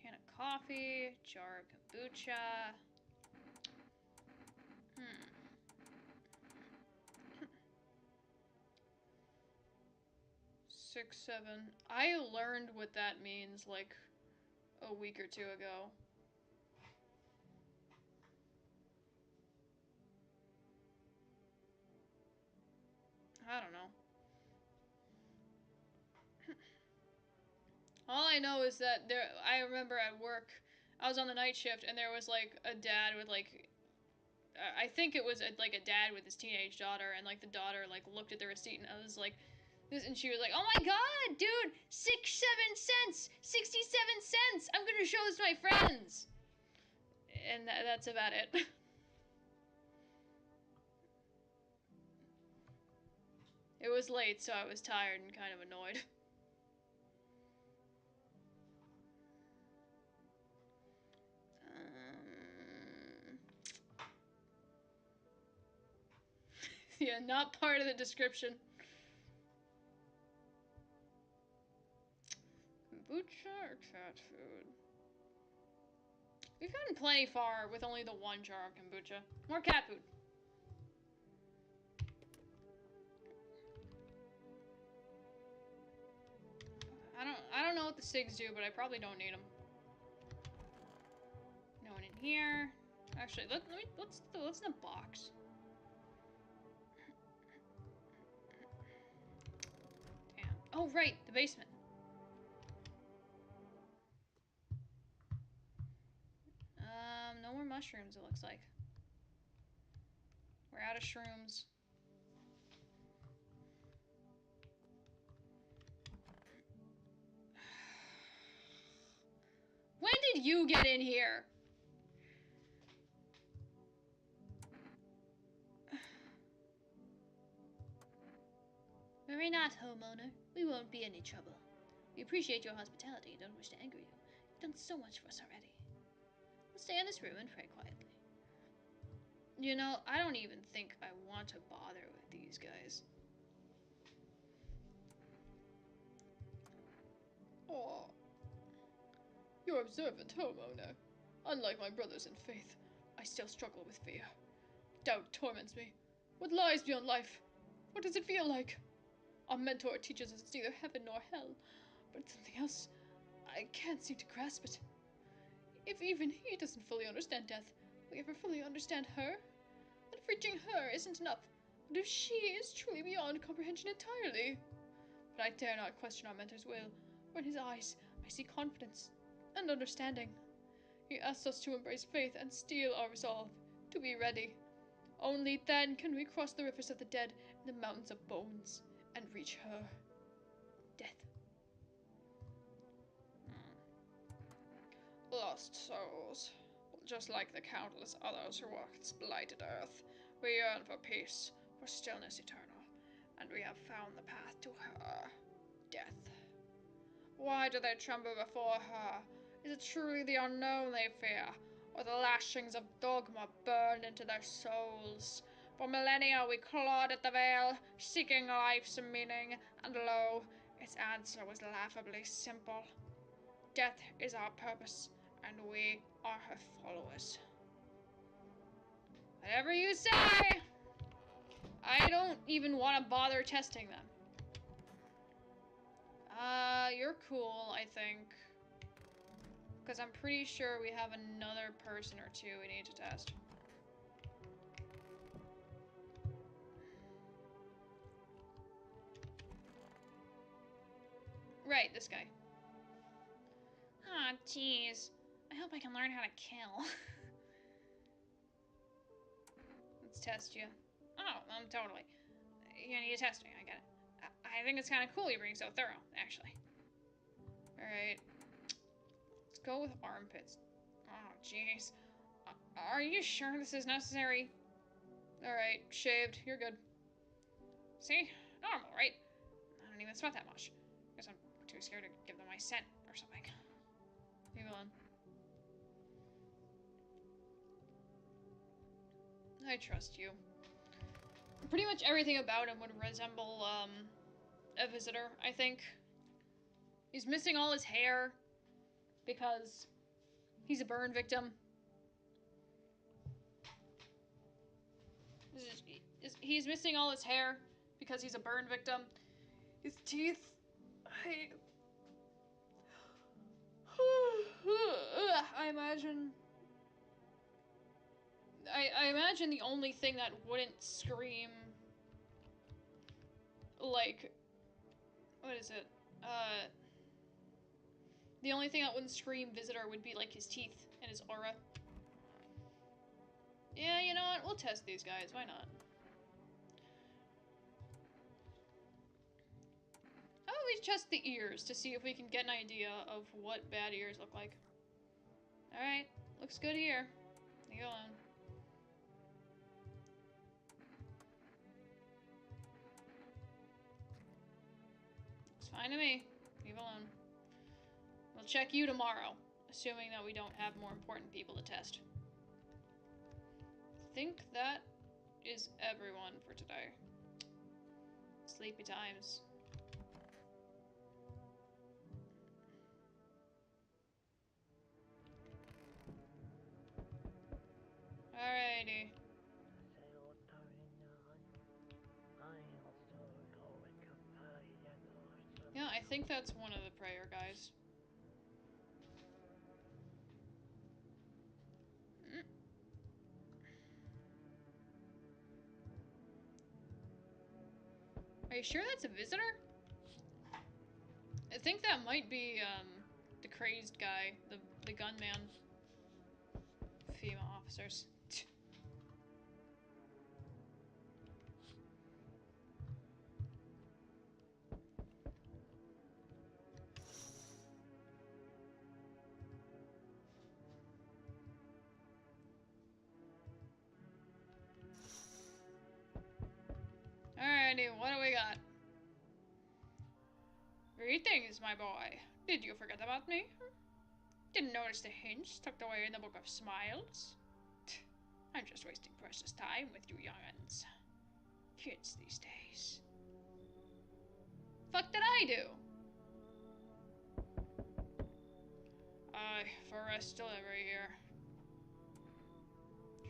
Can of coffee, jar of kombucha. 6-7. I learned what that means like a week or two ago. I don't know. All I know is that I remember at work, I was on the night shift, and there was like a dad with like, I think it was like a dad with his teenage daughter, and like the daughter like looked at the receipt, and I was like, and she was like, "Oh my god, dude, 67 cents, 67 cents. I'm gonna show this to my friends." And that's about it. It was late, so I was tired and kind of annoyed. Yeah, not part of the description. Kombucha or cat food? We've gotten plenty far with only the one jar of kombucha. More cat food. I don't know what the SIGs do, but I probably don't need them. No one in here. Actually, what's in the box? Damn. Oh right, the basement. No more mushrooms, it looks like. We're out of shrooms. When did you get in here? Worry not, homeowner. We won't be any trouble. We appreciate your hospitality and don't wish to anger you. You've done so much for us already. We'll stay in this room and pray quietly. You know, I don't even think I want to bother with these guys. Oh. You're observant, homeowner. Unlike my brothers in faith, I still struggle with fear. Doubt torments me. What lies beyond life? What does it feel like? Our mentor teaches us it's neither heaven nor hell, but it's something else. I can't seem to grasp it. If even he doesn't fully understand death, will he ever fully understand her? What if reaching her isn't enough? What if she is truly beyond comprehension entirely? But I dare not question our mentor's will, for in his eyes I see confidence and understanding. He asks us to embrace faith and steel our resolve, to be ready. Only then can we cross the rivers of the dead and the mountains of bones, and reach her. Death. Lost souls. Just like the countless others who walk this blighted earth, we yearn for peace, for stillness eternal, and we have found the path to her. Death. Why do they tremble before her? Is it truly the unknown they fear, or the lashings of dogma burned into their souls? For millennia we clawed at the veil, seeking life's meaning, and lo, its answer was laughably simple. Death is our purpose, and we are her followers. Whatever you say! I don't even want to bother testing them. You're cool, I think. Because I'm pretty sure we have another person or two we need to test. Right, this guy. Ah, jeez. I hope I can learn how to kill. Let's test you. Oh, totally. You need to test me, I get it. I think it's kind of cool you're being so thorough, actually. Alright. Let's go with armpits. Oh, jeez. Are you sure this is necessary? Alright, shaved. You're good. See? Normal, right? I don't even sweat that much. Guess I'm too scared to give them my scent. or something. Leave it alone. I trust you. Pretty much everything about him would resemble, a visitor, I think. He's missing all his hair because he's a burn victim. He's missing all his hair because he's a burn victim. His teeth, I imagine. I imagine the only thing that wouldn't scream, like, what is it? The only thing that wouldn't scream visitor would be, like, his teeth and his aura. Yeah, you know what? We'll test these guys. Why not? How about we test the ears to see if we can get an idea of what bad ears look like? Alright. Looks good here. Leave it alone. Looks fine to me. Leave it alone. We'll check you tomorrow, assuming that we don't have more important people to test. I think that is everyone for today. Sleepy times. Alrighty. Yeah, I think that's one of the prayer guys. Are you sure that's a visitor? I think that might be, the crazed guy, the gunman. Female officers. Alrighty, what do we got? Greetings, my boy. Did you forget about me? Didn't notice the hints tucked away in the Book of Smiles? I'm just wasting precious time with you young'uns. Kids these days. Fuck did I do? Forest delivery here.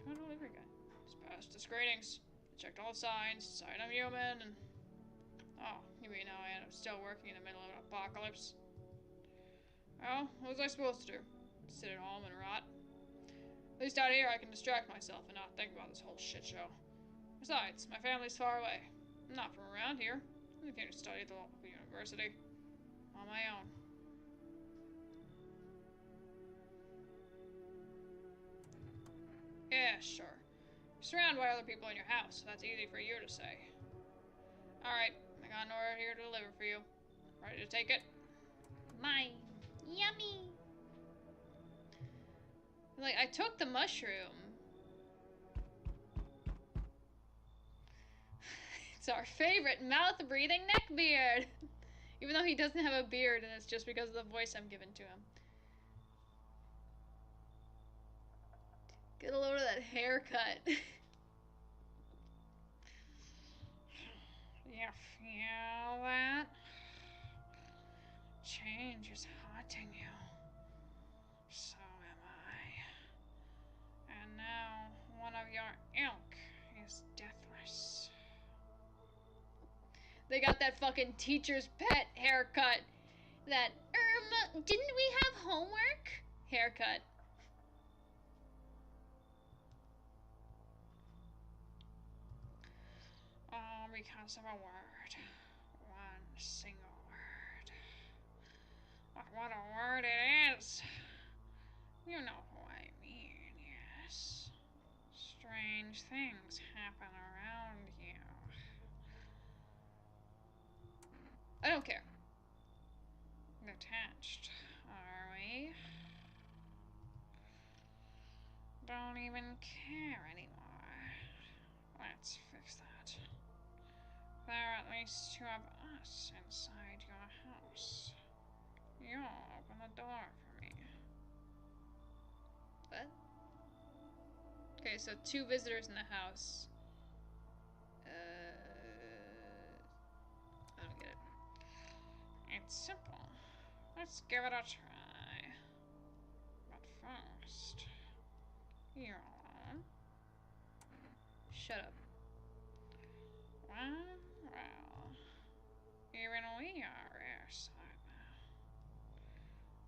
True delivery guy. Just passed his greetings. Checked all the signs, decided I'm human, and... Oh, you mean now I am still working in the middle of an apocalypse? Well, what was I supposed to do? Sit at home and rot? At least out here I can distract myself and not think about this whole shit show. Besides, my family's far away. I'm not from around here. I came to study at the local university. On my own. Yeah, sure. You're surrounded by other people in your house, so that's easy for you to say. Alright, I got an order here to deliver for you. Ready to take it? Mine. Yummy. Like, I took the mushroom. It's our favorite mouth-breathing neckbeard! Even though he doesn't have a beard, and it's just because of the voice I'm giving to him. Get a load of that haircut. You feel that? Change is haunting you. So am I. And now one of your ilk is deathless. They got that fucking teacher's pet haircut. That, didn't we have homework? Haircut. All because of a word. One single word. But what a word it is. You know who I mean, yes. Strange things happen around you. I don't care. Detached, are we? Don't even care anymore. Let's fix that. There are at least two of us inside your house. You'll open the door for me. What? Okay, so 2 visitors in the house. I don't get it. It's simple. Let's give it a try. But first, you're alone. Shut up. Well, even we are outside now.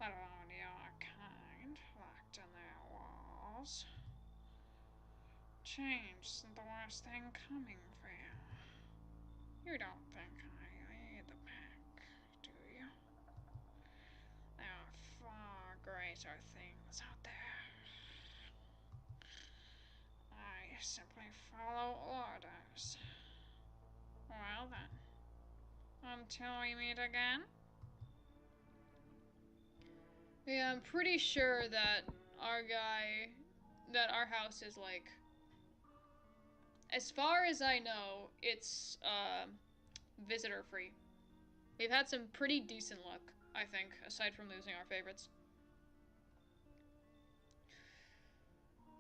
Let alone your kind, locked in their walls. Change isn't the worst thing coming for you. You don't think I lead the pack, do you? There are far greater things out there. I simply follow orders. Well then, until we meet again. Yeah, I'm pretty sure that our house is like, as far as I know, it's visitor free. We've had some pretty decent luck, I think, aside from losing our favorites.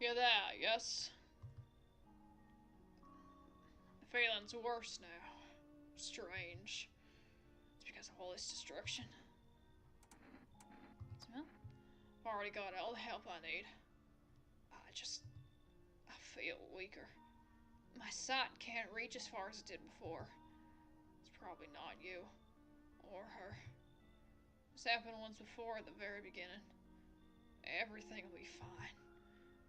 Yeah, that, yes. The feeling's worse now. Strange. It's because of all this destruction. Smell? I've already got all the help I need. I feel weaker. My sight can't reach as far as it did before. It's probably not you. Or her. This happened once before at the very beginning. Everything will be fine.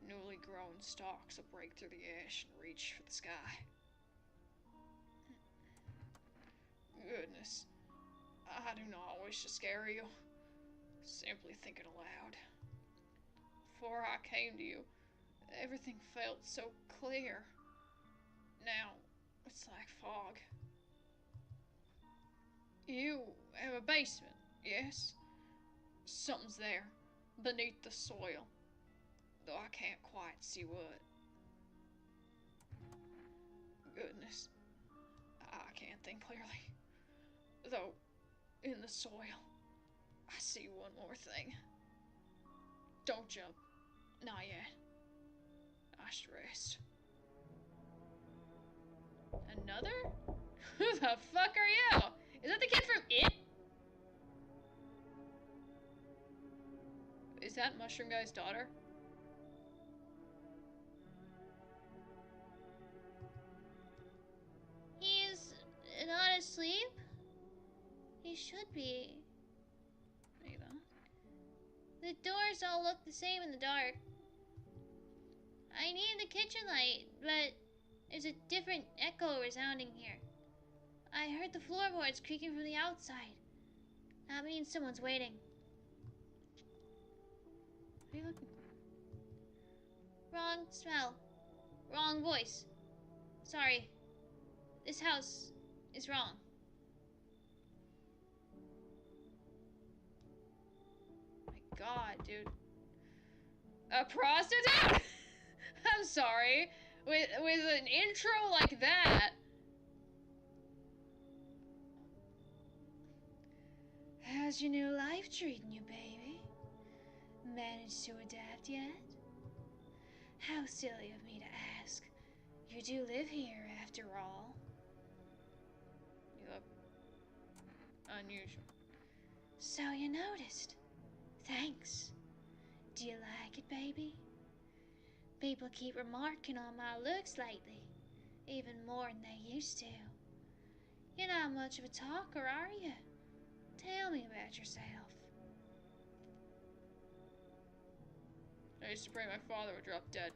Newly grown stalks will break through the ash and reach for the sky. Goodness. I do not wish to scare you. Simply thinking aloud. Before I came to you, everything felt so clear. Now, it's like fog. You have a basement, yes? Something's there, beneath the soil. Though I can't quite see what. Goodness. I can't think clearly. Though, in the soil, I see one more thing. Don't jump. Not yet. I should rest. Another? Who the fuck are you? Is that the kid from It? Is that Mushroom Guy's daughter? He's not asleep? He should be. Neither. The doors all look the same in the dark. I need the kitchen light, but there's a different echo resounding here. I heard the floorboards creaking from the outside. That means someone's waiting. What are you looking? Wrong smell. Wrong voice. Sorry. This house is wrong. My god, dude. A prostitute? I'm sorry. With an intro like that. How's your new life treating you, baby? Managed to adapt yet? How silly of me to ask. You do live here, after all. You look unusual. So you noticed. Thanks. Do you like it, baby? People keep remarking on my looks lately, even more than they used to. You're not much of a talker, are you? Tell me about yourself. I used to pray my father would drop dead.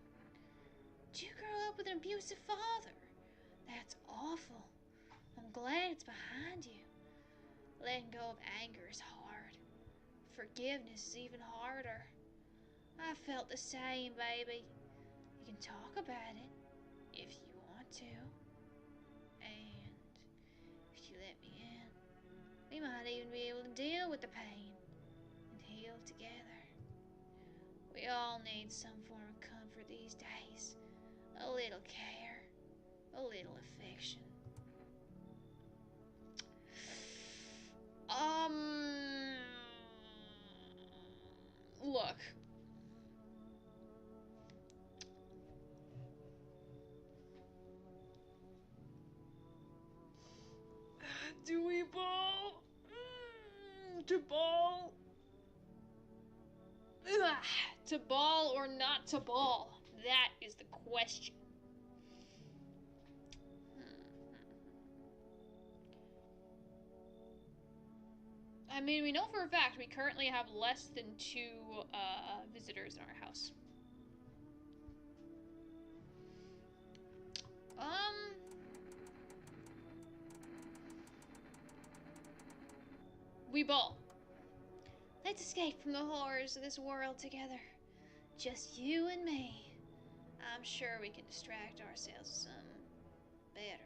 Did you grow up with an abusive father? That's awful. I'm glad it's behind you. Letting go of anger is hard. Forgiveness is even harder. I felt the same, baby. You can talk about it if you want to. And if you let me in, we might even be able to deal with the pain and heal together. We all need some form of comfort these days. A little care, a little affection. To ball. Ugh. To ball or not to ball? That is the question. I mean, we know for a fact we currently have less than 2 visitors in our house. We ball. Let's escape from the horrors of this world together. Just you and me. I'm sure we can distract ourselves with some better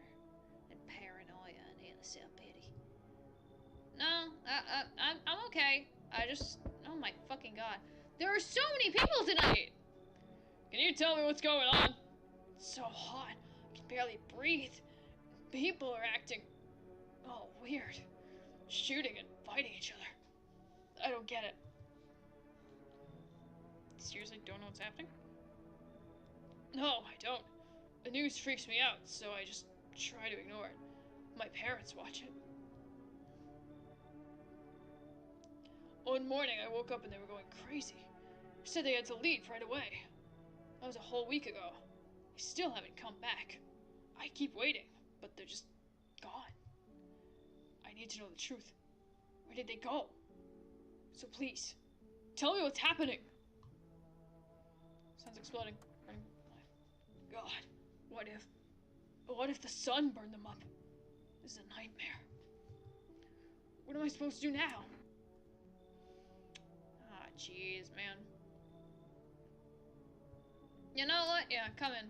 than paranoia and endless self-pity. No, I'm okay. Oh my fucking god. There are so many people tonight! Can you tell me what's going on? It's so hot. I can barely breathe. People are acting all weird. Shooting and fighting each other. I don't get it. Seriously, don't know what's happening? No, I don't. The news freaks me out, so I just try to ignore it. My parents watch it. One morning, I woke up and they were going crazy. They said they had to leave right away. That was a whole week ago. They still haven't come back. I keep waiting, but they're just gone. I need to know the truth. Where did they go? So please, tell me what's happening. Sun's exploding. Running. God, what if the sun burned them up? This is a nightmare. What am I supposed to do now? Ah, jeez, man. You know what? Yeah, come in.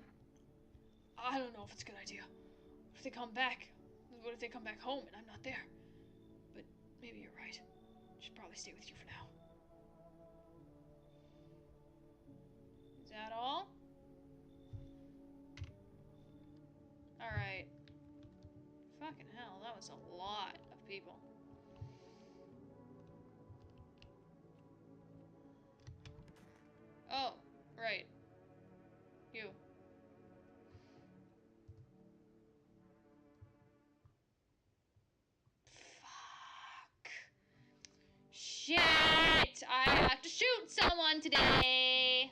I don't know if it's a good idea. What if they come back? What if they come back home and I'm not there? But maybe you're right. I should probably stay with you for now. Is that all? Alright. Fucking hell, that was a lot of people. Oh, right. You. Fuck. Shit! I have to shoot someone today!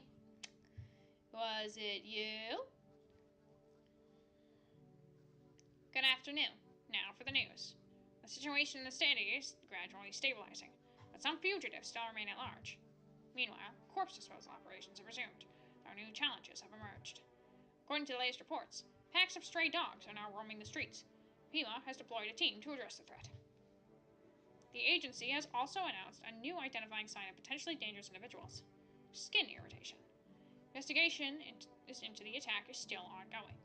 Was it you? Good afternoon. Now for the news. The situation in the city is gradually stabilizing, but some fugitives still remain at large. Meanwhile, corpse disposal operations have resumed, though new challenges have emerged. According to the latest reports, packs of stray dogs are now roaming the streets. Pima has deployed a team to address the threat. The agency has also announced a new identifying sign of potentially dangerous individuals: skin irritation. Investigation into the attack is still ongoing.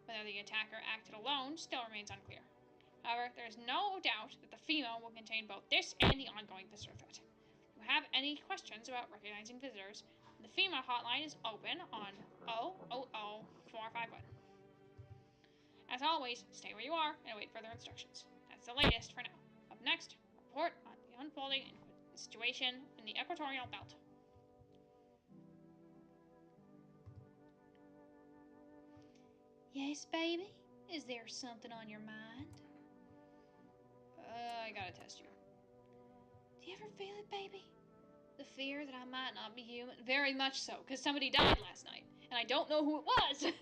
Whether the attacker acted alone still remains unclear. However, there is no doubt that the female will contain both this and the ongoing visitor threat. If you have any questions about recognizing visitors, the female hotline is open on 000-451. As always, stay where you are and await further instructions. That's the latest for now. Up next, report on the unfolding situation in the equatorial belt. Yes, baby? Is there something on your mind? I gotta test you. Do you ever feel it, baby? The fear that I might not be human? Very much so, because somebody died last night, and I don't know who it was.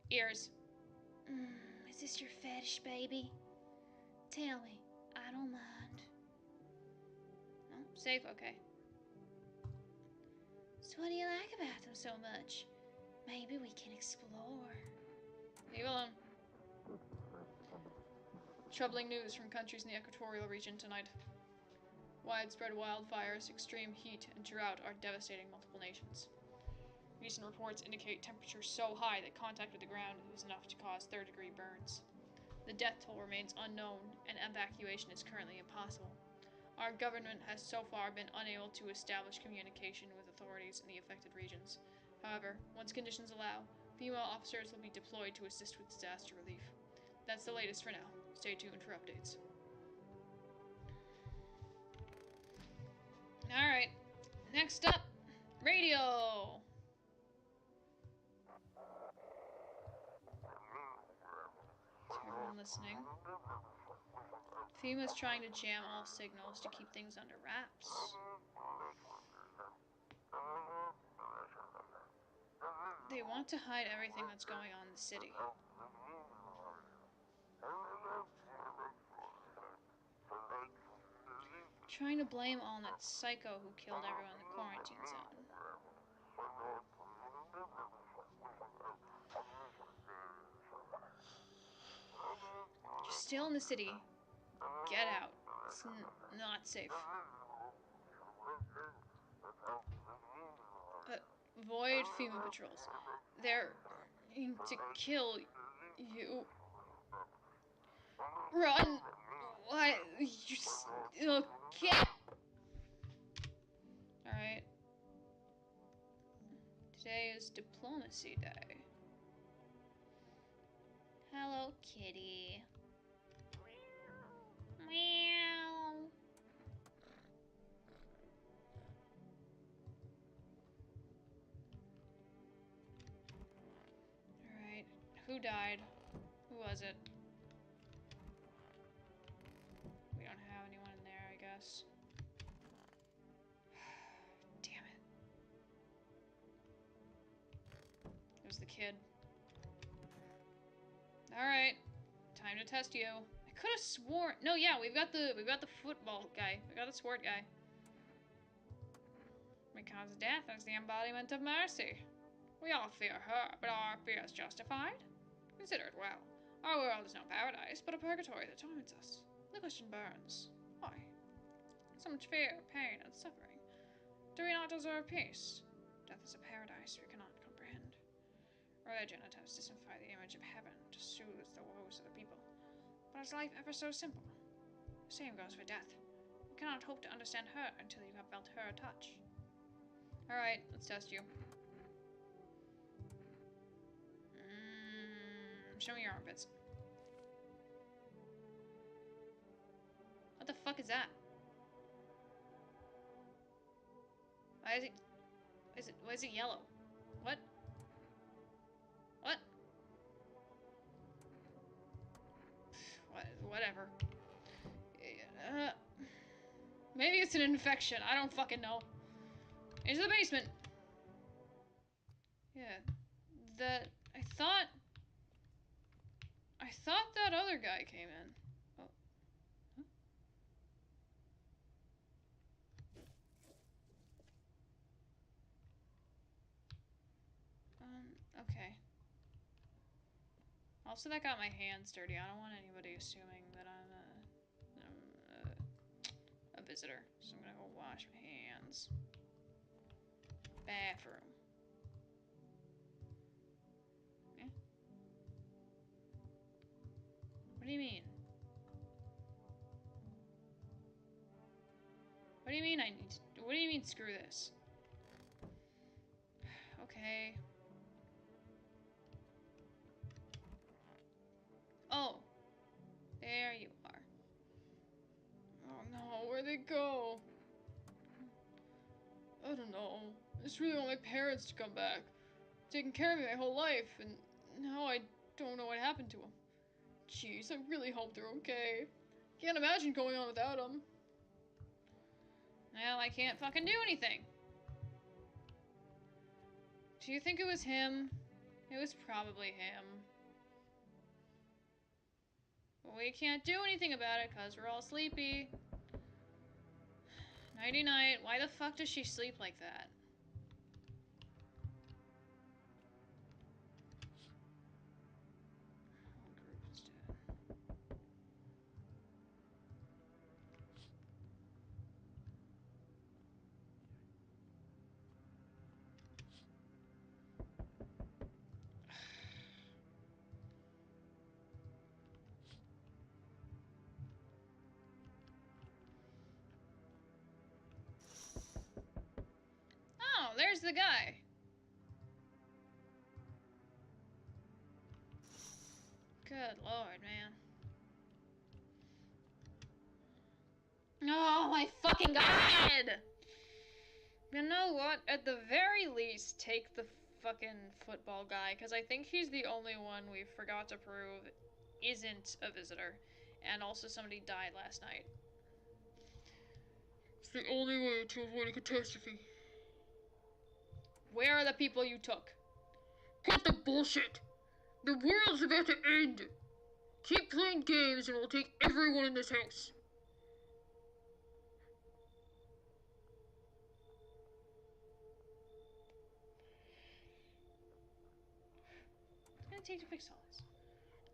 Ears. Is this your fetish, baby? Tell me. I don't mind. No, safe, okay. So what do you like about them so much? Maybe we can explore. Leave alone. Troubling news from countries in the equatorial region tonight. Widespread wildfires, extreme heat, and drought are devastating multiple nations. Recent reports indicate temperatures so high that contact with the ground is enough to cause third-degree burns. The death toll remains unknown, and evacuation is currently impossible. Our government has so far been unable to establish communication with authorities in the affected regions. However, once conditions allow, female officers will be deployed to assist with disaster relief. That's the latest for now. Stay tuned for updates. Alright, next up, radio! Is everyone listening? FEMA's trying to jam all signals to keep things under wraps. They want to hide everything that's going on in the city. Trying to blame all on that psycho who killed everyone in the quarantine zone. You're still in the city. Get out. It's not safe. Avoid FEMA patrols. They're going to kill you. Run! What? You can't. Alright. Today is Diplomacy Day. Hello, kitty. Meow. Alright. Who died? Who was it? We don't have anyone in there, I guess. Damn it. It was the kid. Alright. Time to test you. I could have sworn. No, yeah, we've got the football guy. We got the sport guy. Because death is the embodiment of mercy. We all fear her, but are our fears justified? Consider it well. Our world is no paradise, but a purgatory that torments us. The question burns. Why? So much fear, pain, and suffering. Do we not deserve peace? Death is a paradise we cannot comprehend. Religion attempts to simplify the image of heaven to soothe the woes of the people. But is life ever so simple? The same goes for death. You cannot hope to understand her until you have felt her touch. Alright, let's test you. Show me your armpits. What the fuck is that? Why is it yellow? What? What? Whatever. Maybe it's an infection. I don't fucking know. Into the basement. Yeah. I thought that other guy came in. Oh. Huh? Okay. Also, that got my hands dirty. I don't want anybody assuming that I'm a visitor. So I'm gonna go wash my hands. Bathroom. Yeah. What do you mean? What do you mean I need to, what do you mean screw this? Okay. Oh. There you are. Oh no, where'd they go? I don't know. I just really want my parents to come back. Taking care of me my whole life, and now I don't know what happened to them. Jeez, I really hope they're okay. Can't imagine going on without them. Well, I can't fucking do anything. Do you think it was him? It was probably him. But we can't do anything about it because we're all sleepy. Nighty night. Why the fuck does she sleep like that? Oh, there's the guy. Good lord, man. Oh my fucking god! You know what? At the very least, take the fucking football guy, because I think he's the only one we forgot to prove isn't a visitor. And also somebody died last night. It's the only way to avoid a catastrophe. Where are the people you took? Cut the bullshit! The world's about to end! Keep playing games and we'll take everyone in this house. It's gonna take to fix all this.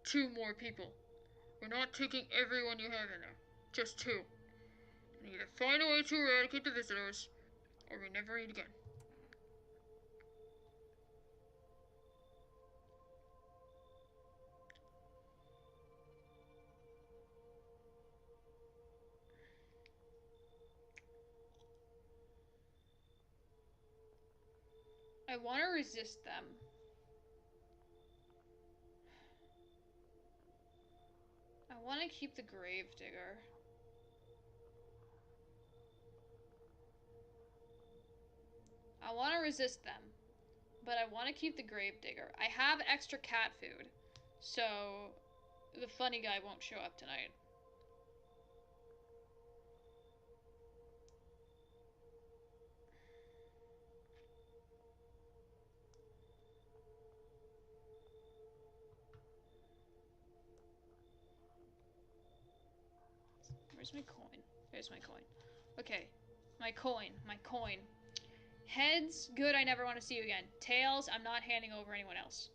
2 more people. We're not taking everyone you have in there. Just 2. And either find a way to eradicate the visitors, or we never eat again. I want to resist them. I want to keep the gravedigger. I want to resist them, but I want to keep the gravedigger. I have extra cat food, so the funny guy won't show up tonight. Where's my coin? There's my coin. Okay. My coin. My coin. Heads, good, I never want to see you again. Tails, I'm not handing over anyone else.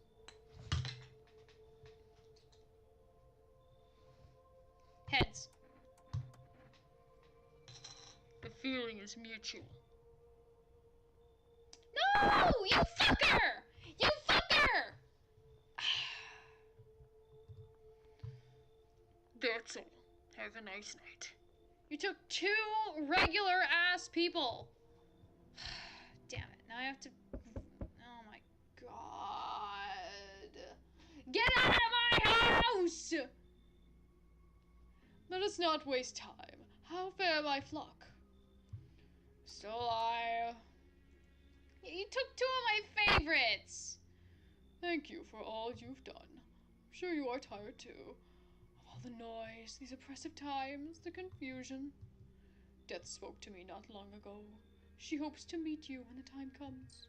Heads. The feeling is mutual. No! You fucker! You fucker! That's all. Have a nice night. You took 2 regular ass people. Damn it. Now I have to... Oh my god. Get out of my house! Let us not waste time. How fare my flock? Still alive. You took 2 of my favorites. Thank you for all you've done. I'm sure you are tired too. Of all the noise, these oppressive times, the confusion. Death spoke to me not long ago. She hopes to meet you when the time comes.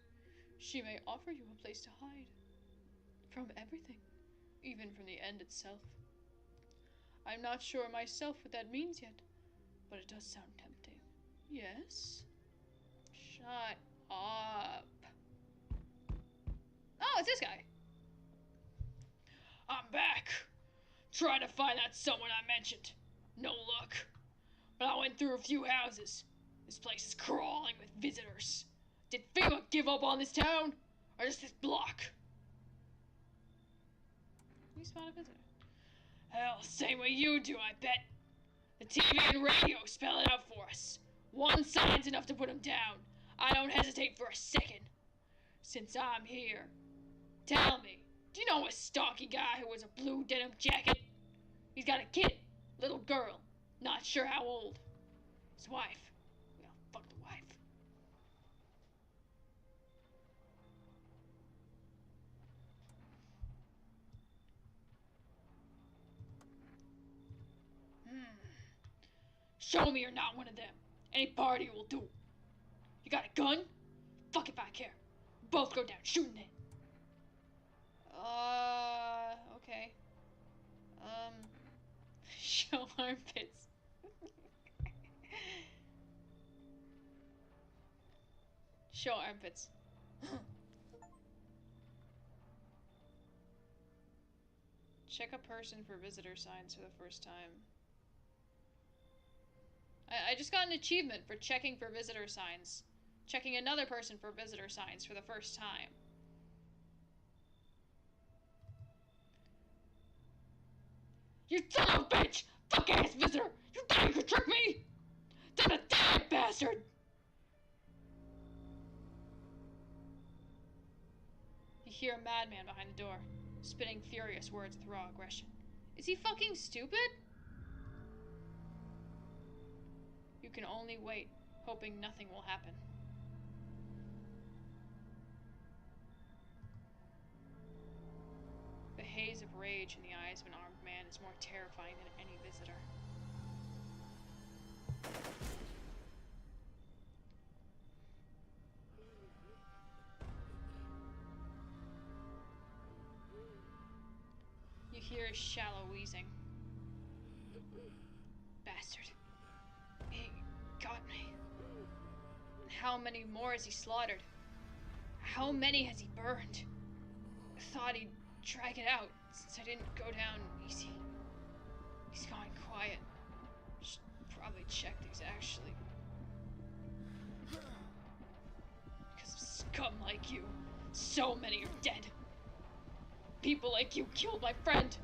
She may offer you a place to hide. From everything, even from the end itself. I'm not sure myself what that means yet, but it does sound tempting. Yes? Shut up. Oh, it's this guy. I'm back. Trying to find that someone I mentioned. No luck. But I went through a few houses. This place is crawling with visitors. Did FEMA give up on this town? Or just this block? You spot a visitor. Hell, same way you do, I bet. The TV and radio spell it out for us. One sign's enough to put him down. I don't hesitate for a second. Since I'm here. Tell me, do you know a stocky guy who wears a blue denim jacket? He's got a kid, little girl, not sure how old. His wife. Well, fuck the wife. Show me you're not one of them. Any party will do. You got a gun? Fuck if I care. Both go down shooting it. Okay. Show armpits. Show armpits. Check a person for visitor signs for the first time. I just got an achievement for checking for visitor signs. Checking another person for visitor signs for the first time. You son of a bitch! Fuck-ass visitor! You thought you could trick me? Time to die, bastard! You hear a madman behind the door, spitting furious words with raw aggression. Is he fucking stupid? You can only wait, hoping nothing will happen. The haze of rage rage in the eyes of an armed man is more terrifying than any visitor. You hear a shallow wheezing. Bastard. He got me. How many more has he slaughtered? How many has he burned? Thought he'd drag it out since I didn't go down easy. He's gone quiet. Should probably check these actually. Because of scum like you, so many are dead. People like you killed my friend.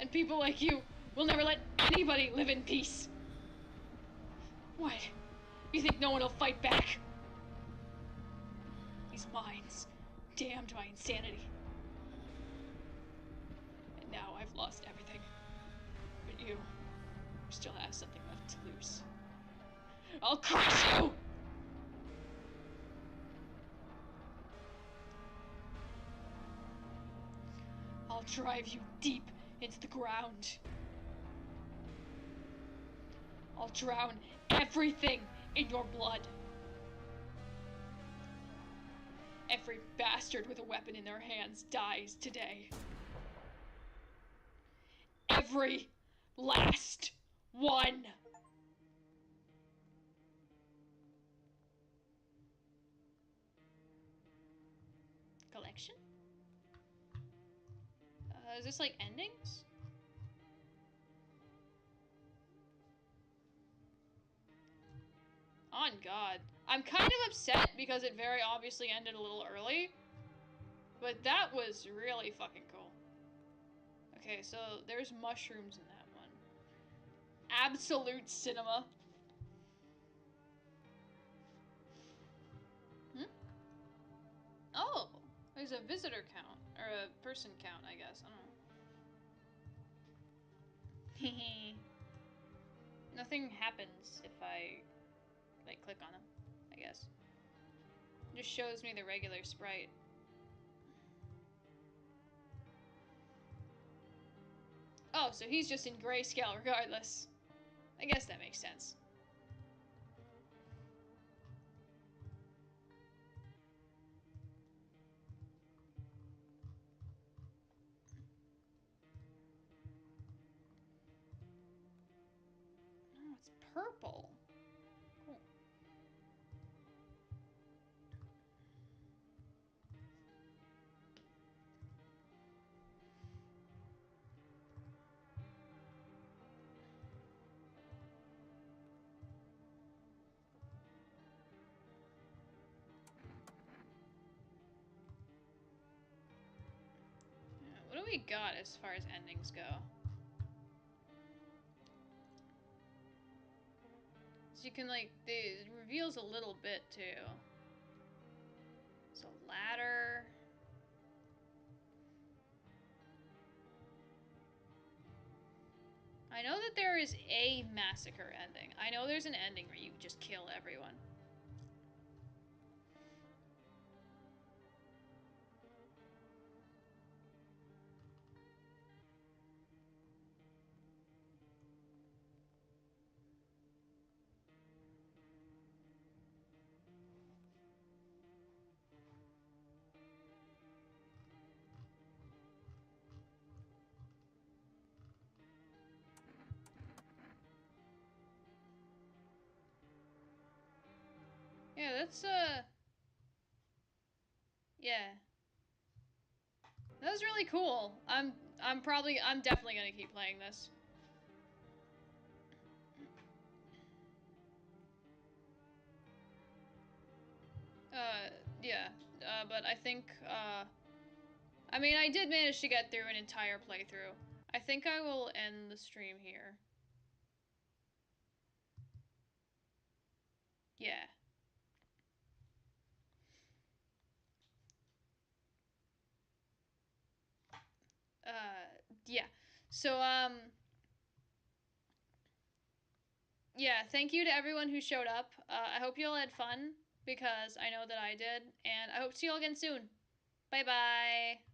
And people like you will never let anybody live in peace. What? You think no one will fight back? These minds, damned by insanity. And now I've lost everything. But you still have something left to lose. I'll crush you! I'll drive you deep into the ground. I'll drown everything in your blood. Every bastard with a weapon in their hands dies today. Every last one. Collection? Is this like endings? On God. I'm kind of upset because it very obviously ended a little early. But that was really fucking cool. Okay, so there's mushrooms in that one. Absolute cinema. Oh, there's a visitor count. Or a person count, I guess. I don't know. Hehe. Nothing happens if I, like, click on them, I guess. It just shows me the regular sprite. Oh, so he's just in grayscale regardless. I guess that makes sense. Oh, it's purple. Cool. What do we got as far as endings go? So you can, like, it reveals a little bit, too. So, ladder. I know that there is a massacre ending. I know there's an ending where you just kill everyone. Yeah, that's, yeah. That was really cool. I'm definitely gonna keep playing this. Yeah. But I think, I mean, I did manage to get through an entire playthrough. I think I will end the stream here. Yeah. Yeah. So, yeah, thank you to everyone who showed up. I hope you all had fun, because I know that I did, and I hope to see you all again soon. Bye bye.